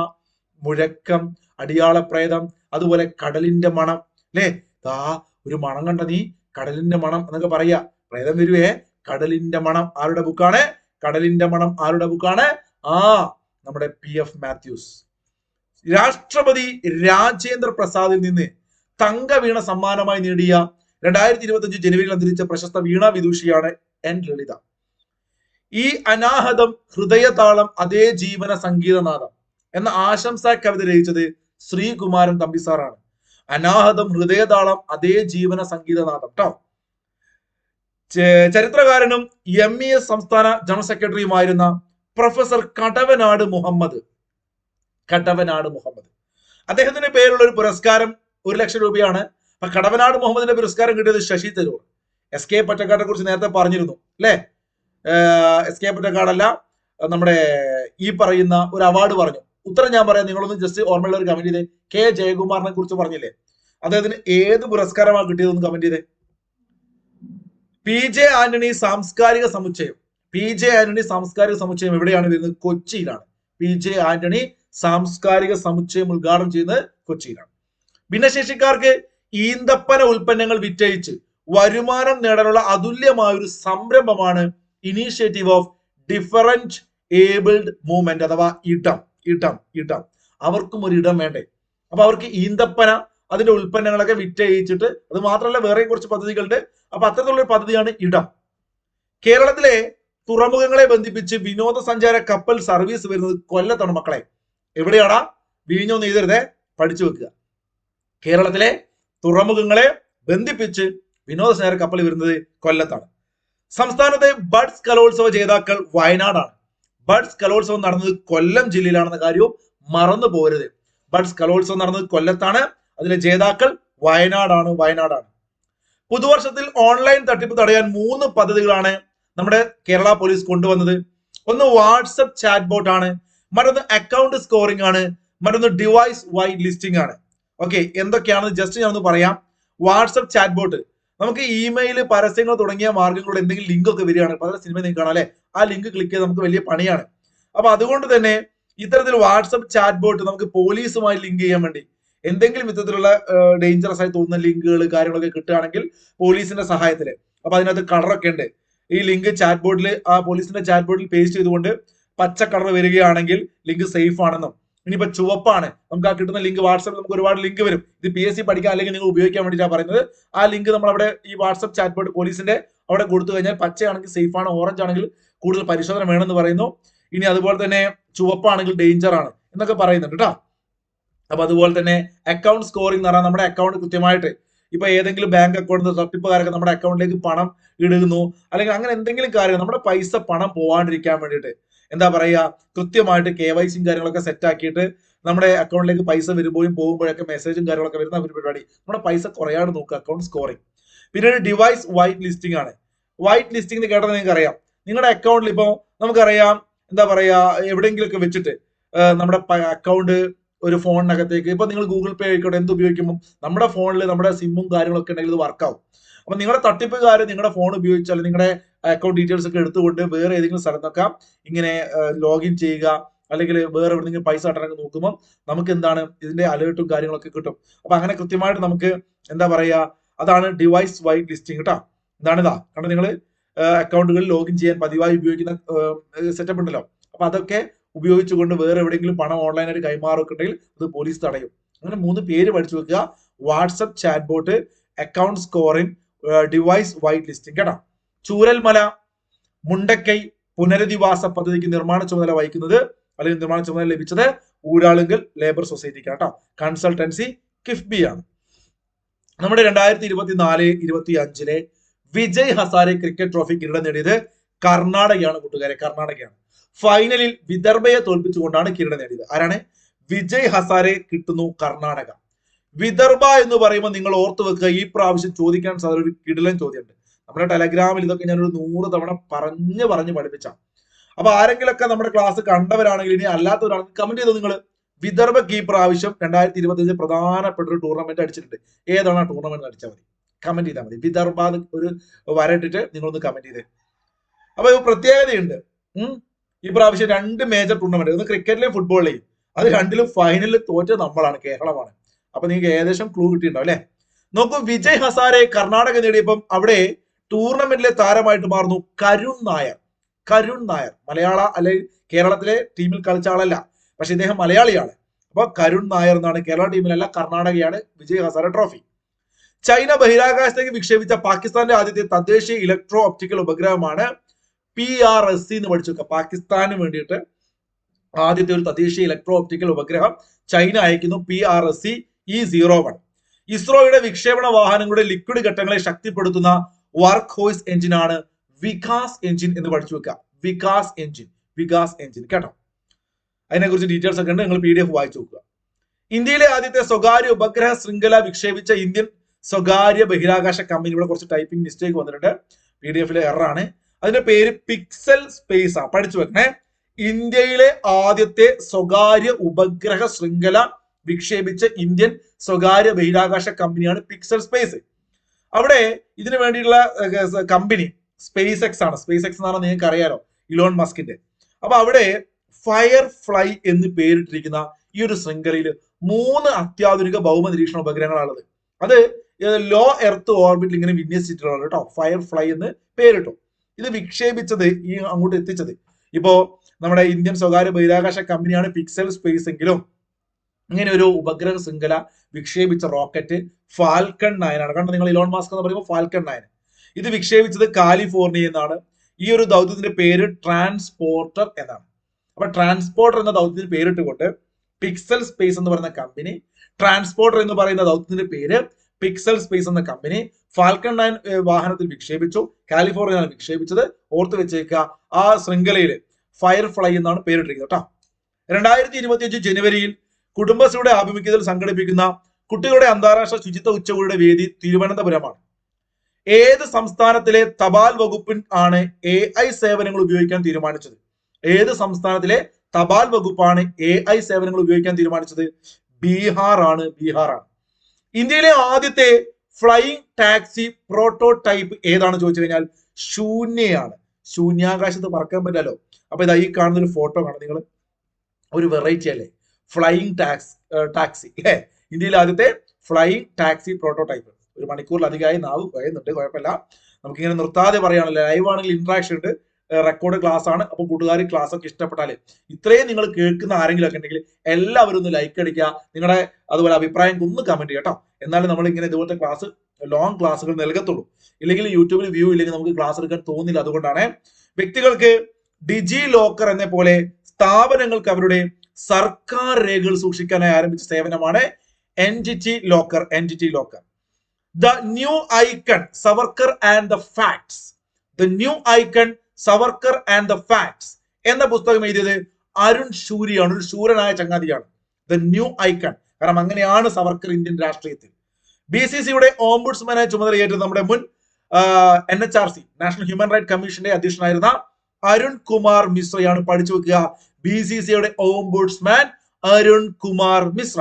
മുഴക്കം, അടിയാള പ്രേതം, അതുപോലെ കടലിന്റെ മണം അല്ലേ. ഒരു മണം കണ്ട നീ, കടലിന്റെ മണം എന്നൊക്കെ പറയാ. പ്രേതം വരുവേ, കടലിന്റെ മണം ആരുടെ ബുക്കാണ്? കടലിന്റെ മണം ആരുടെ ബുക്കാണ്? നമ്മുടെ PF മാത്യൂസ്. രാഷ്ട്രപതി രാജേന്ദ്ര പ്രസാദിൽ നിന്ന് തങ്കവീണ സമ്മാനമായി നേടിയ 2025 ജനുവരിയിൽ അന്തരിച്ച പ്രശസ്ത വീണ വിദൂഷിയാണ് N ലളിത. ഈ അനാഹതം ഹൃദയതാളം അതേ ജീവന സംഗീതനാദം എന്ന ആശംസാ കവിത രചിച്ചത് ശ്രീകുമാരൻ തമ്പിസാറാണ്. അനാഹതം ഹൃദയതാളം അതേ ജീവന സംഗീതനാദം കേട്ടോ. ചരിത്രകാരനും MES സംസ്ഥാന ജനറൽ സെക്രട്ടറിയുമായിരുന്ന പ്രൊഫസർ കടവനാട് മുഹമ്മദ്, അദ്ദേഹത്തിന്റെ പേരുള്ള ഒരു പുരസ്കാരം 1 ലക്ഷം രൂപയാണ്. അപ്പൊ കടവനാട് മുഹമ്മദിന്റെ പുരസ്കാരം കിട്ടിയത് ശശി തരൂർ. SK പൊറ്റക്കാടിനെ കുറിച്ച് നേരത്തെ പറഞ്ഞിരുന്നു അല്ലെ. SK പൊറ്റക്കാടല്ല, നമ്മുടെ ഈ പറയുന്ന ഒരു അവാർഡ് പറഞ്ഞു. ഉത്തരം ഞാൻ പറയാം, നിങ്ങളൊന്ന് ജസ്റ്റ് ഓർമ്മയുള്ള ഒരു കമന്റ് ചെയ്തേ. K ജയകുമാറിനെ കുറിച്ച് പറഞ്ഞില്ലേ, അദ്ദേഹത്തിന് ഏത് പുരസ്കാരമാണ് കിട്ടിയതെന്ന് കമന്റ് ചെയ്തേ. PJ ആന്റണി സാംസ്കാരിക സമുച്ചയം. PJ ആന്റണി സാംസ്കാരിക സമുച്ചയം എവിടെയാണ് വരുന്നത്? കൊച്ചിയിലാണ്. PJ ആന്റണി സാംസ്കാരിക സമുച്ചയം ഉദ്ഘാടനം ചെയ്യുന്നത് കൊച്ചിയിലാണ്. ഭിന്നശേഷിക്കാർക്ക് ഈന്തപ്പന ഉൽപ്പന്നങ്ങൾ വിറ്റഴിച്ച് വരുമാനം നേടാനുള്ള അതുല്യമായ ഒരു സംരംഭമാണ് initiative of different abled movement അഥവാ ഇടം. അവർക്കും ഒരു ഇടം വേണ്ടേ? അപ്പൊ അവർക്ക് ഈന്തപ്പന അതിന്റെ ഉൽപ്പന്നങ്ങളൊക്കെ വിറ്റഴിച്ചിട്ട്, അത് മാത്രമല്ല വേറെയും കുറച്ച് പദ്ധതികളുണ്ട്. അപ്പൊ അത്തരത്തിലുള്ള പദ്ധതിയാണ് ഇടം. കേരളത്തിലെ തുറമുഖങ്ങളെ ബന്ധിപ്പിച്ച് വിനോദസഞ്ചാര കപ്പൽ സർവീസ് വരുന്നത് കൊല്ലത്താണ് മക്കളെ. എവിടെയാടാ? വിഴിഞ്ഞൊന്നും എഴുതരുതേ, പഠിച്ചു വെക്കുക. കേരളത്തിലെ തുറമുഖങ്ങളെ ബന്ധിപ്പിച്ച് വിനോദസഞ്ചാര കപ്പൽ വരുന്നത് കൊല്ലത്താണ്. സംസ്ഥാനത്തെ ബഡ്സ് കലോത്സവ ജേതാക്കൾ വയനാടാണ്. ബഡ്സ് കലോത്സവം നടന്നത് കൊല്ലം ജില്ലയിലാണെന്ന കാര്യവും മറന്നു പോരുത്. ബഡ്സ് കലോത്സവം നടന്നത് കൊല്ലത്താണ്, അതിലെ ജേതാക്കൾ വയനാടാണ്. പുതുവർഷത്തിൽ ഓൺലൈൻ തട്ടിപ്പ് തടയാൻ 3 പദ്ധതികളാണ് നമ്മുടെ കേരള പോലീസ് കൊണ്ടുവന്നത്. ഒന്ന് വാട്സപ്പ് ചാറ്റ് ബോട്ട് ആണ്, മറ്റൊന്ന് അക്കൗണ്ട് സ്കോറിംഗ് ആണ്, മറ്റൊന്ന് ഡിവൈസ് വൈഡ് ലിസ്റ്റിംഗ് ആണ്. ഓക്കെ, എന്തൊക്കെയാണെന്ന് ജസ്റ്റ് ഞാൻ ഒന്ന് പറയാം. വാട്സപ്പ് ചാറ്റ് ബോട്ട്, നമുക്ക് ഇമെയിൽ, പരസ്യങ്ങൾ തുടങ്ങിയ മാർഗങ്ങളുടെ എന്തെങ്കിലും ലിങ്ക് ഒക്കെ വരികയാണ്, പല സിനിമ നിങ്ങൾക്ക് കാണാം അല്ലെ, ആ ലിങ്ക് ക്ലിക്ക് ചെയ്ത് നമുക്ക് വലിയ പണിയാണ്. അപ്പൊ അതുകൊണ്ട് തന്നെ ഇത്തരത്തിൽ വാട്സപ്പ് ചാറ്റ് ബോട്ട് നമുക്ക് പോലീസുമായി ലിങ്ക് ചെയ്യാൻ വേണ്ടി എന്തെങ്കിലും വിധത്തിലുള്ള ഡേഞ്ചറസ് ആയി തോന്നുന്ന ലിങ്കുകൾ കാര്യങ്ങളൊക്കെ കിട്ടുകയാണെങ്കിൽ പോലീസിന്റെ സഹായത്തില്, അപ്പൊ അതിനകത്ത് കളറൊക്കെ ഉണ്ട്. ഈ ലിങ്ക് ചാറ്റ് ബോർഡിൽ, ആ പോലീസിന്റെ ചാറ്റ് ബോർഡിൽ പേസ്റ്റ് ചെയ്തുകൊണ്ട് പച്ച കളർ വരികയാണെങ്കിൽ ലിങ്ക് സേഫ് ആണെന്നും, ഇനിയിപ്പോ ചുവപ്പാണ്, നമുക്ക് ആ കിട്ടുന്ന ലിങ്ക് വാട്സാപ്പിൽ നമുക്ക് ഒരുപാട് ലിങ്ക് വരും, ഇത് PSC പഠിക്കാൻ അല്ലെങ്കിൽ നിങ്ങൾ ഉപയോഗിക്കാൻ വേണ്ടിയിട്ടാണ് പറയുന്നത്. ആ ലിങ്ക് നമ്മൾ അവിടെ ഈ വാട്സപ്പ് ചാറ്റ് ബോർഡ് പോലീസിന്റെ അവിടെ കൊടുത്തു കഴിഞ്ഞാൽ പച്ചയാണെങ്കിൽ സേഫ് ആണ്, ഓറഞ്ച് ആണെങ്കിൽ കൂടുതൽ പരിശോധന വേണമെന്ന് പറയുന്നു. ഇനി അതുപോലെ തന്നെ ചുവപ്പാണെങ്കിൽ ഡേഞ്ചർ ആണ്, എന്നൊക്കെ പറയുന്നുണ്ട് കേട്ടോ. അപ്പൊ അതുപോലെ തന്നെ അക്കൗണ്ട് സ്കോറിംഗ് എന്ന് പറഞ്ഞാൽ നമ്മുടെ അക്കൗണ്ട് കൃത്യമായിട്ട് ഇപ്പൊ ഏതെങ്കിലും ബാങ്ക് അക്കൗണ്ട് തട്ടിപ്പുകാരൊക്കെ നമ്മുടെ അക്കൗണ്ടിലേക്ക് പണം ഇടുന്നു, അല്ലെങ്കിൽ അങ്ങനെ എന്തെങ്കിലും കാര്യം നമ്മുടെ പൈസ പണം പോവാണ്ടിരിക്കാൻ വേണ്ടിയിട്ട് എന്താ പറയുക, കൃത്യമായിട്ട് KYC കാര്യങ്ങളൊക്കെ സെറ്റ് ആക്കിയിട്ട് നമ്മുടെ അക്കൗണ്ടിലേക്ക് പൈസ വരുമ്പോഴും പോകുമ്പോഴൊക്കെ മെസ്സേജും കാര്യങ്ങളൊക്കെ വരുന്ന ഒരു പരിപാടി, നമ്മുടെ പൈസ കുറയാതെ നോക്കുക, അക്കൗണ്ട് സ്കോറിംഗ്. പിന്നീട് ഡിവൈസ് വൈറ്റ് ലിസ്റ്റിംഗ് ആണ്. വൈറ്റ് ലിസ്റ്റിംഗ് എന്ന് കേട്ടത് നിങ്ങൾക്ക് അറിയാം. നിങ്ങളുടെ അക്കൗണ്ടിൽ ഇപ്പോൾ നമുക്കറിയാം എന്താ പറയാ, എവിടെയെങ്കിലുമൊക്കെ വെച്ചിട്ട് നമ്മുടെ അക്കൗണ്ട് ഒരു ഫോണിനകത്തേക്ക് ഇപ്പൊ നിങ്ങൾ ഗൂഗിൾ പേ ആയിക്കോട്ടെ എന്ത് ഉപയോഗിക്കുമ്പോൾ നമ്മുടെ ഫോണിൽ നമ്മുടെ സിമ്മും കാര്യങ്ങളൊക്കെ ഉണ്ടെങ്കിൽ ഇത് വർക്കാവും. അപ്പൊ നിങ്ങളുടെ തട്ടിപ്പുകാർ നിങ്ങളുടെ ഫോൺ ഉപയോഗിച്ചാൽ നിങ്ങളുടെ അക്കൗണ്ട് ഡീറ്റെയിൽസ് ഒക്കെ എടുത്തുകൊണ്ട് വേറെ ഏതെങ്കിലും സ്ഥലത്തൊക്കെ ഇങ്ങനെ ലോഗിൻ ചെയ്യുക, അല്ലെങ്കിൽ വേറെ എവിടെയെങ്കിലും പൈസ അടനൊക്കെ നോക്കുമ്പോൾ നമുക്ക് എന്താണ് ഇതിന്റെ അലേർട്ടും കാര്യങ്ങളൊക്കെ കിട്ടും. അപ്പൊ അങ്ങനെ കൃത്യമായിട്ട് നമുക്ക് എന്താ പറയാ, അതാണ് ഡിവൈസ് വൈറ്റ് ലിസ്റ്റിംഗ് കേട്ടോ. ഇതാണിതാ കാരണം നിങ്ങൾ അക്കൗണ്ടുകളിൽ ലോഗിൻ ചെയ്യാൻ പതിവായി ഉപയോഗിക്കുന്ന സെറ്റപ്പ് ഉണ്ടല്ലോ, അപ്പൊ അതൊക്കെ ഉപയോഗിച്ചുകൊണ്ട് വേറെ എവിടെയെങ്കിലും പണം ഓൺലൈനായിട്ട് കൈമാറൊക്കെ ഉണ്ടെങ്കിൽ അത് പോലീസ് തടയും. അങ്ങനെ 3 പേര് പഠിച്ചു വെക്കുക: WhatsApp chat bot, account scoring, device white listing കേട്ടോ. ചൂരൽമല മുണ്ടക്കൈ പുനരധിവാസ പദ്ധതിക്ക് നിർമ്മാണ ചുമതല വഹിക്കുന്നത് അല്ലെങ്കിൽ നിർമ്മാണ ചുമതല ലഭിച്ചത് ഊരാളുങ്കൽ ലേബർ സൊസൈറ്റിക്ക് കേട്ടോ. കൺസൾട്ടൻസി കിഫ്ബി ആണ്. നമ്മുടെ 2024-25 വിജയ് ഹസാരെ ക്രിക്കറ്റ് ട്രോഫി കിരീടം നേടിയത് കർണാടകയാണ് കൂട്ടുകാരെ, കർണാടകയാണ്. ഫൈനലിൽ വിദർഭയെ തോൽപ്പിച്ചുകൊണ്ടാണ് കിരീടം നേടിയത്. ആരാണ്? വിജയ് ഹസാരെ കിട്ടുന്നു കർണാടക. വിദർഭ എന്ന് പറയുമ്പോൾ നിങ്ങൾ ഓർത്തു വെക്കുക, ഈ പ്രാവശ്യം ചോദിക്കാൻ സാധ്യത ഒരു കിടിലൻ ചോദ്യമുണ്ട്. നമ്മുടെ ടെലഗ്രാമിൽ ഇതൊക്കെ ഞാനൊരു 100 തവണ പറഞ്ഞ് പഠിപ്പിച്ച. അപ്പൊ ആരെങ്കിലൊക്കെ നമ്മുടെ ക്ലാസ് കണ്ടവരാണെങ്കിൽ ഇനി അല്ലാത്തവരാണെങ്കിൽ കമന്റ് ചെയ്തോ നിങ്ങൾ. വിദർഭയ്ക്ക് ഈ പ്രാവശ്യം 2025 പ്രധാനപ്പെട്ട ഒരു ടൂർണമെന്റ് അടിച്ചിട്ടുണ്ട്. ഏതാണ് ടൂർണമെന്റ് അടിച്ചാൽ മതി, കമന്റ് ചെയ്താൽ മതി. വിദർഭ ഒരു വരട്ടിട്ട് നിങ്ങളൊന്ന് കമന്റ് ചെയ്തേ. അപ്പൊ പ്രത്യേകതയുണ്ട്. ഈ പ്രാവശ്യം 2 മേജർ ടൂർണമെന്റ്, ഒന്ന് ക്രിക്കറ്റിലെയും ഫുട്ബോളിലെയും. അത് 2ലും ഫൈനലിൽ തോറ്റത് നമ്മളാണ്, കേരളമാണ്. അപ്പൊ നിങ്ങൾക്ക് ഏകദേശം ക്ലൂ കിട്ടിയിട്ടുണ്ടാവും അല്ലെ. നോക്കൂ, വിജയ് ഹസാരെ കർണാടക നേടിയപ്പം അവിടെ ടൂർണമെന്റിലെ താരമായിട്ട് മാറുന്നു കരുൺ നായർ. കരുൺ നായർ മലയാള അല്ലെങ്കിൽ കേരളത്തിലെ ടീമിൽ കളിച്ച ആളല്ല, പക്ഷെ ഇദ്ദേഹം മലയാളിയാണ്. അപ്പൊ കരുൺ നായർ എന്നാണ്, കേരള ടീമിലല്ല, കർണാടകയാണ് വിജയ് ഹസാരെ ട്രോഫി. ചൈന ബഹിരാകാശത്തേക്ക് വിക്ഷേപിച്ച പാകിസ്ഥാന്റെ ആദ്യത്തെ തദ്ദേശീയ ഇലക്ട്രോ ഒപ്റ്റിക്കൽ ഉപഗ്രഹമാണ് PRSC എന്ന് പഠിച്ചു വെക്കുക. പാകിസ്ഥാന് വേണ്ടിയിട്ട് ആദ്യത്തെ ഒരു തദ്ദേശീയ ഇലക്ട്രോ ഒപ്റ്റിക്കൽ ഉപഗ്രഹം ചൈന അയക്കുന്നു, PRSC E01. ഇസ്രോയുടെ വിക്ഷേപണ വാഹനങ്ങളുടെ ലിക്വിഡ് ഘട്ടങ്ങളെ ശക്തിപ്പെടുത്തുന്ന വർക്ക് ഹോഴ്സ് എഞ്ചിനാണ് വികാസ് എഞ്ചിൻ എന്ന് പഠിച്ചു വെക്കുക. വികാസ് എഞ്ചിൻ കേട്ടോ. അതിനെക്കുറിച്ച് ഡീറ്റെയിൽസ് ഒക്കെ ഉണ്ട്, നിങ്ങൾ PDF വായിച്ചു നോക്കുക. ഇന്ത്യയിലെ ആദ്യത്തെ സ്വകാര്യ ഉപഗ്രഹ ശൃംഖല വിക്ഷേപിച്ച ഇന്ത്യൻ സ്വകാര്യ ബഹിരാകാശ കമ്പനി, ഇവിടെ കുറച്ച് ടൈപ്പിംഗ് മിസ്റ്റേക്ക് വന്നിട്ടുണ്ട്, PDF എററാണ്. അതിന്റെ പേര് പിക്സൽ സ്പേസ് ആ, പഠിച്ചു വെക്കണേ. ഇന്ത്യയിലെ ആദ്യത്തെ സ്വകാര്യ ഉപഗ്രഹ ശൃംഖല വിക്ഷേപിച്ച ഇന്ത്യൻ സ്വകാര്യ ബഹിരാകാശ കമ്പനിയാണ് പിക്സൽ സ്പേസ്. അവിടെ ഇതിനു വേണ്ടിയിട്ടുള്ള കമ്പനി സ്പേസ് എക്സ് ആണ്. സ്പേസ് എക്സ് എന്ന് പറഞ്ഞാൽ നിങ്ങൾക്ക് അറിയാലോ, ഇലോൺ മസ്കിന്റെ. അപ്പൊ അവിടെ ഫയർ ഫ്ലൈ എന്ന് പേരിട്ടിരിക്കുന്ന ഈ ഒരു ശൃംഖലയിൽ 3 അത്യാധുനിക ഭൗമ നിരീക്ഷണ ഉപഗ്രഹങ്ങളാണുള്ളത്. അത് ലോ എർത്ത് ഓർബിറ്റിൽ ഇങ്ങനെ വിന്യസിച്ചിട്ടുള്ളത് കേട്ടോ. ഫയർ ഫ്ലൈ എന്ന് പേരിട്ടു. ഇത് വിക്ഷേപിച്ചത് ഈ അങ്ങോട്ട് എത്തിച്ചത് ഇപ്പോ നമ്മുടെ ഇന്ത്യൻ സ്വകാര്യ ബഹിരാകാശ കമ്പനിയാണ് പിക്സൽ സ്പേസ് എങ്കിലും ഇങ്ങനെ ഒരു ഉപഗ്രഹ ശൃംഖല വിക്ഷേപിച്ച റോക്കറ്റ് ഫാൽക്കൺ 9 ആണ്. കണ്ടോ നിങ്ങൾ, ഇലോൺ മാസ്ക് എന്ന് പറയുമ്പോൾ ഫാൽക്കൺ 9. ഇത് വിക്ഷേപിച്ചത് കാലിഫോർണിയ എന്നാണ്. ഈ ഒരു ദൗത്യത്തിന്റെ പേര് ട്രാൻസ്പോർട്ടർ എന്നാണ്. അപ്പൊ ട്രാൻസ്പോർട്ടർ എന്ന ദൗത്യത്തിന് പേരിട്ടുകൊണ്ട് പിക്സൽ സ്പേസ് എന്ന് പറയുന്ന കമ്പനി, ട്രാൻസ്പോർട്ടർ എന്ന് പറയുന്ന ദൗത്യത്തിന്റെ പേര് പിക്സൽ സ്പേസ് എന്ന കമ്പനി ഫാൽക്കൺ 9 വാഹനത്തിൽ വിക്ഷേപിച്ചു. കാലിഫോർണിയയാണ് വിക്ഷേപിച്ചത്. ഓർത്ത് വെച്ചേക്കുക, ആ ശൃംഖലയിൽ ഫയർ ഫ്ലൈ എന്നാണ് പേരിട്ടിരിക്കുന്നത് കേട്ടോ. 2025 ജനുവരിയിൽ കുടുംബശ്രീയുടെ ആഭിമുഖ്യത്തിൽ സംഘടിപ്പിക്കുന്ന കുട്ടികളുടെ അന്താരാഷ്ട്ര ശുചിത്വ ഉച്ചകോടിയുടെ വേദി തിരുവനന്തപുരമാണ്. ഏത് സംസ്ഥാനത്തിലെ തപാൽ വകുപ്പിൻ ആണ് AI സേവനങ്ങൾ ഉപയോഗിക്കാൻ തീരുമാനിച്ചത്? ഏത് സംസ്ഥാനത്തിലെ തപാൽ വകുപ്പാണ് AI സേവനങ്ങൾ ഉപയോഗിക്കാൻ തീരുമാനിച്ചത്? ബീഹാർ ആണ്. ഇന്ത്യയിലെ ആദ്യത്തെ ഫ്ലൈയിങ് ടാക്സി പ്രോട്ടോടൈപ്പ് ഏതാണ് ചോദിച്ചു കഴിഞ്ഞാൽ ശൂന്യയാണ്. ശൂന്യാകാശത്ത് പറക്കാൻ പറ്റാലോ. അപ്പൊ ഇതാ ഈ കാണുന്ന ഒരു ഫോട്ടോ കാണാം നിങ്ങൾ, ഒരു വെറൈറ്റി അല്ലേ, ഫ്ലൈയിങ് ടാക്സി അല്ലേ. ഇന്ത്യയിലെ ആദ്യത്തെ ഫ്ലൈയിങ് ടാക്സി പ്രോട്ടോടൈപ്പ്. 1 മണിക്കൂറിലധികമായി നാവ് പറയുന്നുണ്ട്, കുഴപ്പമില്ല, നമുക്കിങ്ങനെ നിർത്താതെ പറയാണല്ലോ. ലൈവ് ആണെങ്കിൽ ഇന്ററാക്ഷൻ ഉണ്ട്, റെക്കോർഡ് ക്ലാസ് ആണ്. അപ്പൊ കൂട്ടുകാർ ക്ലാസ് ഒക്കെ ഇഷ്ടപ്പെട്ടാല് ഇത്രയും നിങ്ങൾ കേൾക്കുന്ന ആരെങ്കിലും ഒക്കെ ഉണ്ടെങ്കിൽ എല്ലാവരും ഒന്ന് ലൈക്ക് അടിക്കുക, നിങ്ങളുടെ അതുപോലെ അഭിപ്രായം ഒന്ന് കമന്റ് കേട്ടോ. എന്നാലും നമ്മൾ ഇങ്ങനെ ഇതുപോലത്തെ ക്ലാസ് ലോങ് ക്ലാസ്സുകൾ നൽകത്തുള്ളൂ. ഇല്ലെങ്കിൽ യൂട്യൂബിൽ വ്യൂ ഇല്ലെങ്കിൽ നമുക്ക് ക്ലാസ് എടുക്കാൻ തോന്നില്ല. അതുകൊണ്ടാണ് വ്യക്തികൾക്ക് ഡിജി ലോക്കർ എന്ന പോലെ സ്ഥാപനങ്ങൾക്ക് അവരുടെ സർക്കാർ രേഖകൾ സൂക്ഷിക്കാനായി ആരംഭിച്ച സേവനമാണ് entity locker. The new icon Savarkar and the facts. The new icon Savarkar and the facts എന്ന പുസ്തകം എഴുതിയത് അരുൺ ഷൂരിയാണ്. ഒരു ശൂരനായ ചങ്ങാതിയാണ്. ദ ന്യൂ ഐക്കൺ, കാരണം അങ്ങനെയാണ് സവർക്കർ ഇന്ത്യൻ രാഷ്ട്രീയത്തിൽ. BCCയുടെ ഓംബുഡ്സ്മാനായി ചുമതലയേറ്റത് നമ്മുടെ മുൻ NHRC നാഷണൽ ഹ്യൂമൻ റൈറ്റ് കമ്മീഷന്റെ അധ്യക്ഷനായിരുന്ന അരുൺ കുമാർ മിശ്രയാണ്. പഠിച്ചു വെക്കുക, BCCയുടെ ombudsman Arun Kumar Mishra.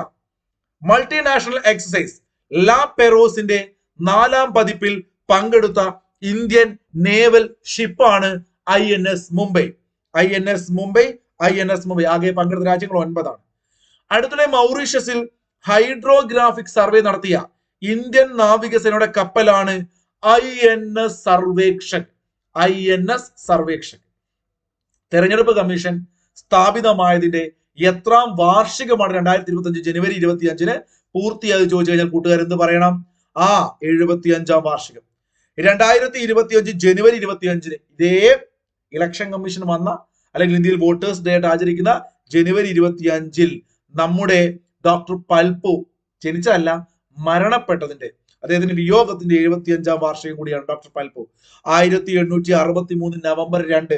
Multinational exercise la പെറോസിന്റെ 4ാം പതിപ്പിൽ പങ്കെടുത്ത ഇന്ത്യൻ നേവൽ ഷിപ്പാണ് INS മുംബൈ. ആകെ പങ്കെടുത്ത രാജ്യങ്ങൾ 9 ആണ്. അടുത്തിടെ മൗറീഷ്യസിൽ ഹൈഡ്രോഗ്രാഫിക് സർവേ നടത്തിയ ഇന്ത്യൻ നാവികസേനയുടെ കപ്പലാണ് INS സർവേക്ഷക്. തെരഞ്ഞെടുപ്പ് കമ്മീഷൻ സ്ഥാപിതമായതിന്റെ എത്രാം വാർഷികമാണ് 2025 ജനുവരി 25-ന് പൂർത്തിയായി ചോദിച്ചു കഴിഞ്ഞാൽ കൂട്ടുകാർ എന്ത് പറയണം? 75-ാം വാർഷികം. 2025 ജനുവരി 25-ന് ഇതേ ഇലക്ഷൻ കമ്മീഷൻ വന്ന, അല്ലെങ്കിൽ ഇന്ത്യയിൽ വോട്ടേഴ്സ് ഡേ ആയിട്ട് ആചരിക്കുന്ന ജനുവരി 25-ൽ നമ്മുടെ ഡോക്ടർ പൽപു ജനിച്ചതല്ല, മരണപ്പെട്ടതിന്റെ, അദ്ദേഹത്തിന്റെ വിയോഗത്തിന്റെ 75-ാം വാർഷികം കൂടിയാണ് ഡോക്ടർ പൽപു. 1863 നവംബർ 2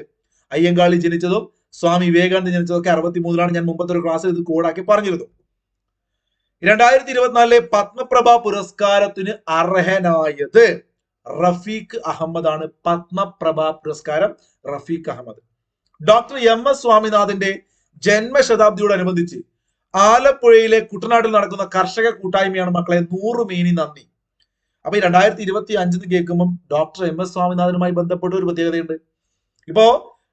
അയ്യങ്കാളി ജനിച്ചതും സ്വാമി വിവേകാനന്ദ ജനിച്ചതൊക്കെ 63-ലാണ്. ഞാൻ മുമ്പത്തെ ഒരു ക്ലാസ്സിൽ ഇത് കോഡാക്കി പറഞ്ഞിരുന്നു. 2024 പത്മപ്രഭ പുരസ്കാരത്തിന് അർഹനായത് റഫീഖ് അഹമ്മദ് ആണ്. പത്മപ്രഭ പുരസ്കാരം റഫീഖ് അഹമ്മദ്. ഡോക്ടർ MS സ്വാമിനാഥന്റെ ജന്മശതാബ്ദിയോടനുബന്ധിച്ച് ആലപ്പുഴയിലെ കുട്ടനാട്ടിൽ നടക്കുന്ന കർഷക കൂട്ടായ്മയാണ് മക്കളെ 100 മേനി നന്ദി. അപ്പൊ ഈ 2025 കേൾക്കുമ്പോൾ ഡോക്ടർ MS സ്വാമിനാഥനുമായി ബന്ധപ്പെട്ട ഒരു പ്രത്യേകതയുണ്ട്. ഇപ്പോ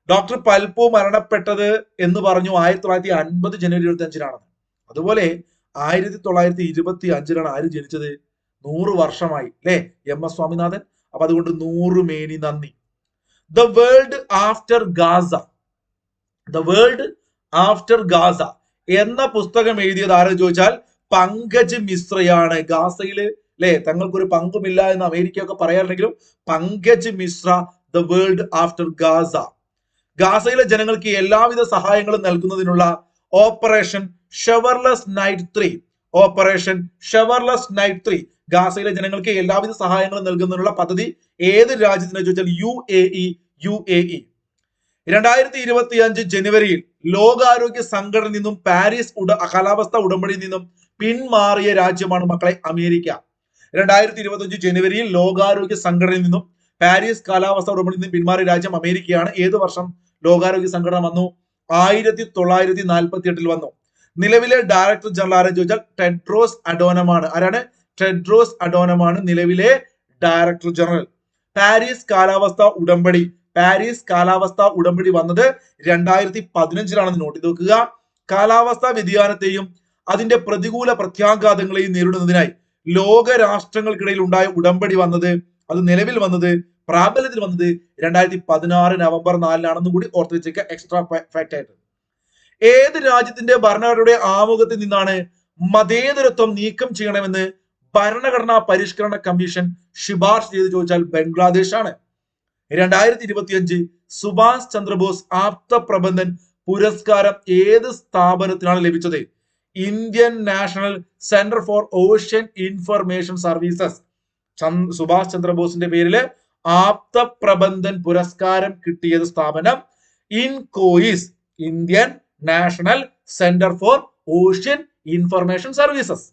ഡോക്ടർ പൽപു മരണപ്പെട്ടത് എന്ന് പറഞ്ഞു 1950 ജനുവരി 25-നാണ്. അതുപോലെ 1925-ലാണ് ആര് ജനിച്ചത്? 100 വർഷമായി അല്ലെ MS സ്വാമിനാഥൻ. അപ്പൊ അതുകൊണ്ട് 100 മേനി നന്ദി. ദ വേൾഡ് ആഫ്റ്റർ ഗാസ എന്ന പുസ്തകം എഴുതിയത് ആരെന്ന് ചോദിച്ചാൽ പങ്കജ് മിശ്രയാണ്. ഗാസയില് അല്ലെ തങ്ങൾക്കൊരു പങ്കുമില്ല എന്ന് അമേരിക്കയൊക്കെ പറയാറുണ്ടെങ്കിലും Pankaj Mishra the world after Gaza. ഗാസയിലെ ജനങ്ങൾക്ക് എല്ലാവിധ സഹായങ്ങളും നൽകുന്നതിനുള്ള ഓപ്പറേഷൻ ഷെവർലെസ് നൈറ്റ് 3 ഗാസയിലെ ജനങ്ങൾക്ക് എല്ലാവിധ സഹായങ്ങളും നൽകുന്നതിനുള്ള പദ്ധതി ഏത് രാജ്യത്തിനെ ചോദിച്ചാൽ UAE. 2025 ജനുവരിയിൽ ലോകാരോഗ്യ സംഘടനയിൽ നിന്നും പാരീസ് കാലാവസ്ഥ ഉടമ്പടിയിൽ നിന്നും പിന്മാറിയ രാജ്യമാണ് മക്കളെ അമേരിക്ക. 2025 ജനുവരിയിൽ ലോകാരോഗ്യ സംഘടനയിൽ നിന്നും പാരീസ് കാലാവസ്ഥ ഉടമ്പടിയിൽ നിന്നും പിന്മാറിയ രാജ്യം അമേരിക്കയാണ്. ഏത് വർഷം ലോകാരോഗ്യ സംഘടന വന്നു? 1948 വന്നു. നിലവിലെ ഡയറക്ടർ ജനറൽ ആരെന്ന് ചോദിച്ചാൽ ടെഡ്രോസ് അഡോനമാണ്. ആരാണ്? ടെഡ്രോസ് അഡോനമാണ് നിലവിലെ ഡയറക്ടർ ജനറൽ. പാരീസ് കാലാവസ്ഥ ഉടമ്പടി വന്നത് 2015-ലാണെന്ന് നോട്ട് ചെയ്ത് നോക്കുക. കാലാവസ്ഥാ വ്യതിയാനത്തെയും അതിന്റെ പ്രതികൂല പ്രത്യാഘാതങ്ങളെയും നേരിടുന്നതിനായി ലോക രാഷ്ട്രങ്ങൾക്കിടയിൽ ഉണ്ടായ ഉടമ്പടി വന്നത്, അത് നിലവിൽ വന്നത്, പ്രാബല്യത്തിൽ വന്നത് 2016 നവംബർ 4-നാണെന്നും കൂടി ഓർത്ത് വെച്ചേക്കുക എക്സ്ട്രാ ഫാക്ട് ആയിട്ട്. ഏത് രാജ്യത്തിന്റെ ഭരണഘടനയുടെ ആമുഖത്തിൽ നിന്നാണ് മതേതരത്വം നീക്കം ചെയ്യണമെന്ന് ഭരണഘടനാ പരിഷ്കരണ കമ്മീഷൻ ശുപാർശ ചെയ്ത് ചോദിച്ചാൽ ബംഗ്ലാദേശ് ആണ്. 2025 സുഭാഷ് ചന്ദ്രബോസ് ആപ്ത പ്രബന്ധൻ പുരസ്കാരം ഏത് സ്ഥാപനത്തിനാണ് ലഭിച്ചത്? Indian national centre for ocean information services. Subhash ചന്ദ്രബോസിന്റെ പേരില് ആപ്ത പ്രബന്ധൻ പുരസ്കാരം കിട്ടിയത് സ്ഥാപനം INCOIS, Indian national centre for ocean information services.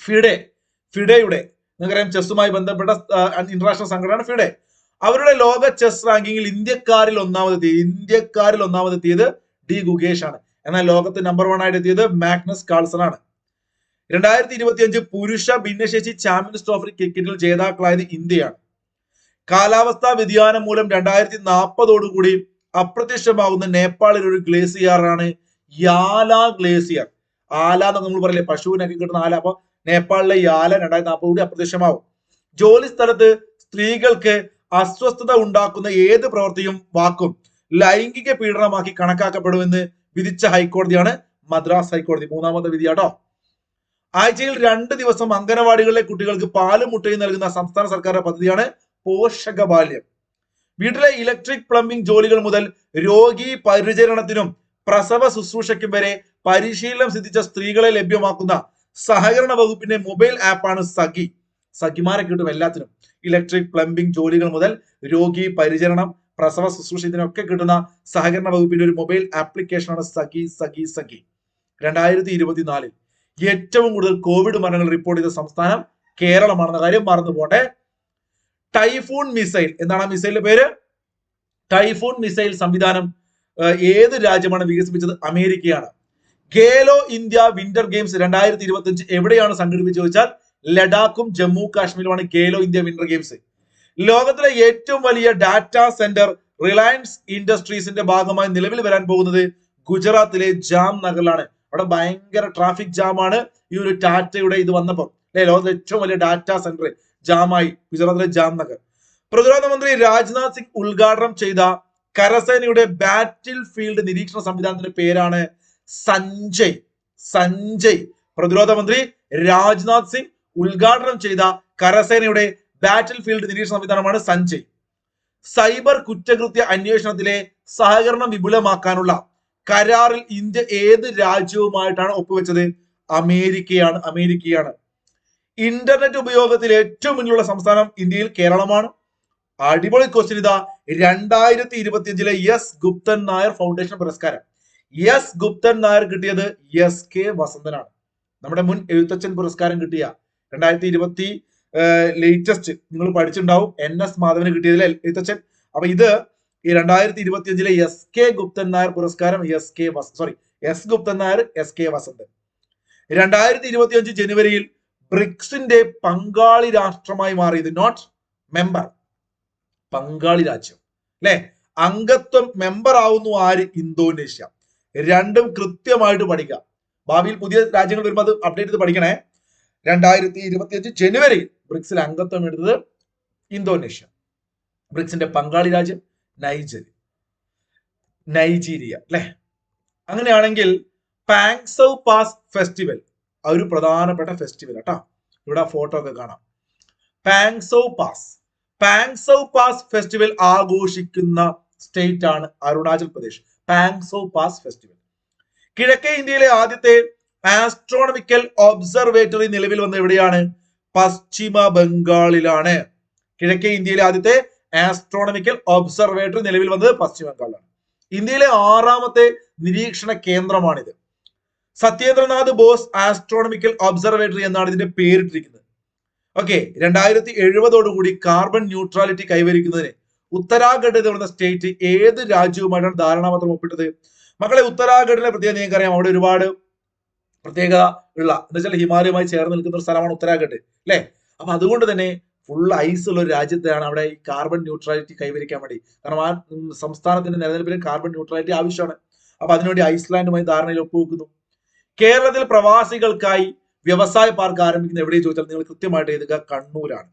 ഫിഡെയുടെ നിങ്ങൾക്കറിയാം ചെസ്സുമായി ബന്ധപ്പെട്ട ഇന്റർനാഷണൽ സംഘടനയാണ് ഫിഡെ. അവരുടെ ലോക ചെസ് റാങ്കിങ്ങിൽ ഇന്ത്യക്കാരിൽ ഒന്നാമതെത്തിയത് ഡി ഗുഗേഷ് ആണ്. എന്നാൽ ലോകത്ത് നമ്പർ 1 ആയിട്ട് എത്തിയത് മാഗ്നസ് കാൾസൺ ആണ്. 2025 പുരുഷ ഭിന്നശേഷി ചാമ്പ്യൻസ് ട്രോഫി ക്രിക്കറ്റിൽ ജേതാക്കളായത് ഇന്ത്യയാണ്. കാലാവസ്ഥാ വ്യതിയാനം മൂലം 2040 അപ്രത്യക്ഷമാകുന്ന നേപ്പാളിൽ ഒരു ഗ്ലേസിയറാണ് യാല ഗ്ലേസിയർ. ആല എന്ന് നമ്മൾ പറയില്ലേ, പശുവിനൊക്കെ കിട്ടുന്ന ആല. അപ്പൊ നേപ്പാളിലെ യാല 2040 അപ്രത്യക്ഷമാവും. ജോലി സ്ഥലത്ത് സ്ത്രീകൾക്ക് അസ്വസ്ഥത ഉണ്ടാക്കുന്ന ഏത് പ്രവൃത്തിയും വാക്കും ലൈംഗിക പീഡനമാക്കി കണക്കാക്കപ്പെടുമെന്ന് വിധിച്ച ഹൈക്കോടതിയാണ് മദ്രാസ് ഹൈക്കോടതി. 3ാമത്തെ വിധിയാട്ടോ. ആഴ്ചയിൽ 2 ദിവസം അംഗനവാടികളിലെ കുട്ടികൾക്ക് പാലും മുട്ടയും നൽകുന്ന സംസ്ഥാന സർക്കാരിന്റെ പദ്ധതിയാണ് പോഷക ബാല്യം. വീട്ടിലെ ഇലക്ട്രിക് പ്ലംബിംഗ് ജോലികൾ മുതൽ രോഗി പരിചരണത്തിനും പ്രസവ ശുശ്രൂഷയ്ക്കും വരെ പരിശീലനം സിദ്ധിച്ച സ്ത്രീകളെ ലഭ്യമാക്കുന്ന സഹകരണ വകുപ്പിന്റെ മൊബൈൽ ആപ്പാണ് സഖി. സഖിമാരെ കിട്ടും എല്ലാത്തിനും. ഇലക്ട്രിക്, പ്ലംബിംഗ് ജോലികൾ മുതൽ രോഗി പരിചരണം, പ്രസവ ശുശ്രൂഷ ഇതിനൊക്കെ കിട്ടുന്ന സഹകരണ വകുപ്പിന്റെ ഒരു മൊബൈൽ ആപ്ലിക്കേഷനാണ് സഖി സഖി സഖി. 2024 ഏറ്റവും കൂടുതൽ കോവിഡ് മരണങ്ങൾ റിപ്പോർട്ട് ചെയ്ത സംസ്ഥാനം കേരളമാണെന്ന കാര്യം മറന്നു പോട്ടെ. ടൈഫൂൺ മിസൈൽ, എന്താണ് ആ മിസൈലിന്റെ പേര്? ടൈഫൂൺ മിസൈൽ സംവിധാനം ഏത് രാജ്യമാണ് വികസിപ്പിച്ചത്? അമേരിക്കയാണ്. ഖേലോ ഇന്ത്യ വിന്റർ ഗെയിംസ് 2025 എവിടെയാണ് സംഘടിപ്പിച്ചു ചോദിച്ചാൽ ലഡാക്കും ജമ്മു കാശ്മീരുമാണ് ഖേലോ ഇന്ത്യ വിന്റർ ഗെയിംസ്. ലോകത്തിലെ ഏറ്റവും വലിയ ഡാറ്റാ സെന്റർ റിലയൻസ് ഇൻഡസ്ട്രീസിന്റെ ഭാഗമായി നിലവിൽ വരാൻ പോകുന്നത് ഗുജറാത്തിലെ ജാംനഗറിലാണ്. അവിടെ ഭയങ്കര ട്രാഫിക് ജാമാണ് ഈ ഒരു ടാറ്റയുടെ ഇത് വന്നപ്പോൾ. ലോകത്തിലെ ഏറ്റവും വലിയ ഡാറ്റാ സെന്റർ ജാമായി ഗുജറാത്തിലെ ജാംനഗർ. പ്രതിരോധ മന്ത്രി രാജ്നാഥ് സിംഗ് ഉദ്ഘാടനം ചെയ്ത കരസേനയുടെ ബാറ്റിൽ ഫീൽഡ് നിരീക്ഷണ സംവിധാനത്തിന്റെ പേരാണ് സഞ്ജയ്. സഞ്ജയ്. പ്രതിരോധ മന്ത്രി രാജ്നാഥ് സിംഗ് ഉദ്ഘാടനം ചെയ്ത കരസേനയുടെ ബാറ്റിൽ ഫീൽഡ് നിരീക്ഷണ സംവിധാനമാണ് സഞ്ജയ്. സൈബർ കുറ്റകൃത്യ അന്വേഷണത്തിലെ സഹകരണം വിപുലമാക്കാനുള്ള കരാറിൽ ഇന്ത്യ ഏത് രാജ്യവുമായിട്ടാണ് ഒപ്പുവെച്ചത്? അമേരിക്കയാണ്. ഇന്റർനെറ്റ് ഉപയോഗത്തിൽ ഏറ്റവും മുന്നിലുള്ള സംസ്ഥാനം ഇന്ത്യയിൽ കേരളമാണ്. അടിപൊളി ക്വസ്റ്റ്യൻ ഇതാ. 2025 എസ് ഗുപ്തൻ നായർ ഫൗണ്ടേഷൻ പുരസ്കാരം. എസ് ഗുപ്തൻ നായർ കിട്ടിയത് എസ് കെ വസന്തനാണ്. നമ്മുടെ മുൻ എഴുത്തച്ഛൻ പുരസ്കാരം കിട്ടിയ 2020 ലേറ്റസ്റ്റ് നിങ്ങൾ പഠിച്ചിട്ടുണ്ടാവും. NS മാധവന് കിട്ടിയതിലെ എഴുത്തച്ഛൻ. അപ്പൊ ഇത് ഈ 2025 എസ് കെ ഗുപ്തൻ നായർ പുരസ്കാരം S Guptan Nair, S K Vasanthan. 2025 ജനുവരിയിൽ ബ്രിക്സിന്റെ പങ്കാളി രാഷ്ട്രമായി മാറിയത്, നോട്ട് മെമ്പർ, പങ്കാളി രാജ്യം അല്ലെ. അംഗത്വം മെമ്പർ ആവുന്നു ആര്? ഇന്തോനേഷ്യ. രണ്ടും കൃത്യമായിട്ട് പഠിക്കാം. ഭാവിയിൽ പുതിയ രാജ്യങ്ങൾ വരുമ്പോൾ അത് അപ്ഡേറ്റ് ചെയ്ത് പഠിക്കണേ. 2025 ജനുവരി ബ്രിക്സിൽ അംഗത്വം എടുത്തത് ഇന്തോനേഷ്യ. ബ്രിക്സിന്റെ പങ്കാളി രാജ്യം നൈജീരിയ അല്ലെ. അങ്ങനെയാണെങ്കിൽ പാങ്സൗ പാസ് ഫെസ്റ്റിവൽ ഒരു പ്രധാനപ്പെട്ട ഫെസ്റ്റിവൽ കേട്ടോ. ഇവിടെ ഫോട്ടോ ഒക്കെ കാണാം. പാങ്സൗ പാസ് ഫെസ്റ്റിവൽ ആഘോഷിക്കുന്ന സ്റ്റേറ്റ് ആണ് അരുണാചൽ പ്രദേശ്. Pangsau pass festival. കിഴക്കേ ഇന്ത്യയിലെ ആദ്യത്തെ ആസ്ട്രോണമിക്കൽ ഒബ്സർവേറ്ററി നിലവിൽ വന്ന എവിടെയാണ്? പശ്ചിമ ബംഗാളിലാണ്. കിഴക്കേ ഇന്ത്യയിലെ ആദ്യത്തെ ആസ്ട്രോണമിക്കൽ ഒബ്സർവേറ്ററി നിലവിൽ വന്നത് പശ്ചിമ ബംഗാളിലാണ്. ഇന്ത്യയിലെ 6ാമത്തെ നിരീക്ഷണ കേന്ദ്രമാണിത്. സത്യേന്ദ്രനാഥ് ബോസ് ആസ്ട്രോണമിക്കൽ ഒബ്സർവേറ്ററി എന്നാണ് ഇതിന്റെ പേരിട്ടിരിക്കുന്നത്. ഓക്കെ. 2070 കാർബൺ ന്യൂട്രാലിറ്റി കൈവരിക്കുന്നതിന് ഉത്തരാഖണ്ഡ് എന്ന് പറയുന്ന സ്റ്റേറ്റ് ഏത് രാജ്യവുമായിട്ടാണ് ധാരണാപത്രം ഒപ്പിട്ടത്? മക്കളെ, ഉത്തരാഖണ്ഡിലെ പ്രത്യേകത നിങ്ങൾക്കറിയാം. അവിടെ ഒരുപാട് പ്രത്യേകത ഉള്ള എന്ന് വെച്ചാൽ ഹിമാലയവുമായി ചേർന്ന് നിൽക്കുന്ന ഒരു സ്ഥലമാണ് ഉത്തരാഖണ്ഡ് അല്ലെ. അപ്പൊ അതുകൊണ്ട് തന്നെ ഫുൾ ഐസ് ഉള്ള ഒരു രാജ്യത്തെയാണ് അവിടെ ഈ കാർബൺ ന്യൂട്രാലിറ്റി കൈവരിക്കാൻ വേണ്ടി. കാരണം ആ സംസ്ഥാനത്തിന്റെ നിലനിൽപ്പിന് കാർബൺ ന്യൂട്രാലിറ്റി ആവശ്യമാണ്. അപ്പൊ അതിനുവേണ്ടി ഐസ്ലാൻഡുമായി ധാരണയിൽ ഒപ്പുവെക്കുന്നു. കേരളത്തിൽ പ്രവാസികൾക്കായി വ്യവസായ പാർക്ക് ആരംഭിക്കുന്ന എവിടെ ചോദിച്ചാൽ നിങ്ങൾ കൃത്യമായിട്ട് എഴുതുക, കണ്ണൂരാണ്.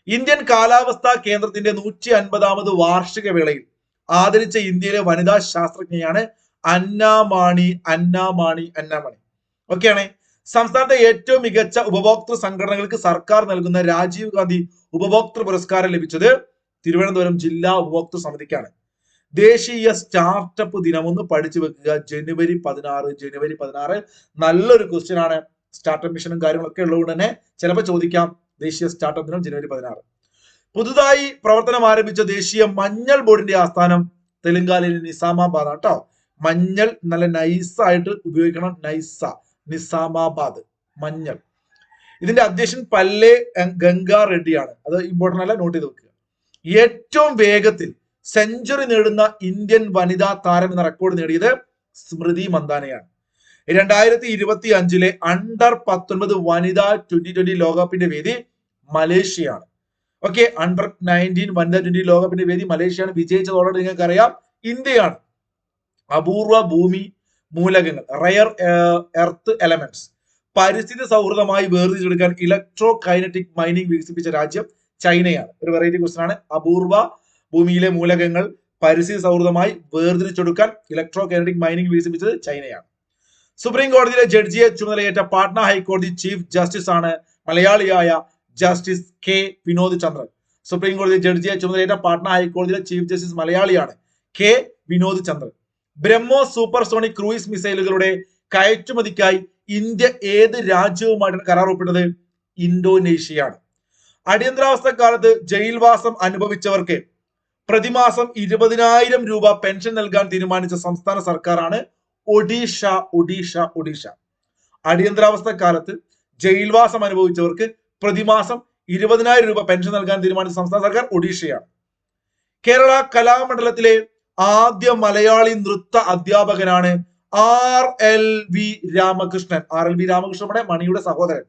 ഇന്ത്യൻ കാലാവസ്ഥാ കേന്ദ്രത്തിന്റെ 150ാമത് വാർഷിക വേളയിൽ ആദരിച്ച ഇന്ത്യയിലെ വനിതാ ശാസ്ത്രജ്ഞയാണ് അന്നാമാണി. ഓക്കെയാണ്. സംസ്ഥാനത്തെ ഏറ്റവും മികച്ച ഉപഭോക്തൃ സംഘടനകൾക്ക് സർക്കാർ നൽകുന്ന രാജീവ് ഗാന്ധി ഉപഭോക്തൃ പുരസ്കാരം ലഭിച്ചത് തിരുവനന്തപുരം ജില്ലാ ഉപഭോക്തൃ സമിതിക്കാണ്. ദേശീയ സ്റ്റാർട്ടപ്പ് ദിനം ഒന്ന് പഠിച്ചു വെക്കുക. ജനുവരി 16. നല്ലൊരു ക്വസ്റ്റ്യൻ ആണ്. സ്റ്റാർട്ടപ്പ് മിഷനും കാര്യങ്ങളൊക്കെ ഉള്ളതുകൊണ്ട് തന്നെ ചിലപ്പോൾ ചോദിക്കാം. ദേശീയ സ്റ്റാർട്ടപ്പ് ദിനം ജനുവരി 16. പുതുതായി പ്രവർത്തനം ആരംഭിച്ച ദേശീയ മഞ്ഞൾ ബോർഡിന്റെ ആസ്ഥാനം തെലങ്കാനയിലെ നിസാമാബാദ് ആണ് കേട്ടോ. മഞ്ഞൾ നല്ല നൈസായിട്ട് ഉപയോഗിക്കണം. നിസാമാബാദ് മഞ്ഞൾ. ഇതിന്റെ അധ്യക്ഷൻ പല്ലെ ഗംഗാ റെഡ്ഡിയാണ്. അത് ഇമ്പോർട്ടന്റ് അല്ല, നോട്ട് ചെയ്ത് വെക്കുക. ഏറ്റവും വേഗത്തിൽ സെഞ്ചുറി നേടുന്ന ഇന്ത്യൻ വനിതാ താരം എന്ന റെക്കോർഡ് നേടിയത് സ്മൃതി മന്ദാനയാണ്. 2025 അണ്ടർ 19 വനിതാ 2020 ലോകകപ്പിന്റെ വേദി മലേഷ്യയാണ്. ഓക്കെ. അണ്ടർ 19 വനിതാ 20 ലോകകപ്പിന്റെ വേദി മലേഷ്യയാണ്. വിജയിച്ചതോടെ നിങ്ങൾക്ക് അറിയാം ഇന്ത്യയാണ്. അപൂർവ ഭൂമി മൂലകങ്ങൾ, റയർ എർത്ത് എലമെന്റ്സ്, പരിസ്ഥിതി സൗഹൃദമായി വേർതിരിച്ചെടുക്കാൻ ഇലക്ട്രോ കൈനറ്റിക് മൈനിങ് വികസിപ്പിച്ച രാജ്യം ചൈനയാണ്. ഒരു വെറൈറ്റി ക്വസ്റ്റൻ ആണ്. അപൂർവ ഭൂമിയിലെ മൂലകങ്ങൾ പരിസ്ഥിതി സൗഹൃദമായി വേർതിരിച്ചെടുക്കാൻ ഇലക്ട്രോ കൈനറ്റിക് മൈനിങ് വികസിപ്പിച്ചത് ചൈനയാണ്. സുപ്രീം കോടതിയിലെ ജഡ്ജിയെ ചുമതലയേറ്റ പാട്ന ഹൈക്കോടതി ചീഫ് ജസ്റ്റിസ് ആണ് മലയാളിയായ ജസ്റ്റിസ് കെ വിനോദ് ചന്ദ്രൻ. സുപ്രീം കോടതി ജഡ്ജിയെ ചുമതലയേറ്റ പാട്ന ഹൈക്കോടതിയിലെ ചീഫ് ജസ്റ്റിസ് മലയാളിയാണ് കെ വിനോദ് ചന്ദ്രൻ. ബ്രഹ്മോസ് സൂപ്പർസോണിക് ക്രൂയിസ് മിസൈലുകളുടെ കയറ്റുമതിക്കായി ഇന്ത്യ ഏത് രാജ്യവുമായിട്ടാണ് കരാർ ഒപ്പിട്ടത്? ഇന്തോനേഷ്യയാണ്. അടിയന്തരാവസ്ഥ കാലത്ത് ജയിൽവാസം അനുഭവിച്ചവർക്ക് പ്രതിമാസം 20,000 രൂപ പെൻഷൻ നൽകാൻ തീരുമാനിച്ച സംസ്ഥാന സർക്കാരാണ് ഒഡീഷ. അടിയന്തരാവസ്ഥ കാലത്ത് ജയിൽവാസം അനുഭവിച്ചവർക്ക് പ്രതിമാസം 20,000 രൂപ പെൻഷൻ നൽകാൻ തീരുമാനിച്ച സംസ്ഥാന സർക്കാർ ഒഡീഷയാണ്. കേരള കലാമണ്ഡലത്തിലെ ആദ്യ മലയാളി നൃത്ത അധ്യാപകനാണ് RLV രാമകൃഷ്ണൻ. RLV രാമകൃഷ്ണൻ മണിയുടെ സഹോദരൻ.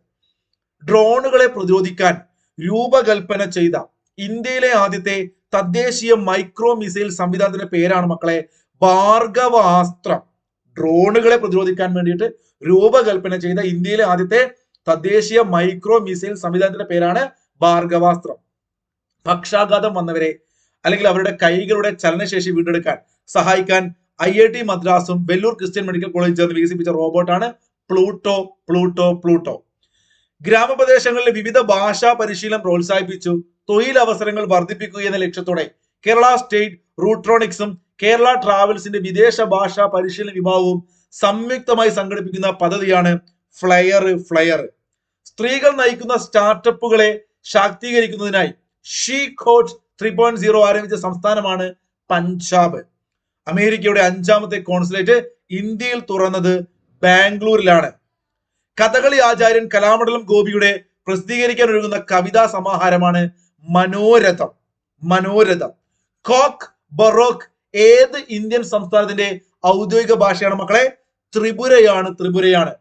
ഡ്രോണുകളെ പ്രതിരോധിക്കാൻ രൂപകൽപ്പന ചെയ്ത ഇന്ത്യയിലെ ആദ്യത്തെ തദ്ദേശീയ മൈക്രോ മിസൈൽ സംവിധാനത്തിന്റെ പേരാണ് മക്കളെ ഭാർഗവാസ്ത്രം. ഡ്രോണുകളെ പ്രതിരോധിക്കാൻ വേണ്ടിയിട്ട് രൂപകൽപ്പന ചെയ്ത ഇന്ത്യയിലെ ആദ്യത്തെ തദ്ദേശീയ മൈക്രോ മിസൈൽ സംവിധാനത്തിന്റെ പേരാണ് ഭാർഗവാസ്ത്രം. പക്ഷാഘാതം വന്നവരെ അല്ലെങ്കിൽ അവരുടെ കൈകളുടെ ചലനശേഷി വീണ്ടെടുക്കാൻ സഹായിക്കാൻ IIT മദ്രാസും വെല്ലൂർ ക്രിസ്ത്യൻ മെഡിക്കൽ കോളേജ് ചേർന്ന് വികസിപ്പിച്ച റോബോട്ടാണ് പ്ലൂട്ടോ. ഗ്രാമപ്രദേശങ്ങളിലെ വിവിധ ഭാഷാ പരിശീലനം പ്രോത്സാഹിപ്പിച്ചു തൊഴിലവസരങ്ങൾ വർദ്ധിപ്പിക്കുക എന്ന ലക്ഷ്യത്തോടെ കേരള സ്റ്റേറ്റ് റൂട്രോണിക്സും കേരള ട്രാവൽസിന്റെ വിദേശ ഭാഷാ പരിശീലന വിഭാഗവും സംയുക്തമായി സംഘടിപ്പിക്കുന്ന പദ്ധതിയാണ് ഫ്ലയർ. സ്ത്രീകൾ നയിക്കുന്ന സ്റ്റാർട്ടപ്പുകളെ ശാക്തീകരിക്കുന്നതിനായി ഷീ കോച്ച് 3.0 ആരംഭിച്ച സംസ്ഥാനമാണ് പഞ്ചാബ്. അമേരിക്കയുടെ 5ാമത്തെ കോൺസുലേറ്റ് ഇന്ത്യയിൽ തുറന്നത് ബാംഗ്ലൂരിലാണ്. കഥകളി ആചാര്യൻ കലാമണ്ഡലം ഗോപിയുടെ പ്രസിദ്ധീകരിക്കാൻ ഒരുങ്ങുന്ന കവിതാ സമാഹാരമാണ് മനോരഥം. കോക്ക് ബറോക്ക് ഏത് ഇന്ത്യൻ സംസ്ഥാനത്തിന്റെ ഔദ്യോഗിക ഭാഷയാണ് മക്കളെ? ത്രിപുരയാണ്.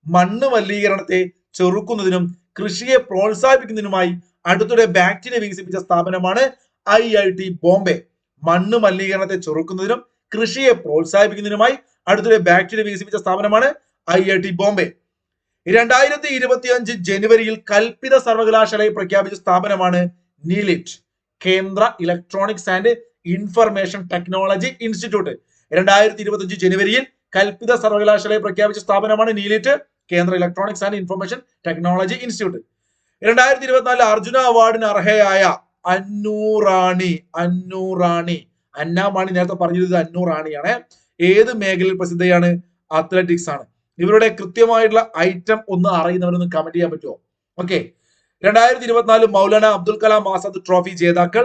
മണ്ണ് മലിനീകരണത്തെ ചെറുക്കുന്നതിനും കൃഷിയെ പ്രോത്സാഹിപ്പിക്കുന്നതിനുമായി അടുത്തിടെ ബാക്ടീരിയ വികസിപ്പിച്ച സ്ഥാപനമാണ് IIT ബോംബെ. മണ്ണ് മലിനീകരണത്തെ ചെറുക്കുന്നതിനും കൃഷിയെ പ്രോത്സാഹിപ്പിക്കുന്നതിനുമായി അടുത്തിടെ ബാക്ടീരിയ വികസിപ്പിച്ച സ്ഥാപനമാണ് IIT ബോംബെ. 2025 ജനുവരിയിൽ കൽപ്പിത സർവകലാശാലയെ പ്രഖ്യാപിച്ച സ്ഥാപനമാണ് നീലിറ്റ്, കേന്ദ്ര electronics and information technology institute. 2025 ജനുവരിയിൽ കൽപ്പിത സർവകലാശാലയെ പ്രഖ്യാപിച്ച സ്ഥാപനമാണ് നീലിറ്റ്, കേന്ദ്ര electronics and information technology institute. 2024 Arjuna അവാർഡിന് അർഹയായ അന്നു റാണി നേരത്തെ പറഞ്ഞത് അന്നു റാണിയാണ്. ഏത് മേഖലയിൽ പ്രസിദ്ധയാണ്? അത്ലറ്റിക്സ് ആണ്. ഇവരുടെ കൃത്യമായിട്ടുള്ള ഐറ്റം ഒന്ന് അറിയുന്നവരൊന്ന് കമന്റ് ചെയ്യാൻ പറ്റുമോ? ഓക്കെ. 2024 മൗലാന അബ്ദുൽ കലാം ആസാദ് ട്രോഫി ജേതാക്കൾ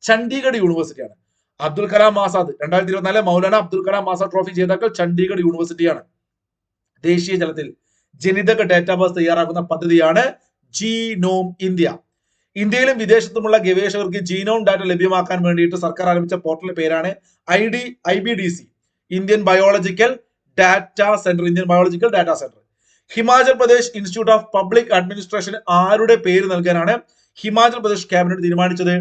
ചണ്ഡീഗഡ് യൂണിവേഴ്സിറ്റിയാണ്. അബ്ദുൽ കലാം ആസാദ് 2024 മൗലാന അബ്ദുൽ കലാം ആസാദ് ട്രോഫി ജേതാക്കൾ ചണ്ഡീഗഡ് യൂണിവേഴ്സിറ്റിയാണ്. ദേശീയ തലത്തിൽ ജനിതക ഡാറ്റാബേസ് തയ്യാറാക്കുന്ന പദ്ധതിയാണ് ജീനോം ഇന്ത്യ. ഇന്ത്യയിലും വിദേശത്തുമുള്ള ഗവേഷകർക്ക് ജീനോം ഡാറ്റ ലഭ്യമാക്കാൻ വേണ്ടിയിട്ട് സർക്കാർ ആരംഭിച്ച പോർട്ടലിന്റെ പേരാണ് IBDC, Indian biological data centre. Himachal Pradesh institute of public അഡ്മിനിസ്ട്രേഷന് ആരുടെ പേര് നൽകാനാണ് ഹിമാചൽ പ്രദേശ് ക്യാബിനറ്റ് തീരുമാനിച്ചത്?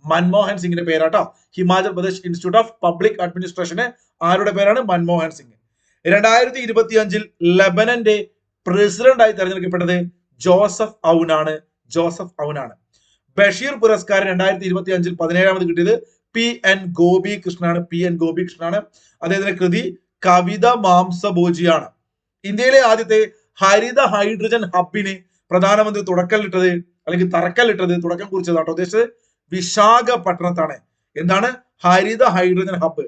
മൻമോഹൻ സിംഗിന്റെ പേരാട്ടോ. Himachal Pradesh institute of public അഡ്മിനിസ്ട്രേഷന് ആരുടെ പേരാണ്? മൻമോഹൻ സിംഗ്. 2025 ലബനന്റെ പ്രസിഡന്റായി തെരഞ്ഞെടുക്കപ്പെട്ടത് ജോസഫ് ഔനാണ്. ബഷീർ പുരസ്കാരം 2025 17ാമത് കിട്ടിയത് PN ഗോപി കൃഷ്ണനാണ്. അദ്ദേഹത്തിന്റെ കൃതി കവിത മാംസഭോജിയാണ്. ഇന്ത്യയിലെ ആദ്യത്തെ ഹരിത ഹൈഡ്രജൻ ഹബിന് പ്രധാനമന്ത്രി തുടക്കം കുറിച്ചതാട്ടോ. ഉദ്ദേശിച്ചത് വിശാഖപട്ടണത്താണ്. എന്താണ് ഹരിത hydrogen hub?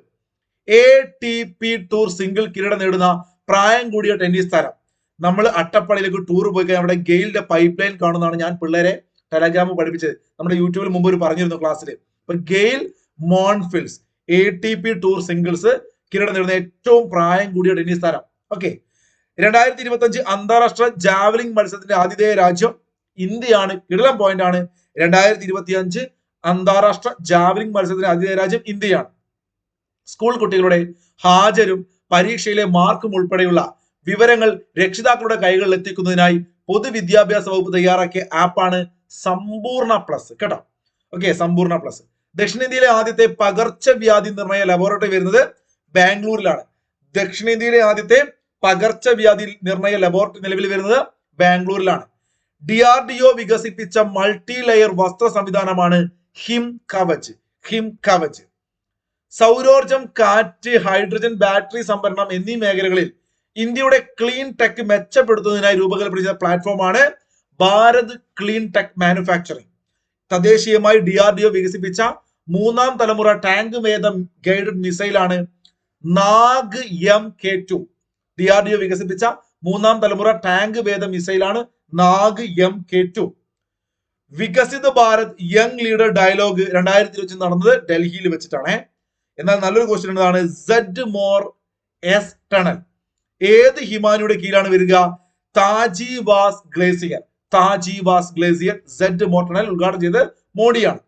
ATP tour single കിരീടം നേടുന്ന പ്രായം കൂടിയ ടെന്നീസ് താരം. നമ്മൾ അട്ടപ്പാടിയിലേക്ക് ടൂർ പോയി കഴിഞ്ഞാൽ അവിടെ ഗെയിലിന്റെ പൈപ്പ് ലൈൻ കാണുന്നതാണ് ഞാൻ പിള്ളേരെ ടെലഗ്രാം പഠിപ്പിച്ചത്. നമ്മുടെ യൂട്യൂബിൽ മുമ്പ് ഒരു പറഞ്ഞിരുന്നു ക്ലാസ്സിൽ. അപ്പൊ ഗെയിൽ മോൺഫിൽസ് ATP ടൂർ സിംഗിൾസ് കിരീടം നേടുന്ന ഏറ്റവും പ്രായം കൂടിയ ടെന്നീസ് താരം. ഓക്കെ. 2025 അന്താരാഷ്ട്ര ജാവലിംഗ് മത്സരത്തിന്റെ ആതിഥേയ രാജ്യം ഇന്ത്യയാണ്. കിടിലം പോയിന്റ് ആണ്. 2025 അന്താരാഷ്ട്ര ജാവലിംഗ് മത്സരത്തിന്റെ ആതിഥേയ രാജ്യം ഇന്ത്യയാണ്. സ്കൂൾ കുട്ടികളുടെ ഹാജരും പരീക്ഷയിലെ മാർക്കും ഉൾപ്പെടെയുള്ള വിവരങ്ങൾ രക്ഷിതാക്കളുടെ കൈകളിൽ എത്തിക്കുന്നതിനായി പൊതുവിദ്യാഭ്യാസ വകുപ്പ് തയ്യാറാക്കിയ ആപ്പാണ് സമ്പൂർണ്ണ പ്ലസ്. കേട്ടോ. ഓക്കെ, സമ്പൂർണ്ണ പ്ലസ്. ദക്ഷിണേന്ത്യയിലെ ആദ്യത്തെ പകർച്ചവ്യാധി നിർണയ ലബോറട്ടറി വരുന്നത് ബാംഗ്ലൂരിലാണ്. ദക്ഷിണേന്ത്യയിലെ ആദ്യത്തെ പകർച്ചവ്യാധി നിർണയ ലബോറട്ടറി നിലവിൽ വരുന്നത് ബാംഗ്ലൂരിലാണ്. DRDO വികസിപ്പിച്ച മൾട്ടി ലെയർ വസ്ത്ര സംവിധാനമാണ് ഹിം കവച്. സൗരോർജം, കാറ്റ്, ഹൈഡ്രജൻ, ബാറ്ററി സംഭരണം എന്നീ മേഖലകളിൽ ഇന്ത്യയുടെ ക്ലീൻ ടെക് മെച്ചപ്പെടുത്തുന്നതിനായി രൂപകൽപ്പന ചെയ്ത പ്ലാറ്റ്ഫോമാണ് ഭാരത് ക്ലീൻ ടെക് മാനുഫാക്ചറിംഗ്. തദ്ദേശീയമായി DRDO വികസിപ്പിച്ച 3ാം തലമുറ ടാങ്ക് വേദ ഗൈഡഡ് മിസൈലാണ് നാഗ് MK2. DRDO വികസിപ്പിച്ച 3ാം തലമുറ ടാങ്ക് വേദ മിസൈലാണ് നാഗ് MK2. വികസിത ഭാരത് യങ് ലീഡർ ഡയലോഗ് 2021 നടന്നത് ഡൽഹിയിൽ വെച്ചിട്ടാണ്. എന്നാൽ നല്ലൊരു ക്വസ്റ്റ്യൻ എന്നതാണ് സെഡ്മോർ എസ് ടണൽ ഏത് ഹിമാനിയുടെ കീഴിലാണ് വരിക? താജിവാസ് ഗ്ലേസിയർ. താജിവാസ് ഗ്ലേസിയർ സെഡ്മോർ ടണൽ ഉദ്ഘാടനം ചെയ്ത് മോഡിയാണ്.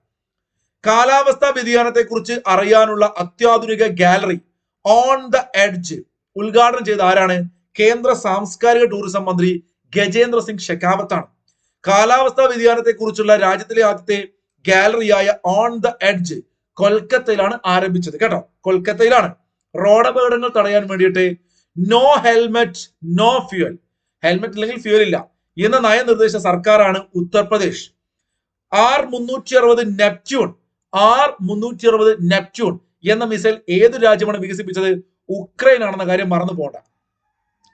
കാലാവസ്ഥാ വ്യതിയാനത്തെ കുറിച്ച് അറിയാനുള്ള അത്യാധുനിക ഗാലറി ഓൺ ദ എഡ്ജ് ഉദ്ഘാടനം ചെയ്ത ആരാണ്? കേന്ദ്ര സാംസ്കാരിക ടൂറിസം മന്ത്രി ഗജേന്ദ്ര സിംഗ് ഷെഖാവത്താണ്. കാലാവസ്ഥാ വ്യതിയാനത്തെ കുറിച്ചുള്ള രാജ്യത്തിലെ ആദ്യത്തെ ഗാലറിയായ ഓൺ ദ എഡ്ജ് കൊൽക്കത്തയിലാണ് ആരംഭിച്ചത് കേട്ടോ. കൊൽക്കത്തയിലാണ്. റോഡ് അപകടങ്ങൾ തടയാൻ വേണ്ടിയിട്ട് no helmet no fuel, helmet ഇല്ലെങ്കിൽ ഫ്യൂവൽ ഇല്ല എന്ന നയനിർദ്ദേശ സർക്കാരാണ് ഉത്തർപ്രദേശ്. R360 നെപ്റ്റ്യൂൺ എന്ന മിസൈൽ ഏത് രാജ്യമാണ് വികസിപ്പിച്ചത്? ഉക്രൈൻ ആണെന്ന കാര്യം മറന്നു പോകണ്ട.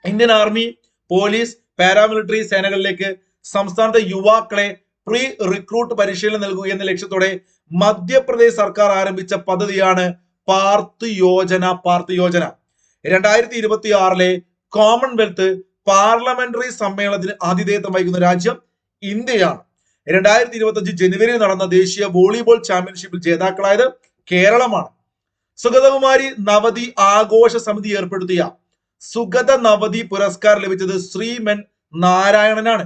ഇന്ത്യൻ ആർമി, പോലീസ്, പാരാമിലിറ്ററി സേനകളിലേക്ക് സംസ്ഥാനത്തെ യുവാക്കളെ പ്രീ റിക്രൂട്ട് പരിശീലനം നൽകുക എന്ന ലക്ഷ്യത്തോടെ മധ്യപ്രദേശ് സർക്കാർ ആരംഭിച്ച പദ്ധതിയാണ് പാർത്ത് യോജന. 2026 കോമൺവെൽത്ത് പാർലമെന്ററി സമ്മേളനത്തിന് ആതിഥേയത്വം വഹിക്കുന്ന രാജ്യം ഇന്ത്യയാണ്. 2025 ജനുവരിയിൽ നടന്ന ദേശീയ വോളിബോൾ ചാമ്പ്യൻഷിപ്പിൽ ജേതാക്കളായത് കേരളമാണ്. സുഗതകുമാരി നവതി ആഘോഷ സമിതി ഏർപ്പെടുത്തിയ സുഗത നവതി പുരസ്കാരം ലഭിച്ചത് ശ്രീമൻ നാരായണനാണ്.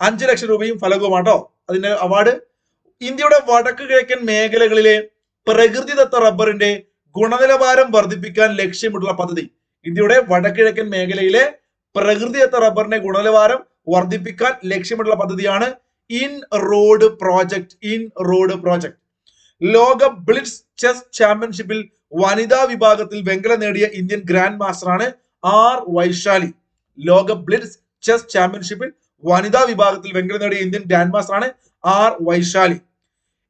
5 ലക്ഷം രൂപയും ഫലകവുമാട്ടോ അതിന്റെ അവാർഡ്. ഇന്ത്യയുടെ വടക്ക് കിഴക്കൻ മേഖലകളിലെ പ്രകൃതിദത്ത റബ്ബറിന്റെ ഗുണനിലവാരം വർദ്ധിപ്പിക്കാൻ ലക്ഷ്യമിട്ടുള്ള പദ്ധതി. ഇന്ത്യയുടെ വടക്ക് കിഴക്കൻ മേഖലയിലെ പ്രകൃതിദത്ത റബ്ബറിന്റെ ഗുണനിലവാരം വർദ്ധിപ്പിക്കാൻ ലക്ഷ്യമിട്ടുള്ള പദ്ധതിയാണ് ഇൻ റോഡ് പ്രോജക്ട്. ലോക ബ്ലിറ്റ്സ് ചെസ് ചാമ്പ്യൻഷിപ്പിൽ വനിതാ വിഭാഗത്തിൽ വെങ്കലം നേടിയ ഇന്ത്യൻ ഗ്രാൻഡ് മാസ്റ്ററാണ് R വൈശാലി. ലോക ബ്ലിറ്റ്സ് ചെസ് ചാമ്പ്യൻഷിപ്പിൽ വനിതാ വിഭാഗത്തിൽ വെങ്കലം നേടിയ ഇന്ത്യൻ ഗ്രാൻഡ് മാസ്റ്ററാണ് R വൈശാലി.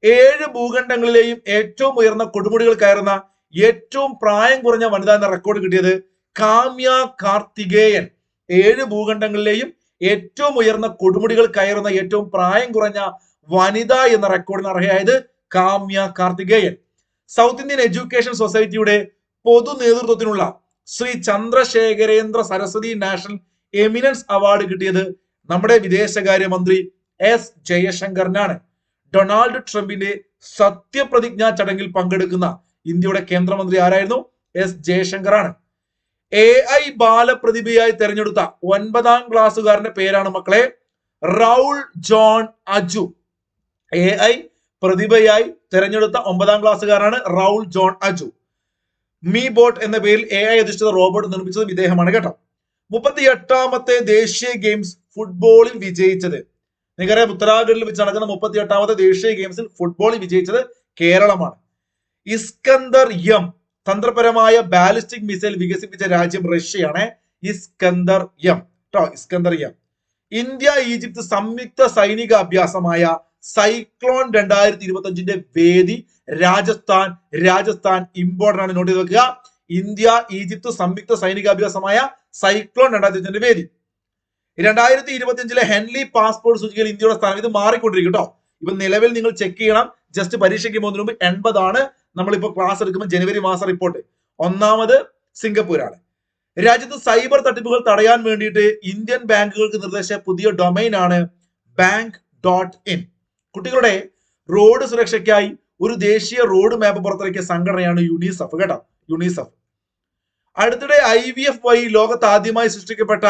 7 ഭൂഖണ്ഡങ്ങളിലെയും ഏറ്റവും ഉയർന്ന കൊടുമുടികൾ കയറുന്ന ഏറ്റവും പ്രായം കുറഞ്ഞ വനിത എന്ന റെക്കോർഡ് കിട്ടിയത് കാമ്യ കാർത്തികേയൻ. 7 ഭൂഖണ്ഡങ്ങളിലെയും ഏറ്റവും ഉയർന്ന കൊടുമുടികൾ കയറുന്ന ഏറ്റവും പ്രായം കുറഞ്ഞ വനിത എന്ന റെക്കോർഡിന് അർഹയായത് Kamya Karthikeyan. South Indian education സൊസൈറ്റിയുടെ പൊതു നേതൃത്വത്തിനുള്ള Shri Chandrasekharendra Saraswati national eminence award കിട്ടിയത് നമ്മുടെ വിദേശകാര്യമന്ത്രി S ജയശങ്കറിനാണ്. ഡൊണാൾഡ് ട്രംപിന്റെ സത്യപ്രതിജ്ഞാ ചടങ്ങിൽ പങ്കെടുക്കുന്ന ഇന്ത്യയുടെ കേന്ദ്രമന്ത്രി ആരായിരുന്നു? S ജയശങ്കറാണ്. AI ബാലപ്രതിഭയായി തെരഞ്ഞെടുത്ത 9ാം ക്ലാസ്സുകാരന്റെ പേരാണ് മക്കളെ റൗൾ ജോൺ അജു. AI പ്രതിഭയായി തെരഞ്ഞെടുത്ത 9ാം ക്ലാസ്സുകാരാണ് Raul John Aju. Me bot എന്ന പേരിൽ AI അധിഷ്ഠിത റോബോട്ട് നിർമ്മിച്ചതും ഇദ്ദേഹമാണ് കേട്ടോ. 38ാമത്തെ ദേശീയ ഗെയിംസ് ഫുട്ബോളിൽ വിജയിച്ചത് നിങ്ങൾക്കറിയാം. ഉത്തരാഖണ്ഡിൽ വെച്ച് നടക്കുന്ന 38ാമത്തെ ദേശീയ ഗെയിംസിൽ ഫുട്ബോളിൽ വിജയിച്ചത് കേരളമാണ്. ഇസ്കന്ദർ M തന്ത്രപരമായ ബാലിസ്റ്റിക് മിസൈൽ വികസിപ്പിച്ച രാജ്യം റഷ്യയാണ്. Iskander M. ഇന്ത്യ ഈജിപ്ത് സംയുക്ത സൈനിക അഭ്യാസമായ സൈക്ലോൺ 2025ന്റെ വേദി രാജസ്ഥാൻ ഇമ്പോർട്ടന്റ് ആണ്, നോട്ട് ചെയ്ത് വെക്കുക. ഇന്ത്യ ഈജിപ്ത് സംയുക്ത സൈനികാഭ്യാസമായ സൈക്ലോൺ 2025ന്റെ വേദി. 2025 ഹെൻലി പാസ്പോർട്ട് സൂചികയിൽ ഇന്ത്യയുടെ സ്ഥാനം ഇത് മാറിക്കൊണ്ടിരിക്കും കേട്ടോ. ഇപ്പൊ നിലവിൽ നിങ്ങൾ ചെക്ക് ചെയ്യണം. ജസ്റ്റ് പരീക്ഷയ്ക്ക് പോകുന്നതിന് മുമ്പ് 80 ആണ്. നമ്മളിപ്പോ ക്ലാസ് എടുക്കുമ്പോൾ ജനുവരി മാസ റിപ്പോർട്ട്. 1ാമത് സിംഗപ്പൂരാണ്. രാജ്യത്ത് സൈബർ തട്ടിപ്പുകൾ തടയാൻ വേണ്ടിയിട്ട് ഇന്ത്യൻ ബാങ്കുകൾക്ക് നിർദ്ദേശിച്ച പുതിയ ഡൊമൈൻ ആണ് bank.in. കുട്ടികളുടെ റോഡ് സുരക്ഷയ്ക്കായി ഒരു ദേശീയ റോഡ് മാപ്പ് പുറത്തിറക്കിയ സംഘടനയാണ് യുണിസെഫ് കേട്ടോ. യുണിസെഫ്. അടുത്തിടെ IVF വഴി ലോകത്ത് ആദ്യമായി സൃഷ്ടിക്കപ്പെട്ട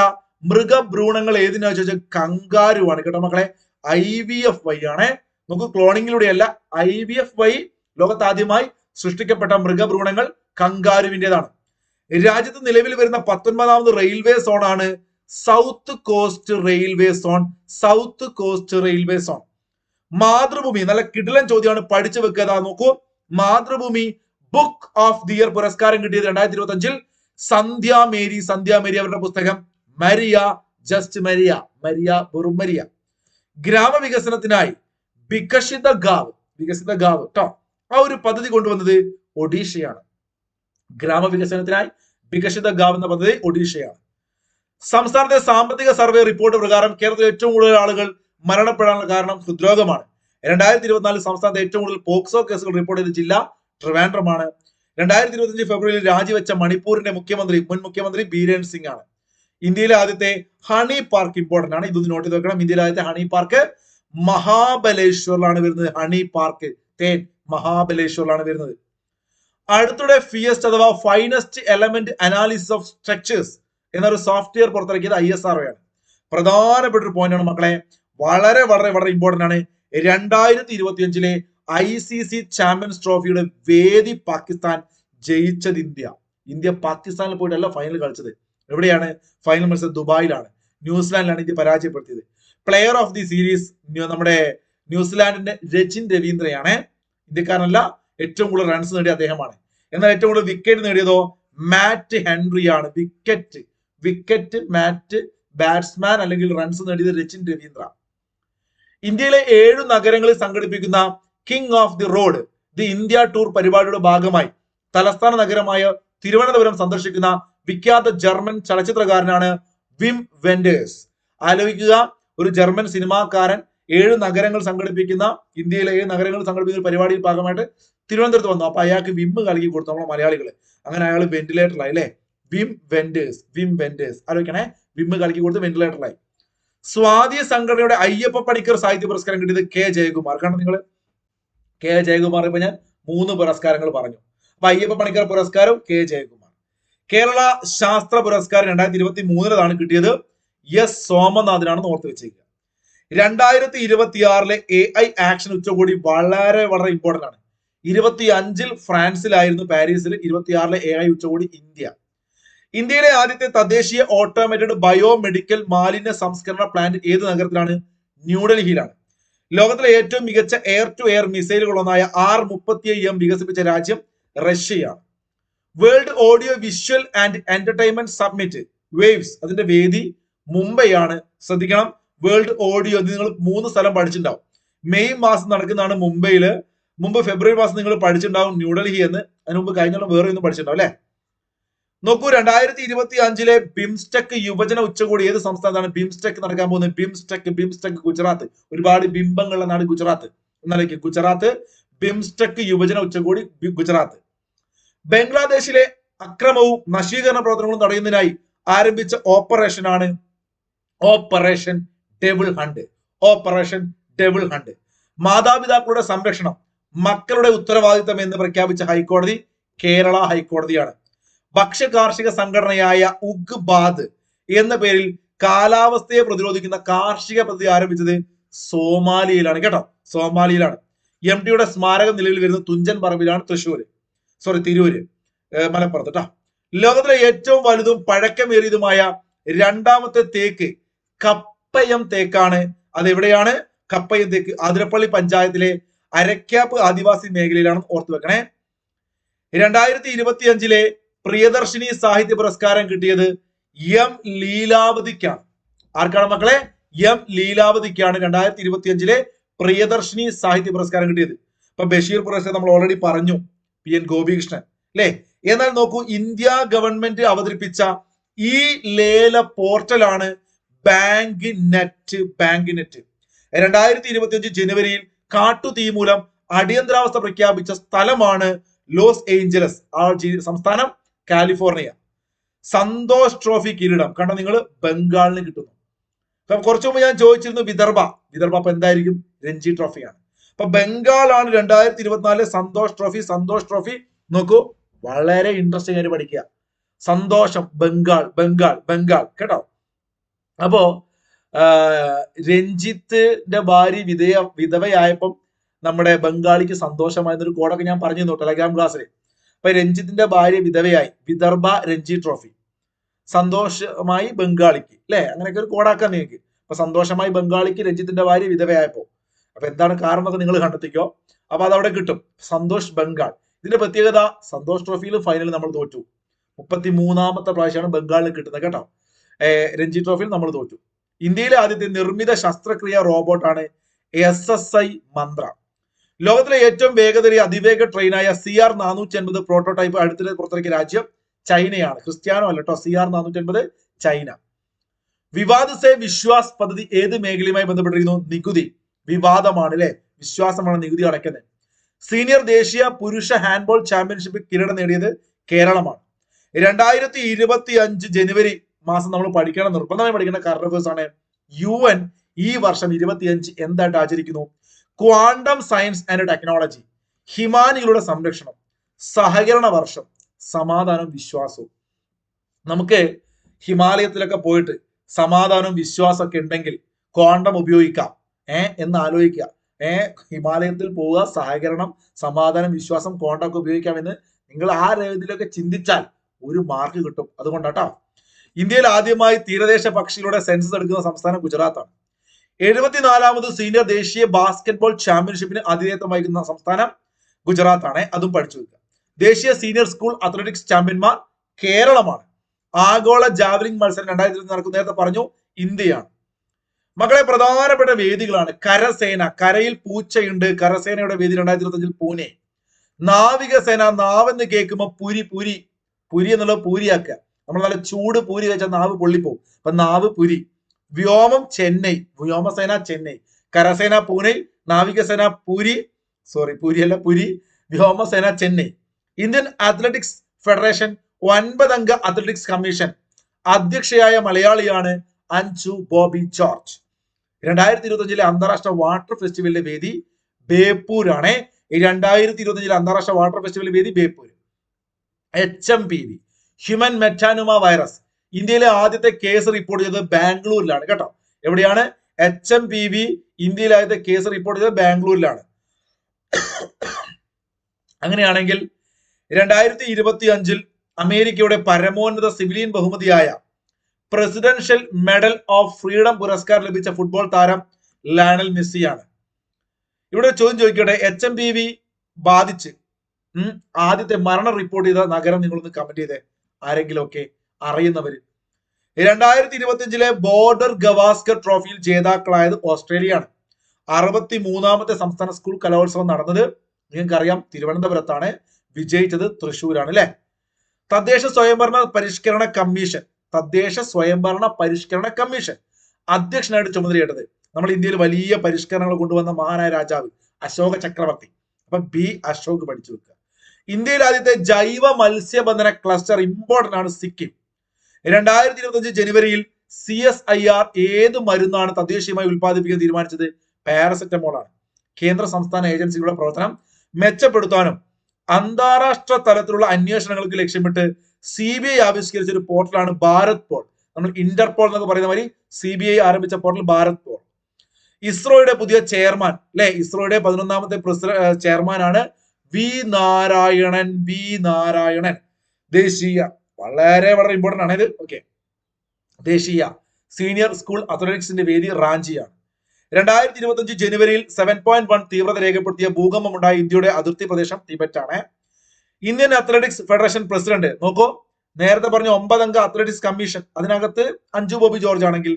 മൃഗഭ്രൂണങ്ങൾ ഏതിനാ ചോദിച്ചാൽ കങ്കാരുവാണ് കേട്ടോ മക്കളെ. IVF വഴി ആണ്, നമുക്ക് ക്ലോണിങ്ങിലൂടെയല്ല. IVF വഴി ലോകത്ത് ആദ്യമായി സൃഷ്ടിക്കപ്പെട്ട മൃഗഭ്രൂണങ്ങൾ കങ്കാരുവിൻ്റെതാണ്. രാജ്യത്ത് നിലവിൽ വരുന്ന 19ാമത് റെയിൽവേ സോൺ ആണ് south cost railway zone. Mathrubhumi നല്ല കിടിലൻ ചോദ്യമാണ്, പഠിച്ചു വെക്കുക. നോക്കൂ, Mathrubhumi book of the year പുരസ്കാരം കിട്ടിയത് 2025 സന്ധ്യ മേരി അവരുടെ പുസ്തകം മരിയ വെറും മരിയ. ഗ്രാമവികസനത്തിനായി വികസിത ഗാവ് കേട്ടോ, ആ ഒരു പദ്ധതി കൊണ്ടുവന്നത് ഒഡീഷയാണ്. ഗ്രാമവികസനത്തിനായി വികസിത ഗാവ് എന്ന പദ്ധതി ഒഡീഷയാണ്. സംസ്ഥാനത്തെ സാമ്പത്തിക സർവേ റിപ്പോർട്ട് പ്രകാരം കേരളത്തിൽ ഏറ്റവും കൂടുതൽ ആളുകൾ മരണപ്പെടാനുള്ള കാരണം ഹൃദ്രോഗമാണ്. 2024 സംസ്ഥാനത്ത് ഏറ്റവും കൂടുതൽ പോക്സോ കേസുകൾ റിപ്പോർട്ട് ചെയ്ത ജില്ല ട്രിവാൻഡ്രമാണ്. 2025 ഫെബ്രുവരിയിൽ രാജിവെച്ച മണിപ്പൂരിന്റെ മുൻ മുഖ്യമന്ത്രി ബീരേൻ സിംഗ് ആണ്. ഇന്ത്യയിലെ ആദ്യത്തെ ഹണി പാർക്ക് ഇമ്പോർട്ടന്റ് ആണ്, ഇതൊന്ന് നോട്ട് ചെയ്ത് വെക്കണം. ഇന്ത്യയിലെ ആദ്യത്തെ ഹണി പാർക്ക് മഹാബലേശ്വറിലാണ് വരുന്നത്. ഹണി പാർക്ക് തേൻ മഹാബലേശ്വറിലാണ് വരുന്നത്. അടുത്തിടെ ഫിയസ്റ്റ് അഥവാ finest element analysis of structures എന്നൊരു സോഫ്റ്റ്വെയർ പുറത്തിറക്കിയത് ISRO ആണ്. പ്രധാനപ്പെട്ട ഒരു പോയിന്റ് ആണ് മക്കളെ, വളരെ വളരെ വളരെ ഇമ്പോർട്ടന്റ് ആണ്. 2025 ICC ചാമ്പ്യൻസ് ട്രോഫിയുടെ വേദി പാകിസ്ഥാൻ ജയിച്ചത് ഇന്ത്യ പാകിസ്ഥാനിൽ പോയിട്ടല്ല ഫൈനൽ കളിച്ചത്. എവിടെയാണ് ഫൈനൽ മത്സരം? ദുബായിലാണ്, ന്യൂസിലാൻഡിലാണ് ഇന്ത്യ പരാജയപ്പെടുത്തിയത്. പ്ലെയർ ഓഫ് ദി സീരീസ് നമ്മുടെ ന്യൂസിലാൻഡിന്റെ രജിൻ രവീന്ദ്രയാണ്. ഇന്ത്യക്കാരനല്ല, ഏറ്റവും കൂടുതൽ റൺസ് നേടിയ അദ്ദേഹമാണ്. എന്നാൽ ഏറ്റവും കൂടുതൽ വിക്കറ്റ് നേടിയതോ മാറ്റ് ഹെൻറി ആണ്. വിക്കറ്റ് മാറ്റ്, ബാറ്റ്സ്മാൻ അല്ലെങ്കിൽ റൺസ് നേടിയത് രജിൻ രവീന്ദ്ര. ഇന്ത്യയിലെ 7 നഗരങ്ങളിൽ സംഘടിപ്പിക്കുന്ന king of the road the India tour പരിപാടിയുടെ ഭാഗമായി തലസ്ഥാന നഗരമായ തിരുവനന്തപുരം സന്ദർശിക്കുന്ന വിഖ്യാത ജർമ്മൻ ചലച്ചിത്രകാരനാണ് വിം വെൻഡേഴ്സ്. ആലോചിക്കുക, ഒരു ജർമ്മൻ സിനിമാക്കാരൻ 7 നഗരങ്ങൾ സംഘടിപ്പിക്കുന്ന, ഇന്ത്യയിലെ 7 നഗരങ്ങൾ സംഘടിപ്പിക്കുന്ന പരിപാടിയിൽ ഭാഗമായിട്ട് തിരുവനന്തപുരത്ത് വന്നു. അപ്പൊ അയാൾക്ക് വിമ്മ് കലക്കി കൊടുത്തു നമ്മളെ മലയാളികള്. അങ്ങനെ അയാൾ വെന്റിലേറ്ററിലായി അല്ലെ. വിം വെൻഡേഴ്സ് ആലോചിക്കണേ, വിമ്മ് കലക്കി കൊടുത്ത് വെന്റിലേറ്ററിലായി. സ്വാതി സംഘടനയുടെ അയ്യപ്പ പണിക്കർ സാഹിത്യ പുരസ്കാരം കിട്ടിയത് കെ ജയകുമാർ. കാരണം നിങ്ങൾ കെ ജയകുമാർ ഇപ്പൊ ഞാൻ 3 പുരസ്കാരങ്ങൾ പറഞ്ഞു. അപ്പൊ അയ്യപ്പ പണിക്കർ പുരസ്കാരം കെ ജയകുമാർ. കേരള ശാസ്ത്ര പുരസ്കാരം 2023 കിട്ടിയത് എസ് സോമനാഥനാണെന്ന് ഓർത്ത് വെച്ചേക്കുക. 2026 AI ആക്ഷൻ ഉച്ചകോടി വളരെ വളരെ ഇമ്പോർട്ടന്റ് ആണ്. 25 ഫ്രാൻസിലായിരുന്നു, പാരീസിൽ. 26 AI ഉച്ചകോടി ഇന്ത്യയിലെ ആദ്യത്തെ തദ്ദേശീയ ഓട്ടോമേറ്റഡ് ബയോമെഡിക്കൽ മാലിന്യ സംസ്കരണ പ്ലാന്റ് ഏത് നഗരത്തിലാണ്? ന്യൂഡൽഹിയിലാണ്. ലോകത്തിലെ ഏറ്റവും മികച്ച എയർ ടു എയർ മിസൈലുകളൊന്നായ R-35M വികസിപ്പിച്ച രാജ്യം റഷ്യയാണ്. World audio visual and entertainment submit waves അതിന്റെ വേദി മുംബൈയാണ്. ശ്രദ്ധിക്കണം, വേൾഡ് ഓഡിയോ നിങ്ങൾ 3 സ്ഥലം പഠിച്ചിട്ടുണ്ടാവും. മെയ് മാസം നടക്കുന്നതാണ് മുംബൈയില്. മുമ്പ് ഫെബ്രുവരി മാസം നിങ്ങൾ പഠിച്ചിട്ടുണ്ടാവും ന്യൂഡൽഹി എന്ന്. അതിന് മുമ്പ് കഴിഞ്ഞ വേറെ ഒന്നും പഠിച്ചിട്ടുണ്ടാവും അല്ലെ. നോക്കൂ, 2025 ബിംസ്റ്റെക് യുവജന ഉച്ചകോടി ഏത് സംസ്ഥാനത്താണ്? ബിംസ്റ്റെക് നടക്കാൻ പോകുന്നത്. ബിംസ്റ്റെക് ഗുജറാത്ത്. ഒരുപാട് ബിംബങ്ങളുള്ള നാട് ഗുജറാത്ത്. എന്നാലേക്ക് ഗുജറാത്ത് ബിംസ്റ്റെക് യുവജന ഉച്ചകോടി ഗുജറാത്ത്. ബംഗ്ലാദേശിലെ അക്രമവും നശീകരണ പ്രവർത്തനങ്ങളും തടയുന്നതിനായി ആരംഭിച്ച ഓപ്പറേഷനാണ് ഓപ്പറേഷൻ ഡെവിൾ ഹണ്ട്. മാതാപിതാക്കളുടെ സംരക്ഷണം മക്കളുടെ ഉത്തരവാദിത്തം എന്ന് പ്രഖ്യാപിച്ച ഹൈക്കോടതി കേരള ഹൈക്കോടതിയാണ്. ഭക്ഷ്യ കാർഷിക സംഘടനയായ ഉഗ്ബാദ് എന്ന പേരിൽ കാലാവസ്ഥയെ പ്രതിരോധിക്കുന്ന കാർഷിക പദ്ധതി ആരംഭിച്ചത് സോമാലിയയിലാണ്. കേട്ടോ, സോമാലിയയിലാണ്. MTയുടെ സ്മാരകം നിലവിൽ വരുന്ന തുഞ്ചൻ പറമ്പിലാണ്, തിരൂര്, മലപ്പുറത്ത് കേട്ടോ. ലോകത്തിലെ ഏറ്റവും വലുതും പഴക്കമേറിയതുമായ 2ാമത്തെ തേക്ക് കപ്പയം തേക്കാണ്. അതെവിടെയാണ്? കപ്പയം തേക്ക് അതിരപ്പള്ളി പഞ്ചായത്തിലെ അരക്കാപ്പ് ആദിവാസി മേഖലയിലാണ്. ഓർത്തു വെക്കണേ. 2025 പ്രിയദർശിനി സാഹിത്യ പുരസ്കാരം കിട്ടിയത് M ലീലാവതിക്കാണ്. ആർക്കാണ് മക്കളെ? M ലീലാവതിക്കാണ് 2025 പ്രിയദർശിനി സാഹിത്യ പുരസ്കാരം കിട്ടിയത്. ഇപ്പൊ ബഷീർ പുരസ്കാരം നമ്മൾ ഓൾറെഡി പറഞ്ഞു, PN ഗോപികൃഷ്ണൻ അല്ലെ. എന്നാൽ നോക്കൂ, ഇന്ത്യ ഗവൺമെന്റ് അവതരിപ്പിച്ച ഈ ലേല പോർട്ടലാണ് ബാങ്ക് നെറ്റ്. 2025 ജനുവരിയിൽ കാട്ടുതീ മൂലം അടിയന്തരാവസ്ഥ പ്രഖ്യാപിച്ച സ്ഥലമാണ് ലോസ് ഏഞ്ചലസ്. സംസ്ഥാനം കാലിഫോർണിയ. സന്തോഷ് ട്രോഫി കിരീടം കണ്ട നിങ്ങൾ ബംഗാളിന് കിട്ടുന്നു. അപ്പൊ കുറച്ചു മുമ്പ് ഞാൻ ചോദിച്ചിരുന്നു വിദർഭ അപ്പൊ എന്തായിരിക്കും? രഞ്ജി ട്രോഫിയാണ്. അപ്പൊ ബംഗാളാണ് 2024 സന്തോഷ് ട്രോഫി. നോക്കൂ, വളരെ ഇൻട്രസ്റ്റിംഗ് ആയിട്ട് പഠിക്കുക. സന്തോഷം ബംഗാൾ കേട്ടോ. അപ്പോ രഞ്ജിത്തിന്റെ ഭാര്യ വിധവയായപ്പം നമ്മുടെ ബംഗാളിക്ക് സന്തോഷമായിരുന്നൊരു കോഡൊക്കെ ഞാൻ പറഞ്ഞു ടെലഗ്രാം ക്ലാസ്സിൽ. അപ്പൊ രഞ്ജിത്തിന്റെ ഭാര്യ വിധവയായി, വിദർഭ രഞ്ജി ട്രോഫി. സന്തോഷമായി ബംഗാളിക്ക് അല്ലെ, അങ്ങനെയൊക്കെ ഒരു കോഡാക്കാൻ നിങ്ങൾക്ക്. അപ്പൊ സന്തോഷമായി ബംഗാളിക്ക്, രഞ്ജിത്തിന്റെ ഭാര്യ വിധവയായപ്പോ. അപ്പൊ എന്താണ് കാരണം എന്നൊക്കെ നിങ്ങൾ കണ്ടെത്തിക്കോ. അപ്പൊ അതവിടെ കിട്ടും. സന്തോഷ് ബംഗാൾ. ഇതിന്റെ പ്രത്യേകത, സന്തോഷ് ട്രോഫിയിലും ഫൈനൽ നമ്മൾ തോറ്റു. 33ാമത്തെ പ്രാവശ്യമാണ് ബംഗാളിൽ കിട്ടുന്നത് കേട്ടോ. രഞ്ജി ട്രോഫിയിൽ നമ്മൾ തോറ്റു. ഇന്ത്യയിലെ ആദ്യത്തെ നിർമ്മിത ശസ്ത്രക്രിയ റോബോട്ടാണ് SSI മന്ത്ര. ലോകത്തിലെ ഏറ്റവും വേഗതയേറിയ അതിവേഗ ട്രെയിനായ CR450 പ്രോട്ടോടൈപ്പ് അടുത്തിടെ പുറത്തിറക്കിയ രാജ്യം ചൈനയാണ്. ക്രിസ്ത്യാനോ അല്ല കേട്ടോ. CR450 China. Vivad say Vishwas പദ്ധതി ഏത് മേഖലയുമായി ബന്ധപ്പെട്ടിരിക്കുന്നു? നികുതി. വിവാദമാണ് അല്ലെ, വിശ്വാസമാണ് നികുതി അടയ്ക്കുന്നത്. സീനിയർ ദേശീയ പുരുഷ ഹാൻഡ്ബോൾ ചാമ്പ്യൻഷിപ്പ് കിരീടം നേടിയത് കേരളമാണ്. 2025 ജനുവരി മാസം നമ്മൾ പഠിക്കണം, നിർബന്ധമായി പഠിക്കേണ്ട കറണ്ട് അഫയേഴ്സ് ആണ്. UN ഈ വർഷം 25 എന്തായിട്ട് ആചരിക്കുന്നു? ക്വാണ്ടം സയൻസ് ആൻഡ് ടെക്നോളജി, ഹിമാനികളുടെ സംരക്ഷണം, സഹകരണ വർഷം, സമാധാനവും വിശ്വാസവും. നമുക്ക് ഹിമാലയത്തിലൊക്കെ പോയിട്ട് സമാധാനവും വിശ്വാസമൊക്കെ ഉണ്ടെങ്കിൽ ക്വാണ്ടം ഉപയോഗിക്കാം എന്ന് ആലോചിക്കുക. ഹിമാലയത്തിൽ പോവുക, സഹകരണം, സമാധാനം, വിശ്വാസം, ക്വാണ്ടം ഒക്കെ ഉപയോഗിക്കാമെന്ന് നിങ്ങൾ ആ രീതിയിലൊക്കെ ചിന്തിച്ചാൽ ഒരു മാർക്ക് കിട്ടും. അതുകൊണ്ടാട്ടോ. ഇന്ത്യയിൽ ആദ്യമായി തീരദേശ പക്ഷികളുടെ സെൻസസ് എടുക്കുന്ന സംസ്ഥാനം ഗുജറാത്താണ്. 74ാമത് സീനിയർ ദേശീയ ബാസ്കറ്റ്ബോൾ ചാമ്പ്യൻഷിപ്പിന് ആതിഥേയത്വം വഹിക്കുന്ന സംസ്ഥാനം ഗുജറാത്താണ്. അതും പഠിച്ചു വെക്കുക. ദേശീയ സീനിയർ സ്കൂൾ അത്ലറ്റിക്സ് ചാമ്പ്യന്മാർ കേരളമാണ്. ആഗോള ജാവലിംഗ് മത്സരം 2020 നടക്കുന്ന, നേരത്തെ പറഞ്ഞു, ഇന്ത്യയാണ്. മക്കളെ, പ്രധാനപ്പെട്ട വേദികളാണ് കരസേന, കരയിൽ പൂച്ചയുണ്ട്, കരസേനയുടെ വേദി 2025 പൂനെ. നാവികസേന, നാവെന്ന് കേൾക്കുമ്പോൾ പുരി പുരി പുരി എന്നുള്ളത് പൂരിയാക്കുക. നമ്മൾ നല്ല ചൂട് പൂരി കഴിച്ചാൽ നാവ് പൊള്ളിപ്പോവും. അപ്പൊ നാവ് പുരി. വ്യോമം ചെന്നൈ, വ്യോമസേന ചെന്നൈ. കരസേന പൂനെ, നാവികസേന പുരി, പുരിയല്ല പുരി, വ്യോമസേന ചെന്നൈ. ഇന്ത്യൻ അത്ലറ്റിക്സ് ഫെഡറേഷൻ 9 അംഗ അത്ലറ്റിക്സ് കമ്മീഷൻ അധ്യക്ഷയായ മലയാളിയാണ് അഞ്ജു ബോബി ജോർജ്. 2025 അന്താരാഷ്ട്ര വാട്ടർ ഫെസ്റ്റിവലിന്റെ വേദി ബേപ്പൂരാണ്. 2025 അന്താരാഷ്ട്ര വാട്ടർ ഫെസ്റ്റിവൽ വേദി ബേപ്പൂർ. HMPV, ഹ്യൂമൻ മെറ്റാനുമ വൈറസ്, ഇന്ത്യയിലെ ആദ്യത്തെ കേസ് റിപ്പോർട്ട് ചെയ്തത് ബാംഗ്ലൂരിലാണ് കേട്ടോ. എവിടെയാണ്? HMPV ഇന്ത്യയിലെ ആദ്യത്തെ കേസ് റിപ്പോർട്ട് ചെയ്തത് ബാംഗ്ലൂരിലാണ്. അങ്ങനെയാണെങ്കിൽ 2025 അമേരിക്കയുടെ പരമോന്നത സിവിലിയൻ ബഹുമതിയായ പ്രസിഡൻഷ്യൽ മെഡൽ ഓഫ് ഫ്രീഡം പുരസ്കാരം ലഭിച്ച ഫുട്ബോൾ താരം ലയണൽ മെസ്സിയാണ്. ഇവിടെ ചോദ്യം ചോദിക്കട്ടെ, HMPV ബാധിച്ച് ആദ്യത്തെ മരണം റിപ്പോർട്ട് ചെയ്ത നഗരം നിങ്ങളൊന്ന് കമന്റ് ചെയ്തേ, ആരെങ്കിലും ഒക്കെ അറിയുന്നവര്. 2025 ബോർഡർ ഗവാസ്കർ ട്രോഫിയിൽ ജേതാക്കളായത് ഓസ്ട്രേലിയയാണ്. 63ാമത്തെ സംസ്ഥാന സ്കൂൾ കലോത്സവം നടന്നത് നിങ്ങൾക്കറിയാം തിരുവനന്തപുരത്താണ്. വിജയിച്ചത് തൃശ്ശൂരാണ് അല്ലെ. തദ്ദേശ സ്വയംഭരണ പരിഷ്കരണ കമ്മീഷൻ, തദ്ദേശ സ്വയംഭരണ പരിഷ്കരണ കമ്മീഷൻ അധ്യക്ഷനായിട്ട് ചുമതലയേറ്റത് നമ്മൾ ഇന്ത്യയിൽ വലിയ പരിഷ്കരണങ്ങൾ കൊണ്ടുവന്ന മഹാനായ രാജാവ് അശോക ചക്രവർത്തി. അപ്പൊ അശോക് പഠിച്ചു വെക്കുക. ഇന്ത്യയിൽ ആദ്യത്തെ ജൈവ മത്സ്യബന്ധന ക്ലസ്റ്റർ ഇമ്പോർട്ടന്റ് ആണ് സിക്കിം. 2025 ജനുവരിയിൽ CSIR ഏത് മരുന്നാണ് തദ്ദേശീയമായി ഉൽപ്പാദിപ്പിക്കാൻ തീരുമാനിച്ചത്? പാരസെറ്റമോൾ ആണ്. കേന്ദ്ര സംസ്ഥാന ഏജൻസികളുടെ പ്രവർത്തനം മെച്ചപ്പെടുത്താനും അന്താരാഷ്ട്ര തലത്തിലുള്ള അന്വേഷണങ്ങൾക്ക് ലക്ഷ്യമിട്ട് CBI ആവിഷ്കരിച്ച ഒരു പോർട്ടലാണ് ഭാരത് പോൾ. നമ്മൾ ഇന്റർപോൾ എന്നൊക്കെ പറയുന്ന മാതിരി CBI ആരംഭിച്ച പോർട്ടൽ ഭാരത് പോൾ. ഇസ്രോയുടെ പുതിയ ചെയർമാൻ അല്ലെ, ഇസ്രോയുടെ 11ാമത്തെ ചെയർമാനാണ് വി നാരായണൻ. ദേശീയ, വളരെ വളരെ ഇമ്പോർട്ടന്റ് ആണ് ഇത്. ഓക്കെ, ദേശീയ സീനിയർ സ്കൂൾ അത്ലറ്റിക്സിന്റെ വേദി റാഞ്ചിയാണ്. 2025 ജനുവരിയിൽ 7.1 തീവ്രത രേഖപ്പെടുത്തിയ ഭൂകമ്പമുണ്ടായ ഇന്ത്യയുടെ അതിർത്തി പ്രദേശം ടിബറ്റ് ആണ്. ഇന്ത്യൻ അത്ലറ്റിക്സ് ഫെഡറേഷൻ പ്രസിഡന്റ് നോക്കൂ, നേരത്തെ പറഞ്ഞ 9 അംഗ അത്ലറ്റിക്സ് കമ്മീഷൻ, അതിനകത്ത് അഞ്ജു ബോബി ജോർജ് ആണെങ്കിൽ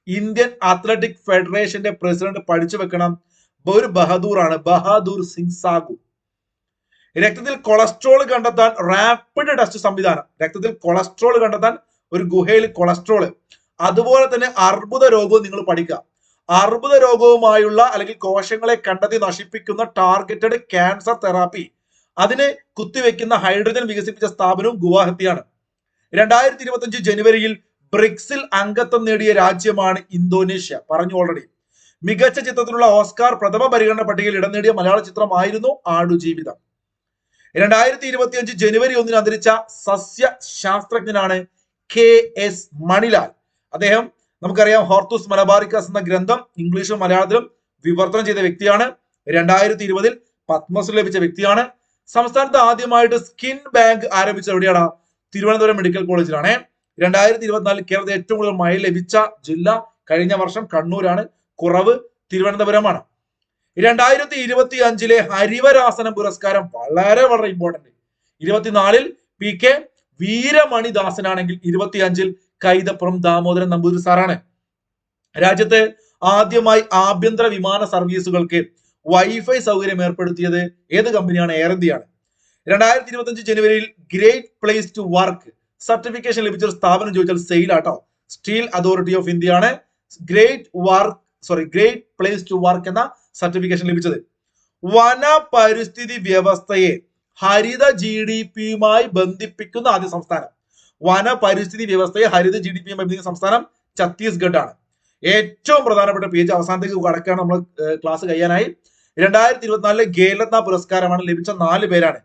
ഇന്ത്യൻ അത്ലറ്റിക് ഫെഡറേഷന്റെ പ്രസിഡന്റ് പഠിച്ചു വെക്കണം, ഒരു ബഹദൂർ ആണ്, ബഹാദൂർ സിംഗ് സാഗു. രക്തത്തിൽ കൊളസ്ട്രോൾ കണ്ടെത്താൻ റാപ്പിഡ് ടെസ്റ്റ് സംവിധാനം, രക്തത്തിൽ കൊളസ്ട്രോൾ കണ്ടെത്താൻ ഒരു ഗുഹയിൽ കൊളസ്ട്രോൾ. അതുപോലെ തന്നെ അർബുദ രോഗവും നിങ്ങൾ പഠിക്കുക. അർബുദ രോഗവുമായുള്ള അല്ലെങ്കിൽ കോശങ്ങളെ കണ്ടെത്തി നശിപ്പിക്കുന്ന ടാർഗറ്റഡ് ക്യാൻസർ തെറാപ്പി, അതിന് കുത്തിവെക്കുന്ന ഹൈഡ്രജൻ വികസിപ്പിച്ച സ്ഥാപനവും ഗുവാഹത്തിയാണ്. 2025 ജനുവരിയിൽ ബ്രിക്സിൽ അംഗത്വം നേടിയ രാജ്യമാണ് ഇന്തോനേഷ്യ. പറഞ്ഞു ഓൾറെഡി. മികച്ച ചിത്രത്തിനുള്ള ഓസ്കാർ പ്രഥമ പരിഗണന പട്ടികയിൽ ഇടം നേടിയ മലയാള ചിത്രമായിരുന്നു ആടുജീവിതം. 2025 ജനുവരി 1 അന്തരിച്ച സസ്യ ശാസ്ത്രജ്ഞനാണ് KS മണിലാൽ. അദ്ദേഹം നമുക്കറിയാം ഹോർത്തൂസ് മലബാറിക്കസ് എന്ന ഗ്രന്ഥം ഇംഗ്ലീഷും മലയാളത്തിലും വിവർത്തനം ചെയ്ത വ്യക്തിയാണ്. 2020 പത്മശ്രീ ലഭിച്ച വ്യക്തിയാണ്. സംസ്ഥാനത്ത് ആദ്യമായിട്ട് സ്കിൻ ബാങ്ക് ആരംഭിച്ചത് എവിടെയാണ്? തിരുവനന്തപുരം മെഡിക്കൽ കോളേജിലാണ്. 2024 കേരളത്തിൽ ഏറ്റവും കൂടുതൽ മഴ ലഭിച്ച ജില്ല കഴിഞ്ഞ വർഷം കണ്ണൂരാണ്, കുറവ് തിരുവനന്തപുരമാണ്. 2025 ഹരിവരാസനം പുരസ്കാരം വളരെ വളരെ ഇമ്പോർട്ടന്റ്. 24 PK വീരമണിദാസനാണെങ്കിൽ 25 കൈതപ്പുറം ദാമോദരൻ നമ്പൂതിരി സാറാണ്. രാജ്യത്ത് ആദ്യമായി ആഭ്യന്തര വിമാന സർവീസുകൾക്ക് വൈഫൈ സൗകര്യം ഏർപ്പെടുത്തിയത് ഏത് കമ്പനിയാണ്? എയർ ഇന്ത്യയാണ്. 2025 ജനുവരിയിൽ great place to work certification ലഭിച്ച ഒരു സ്ഥാപനം ചോദിച്ചാൽ സെയിൽ ആട്ടോ, സ്റ്റീൽ അതോറിറ്റി ഓഫ് ഇന്ത്യ ആണ് ഗ്രേറ്റ് പ്ലേസ് ടു വർക്ക് എന്ന സർട്ടിഫിക്കേഷൻ ലഭിച്ചത്. വന പരിസ്ഥിതി വ്യവസ്ഥയെ ഹരിത GDP-യുമായി ബന്ധിപ്പിക്കുന്ന ആദ്യ സംസ്ഥാനം. വന പരിസ്ഥിതി വ്യവസ്ഥയെ ഹരിത GDP-യുമായി ബന്ധിപ്പിക്കുന്ന സംസ്ഥാനം ഛത്തീസ്ഗഡ് ആണ്. ഏറ്റവും പ്രധാനപ്പെട്ട പേജ് അവസാനത്തേക്ക് കടക്കുകയാണ്. നമ്മൾ ക്ലാസ് കഴിയാനായി. 2024 ഖേൽരത്ന പുരസ്കാരമാണ് ലഭിച്ച 4 പേരാണ്.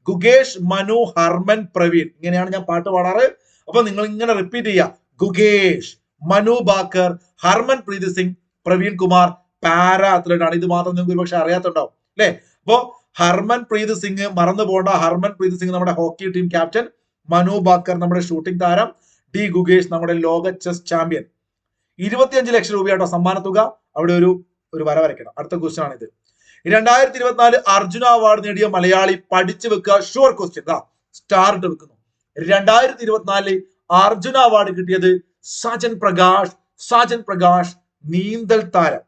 ഗുകേഷ്, മനു, ഹർമൻ, പ്രവീൺ. ഇങ്ങനെയാണ് ഞാൻ പാട്ട് പാടാറ്. അപ്പൊ നിങ്ങൾ ഇങ്ങനെ റിപ്പീറ്റ് ചെയ്യുക. ഗുകേഷ്, മനു ബാക്കർ, ഹർമൻ പ്രീത് സിംഗ്, പ്രവീൺ കുമാർ. പാരാ അത്ലറ്റ് ആണ്. ഇത് മാത്രം നിങ്ങൾക്ക് ഒരുപക്ഷെ അറിയാത്തുണ്ടാവും അല്ലെ? അപ്പോ ഹർമൻ പ്രീത് സിംഗ് മറന്നു പോകേണ്ട. ഹർമൻ പ്രീത് സിംഗ് നമ്മുടെ ഹോക്കി ടീം ക്യാപ്റ്റൻ, മനു ബാക്കർ നമ്മുടെ ഷൂട്ടിംഗ് താരം, ഡി ഗുകേഷ് നമ്മുടെ ലോക ചെസ് ചാമ്പ്യൻ. 25 ലക്ഷം രൂപയാട്ടോ സമ്മാന തുക. അവിടെ ഒരു വര വരയ്ക്കണം. അടുത്ത ക്വസ്റ്റ്യൻ ആണ് ഇത്. 2024 അർജുന അവാർഡ് നേടിയ മലയാളി. പഠിച്ചു വെക്കുക. Sure question. സ്റ്റാർ ഇട്ട് വെക്കുന്നു. 2024 അർജുന അവാർഡ് കിട്ടിയത് സാജൻ പ്രകാശ് നീന്തൽ താരം.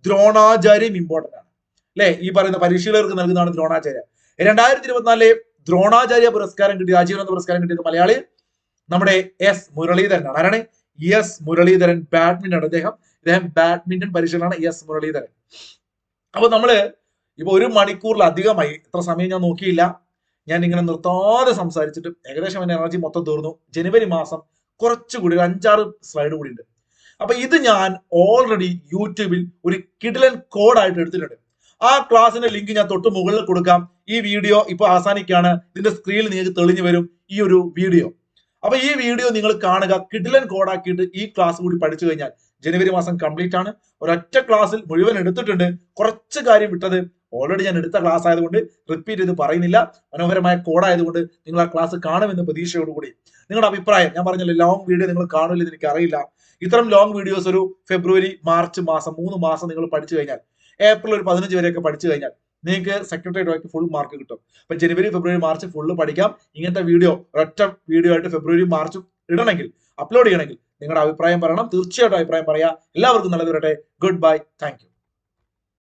ദ്രോണാചാര്യം ഇമ്പോർട്ടന്റ് ആണ് അല്ലെ? ഈ പറയുന്ന പരിശീലകർക്ക് നൽകുന്നതാണ് ദ്രോണാചാര്യ. 2024 ദ്രോണാചാര്യ പുരസ്കാരം കിട്ടിയ രാജീവനന്ദ പുരസ്കാരം കിട്ടിയത് മലയാളി നമ്മുടെ എസ് മുരളീധരനാണ്. ആരാണ്? എസ് മുരളീധരൻ. ബാഡ്മിന്റൺ ആണ് അദ്ദേഹം ബാഡ്മിന്റൺ പരിശീലനാണ് എസ് മുരളീധരൻ. അപ്പൊ നമ്മള് ഇപ്പൊ 1 മണിക്കൂറിലധികമായി. എത്ര സമയം ഞാൻ നോക്കിയില്ല. ഞാൻ ഇങ്ങനെ നിർത്താതെ സംസാരിച്ചിട്ട് ഏകദേശം എന്റെ എനർജി മൊത്തം തീർന്നു. ജനുവരി മാസം കുറച്ചുകൂടി 5-6 സ്ലൈഡ് കൂടി ഉണ്ട്. അപ്പൊ ഇത് ഞാൻ ഓൾറെഡി യൂട്യൂബിൽ ഒരു കിഡിലൻ കോഡായിട്ട് എടുത്തിട്ടുണ്ട്. ആ ക്ലാസ്സിന്റെ ലിങ്ക് ഞാൻ തൊട്ട് മുകളിൽ കൊടുക്കാം. ഈ വീഡിയോ ഇപ്പൊ അവസാനിക്കുകയാണ്. ഇതിന്റെ സ്ക്രീനിൽ നിങ്ങൾക്ക് തെളിഞ്ഞു വരും ഈ ഒരു വീഡിയോ. അപ്പൊ ഈ വീഡിയോ നിങ്ങൾ കാണുക. കിഡിലൻ കോഡാക്കിയിട്ട് ഈ ക്ലാസ് കൂടി പഠിച്ചു കഴിഞ്ഞാൽ ജനുവരി മാസം കംപ്ലീറ്റ് ആണ്. ഒരൊറ്റ ക്ലാസ്സിൽ മുഴുവൻ എടുത്തിട്ടുണ്ട്. കുറച്ച് കാര്യം വിട്ടത് ഓൾറെഡി ഞാൻ എടുത്ത ക്ലാസ് ആയതുകൊണ്ട് റിപ്പീറ്റ് ചെയ്ത് പറയുന്നില്ല. മനോഹരമായ കോഡായതുകൊണ്ട് നിങ്ങൾ ആ ക്ലാസ് കാണുമെന്ന് പ്രതീക്ഷയോടുകൂടി. നിങ്ങളുടെ അഭിപ്രായം, ഞാൻ പറഞ്ഞല്ലോ ലോങ് വീഡിയോ നിങ്ങൾ കാണില്ലെന്ന് എനിക്ക് അറിയില്ല. ഇത്തരം ലോങ് വീഡിയോസ് ഒരു ഫെബ്രുവരി മാർച്ച് മാസം 3 മാസം നിങ്ങൾ പഠിച്ചു കഴിഞ്ഞാൽ, ഏപ്രിൽ ഒരു 15 വരെയൊക്കെ പഠിച്ചു കഴിഞ്ഞാൽ നിങ്ങൾക്ക് സെക്രട്ടേറിയറ്റ് ഫുൾ മാർക്ക് കിട്ടും. അപ്പൊ ജനുവരി ഫെബ്രുവരി മാർച്ച് ഫുള്ള് പഠിക്കാം. ഇങ്ങനത്തെ വീഡിയോ ഒരൊറ്റ വീഡിയോ ആയിട്ട് ഫെബ്രുവരി മാർച്ചും ഇടണമെങ്കിൽ, അപ്ലോഡ് ചെയ്യണമെങ്കിൽ നിങ്ങളുടെ അഭിപ്രായം പറയണം. തീർച്ചയായിട്ടും അഭിപ്രായം പറയാം. എല്ലാവർക്കും നല്ലത് വരട്ടെ. Good bye. Thank you.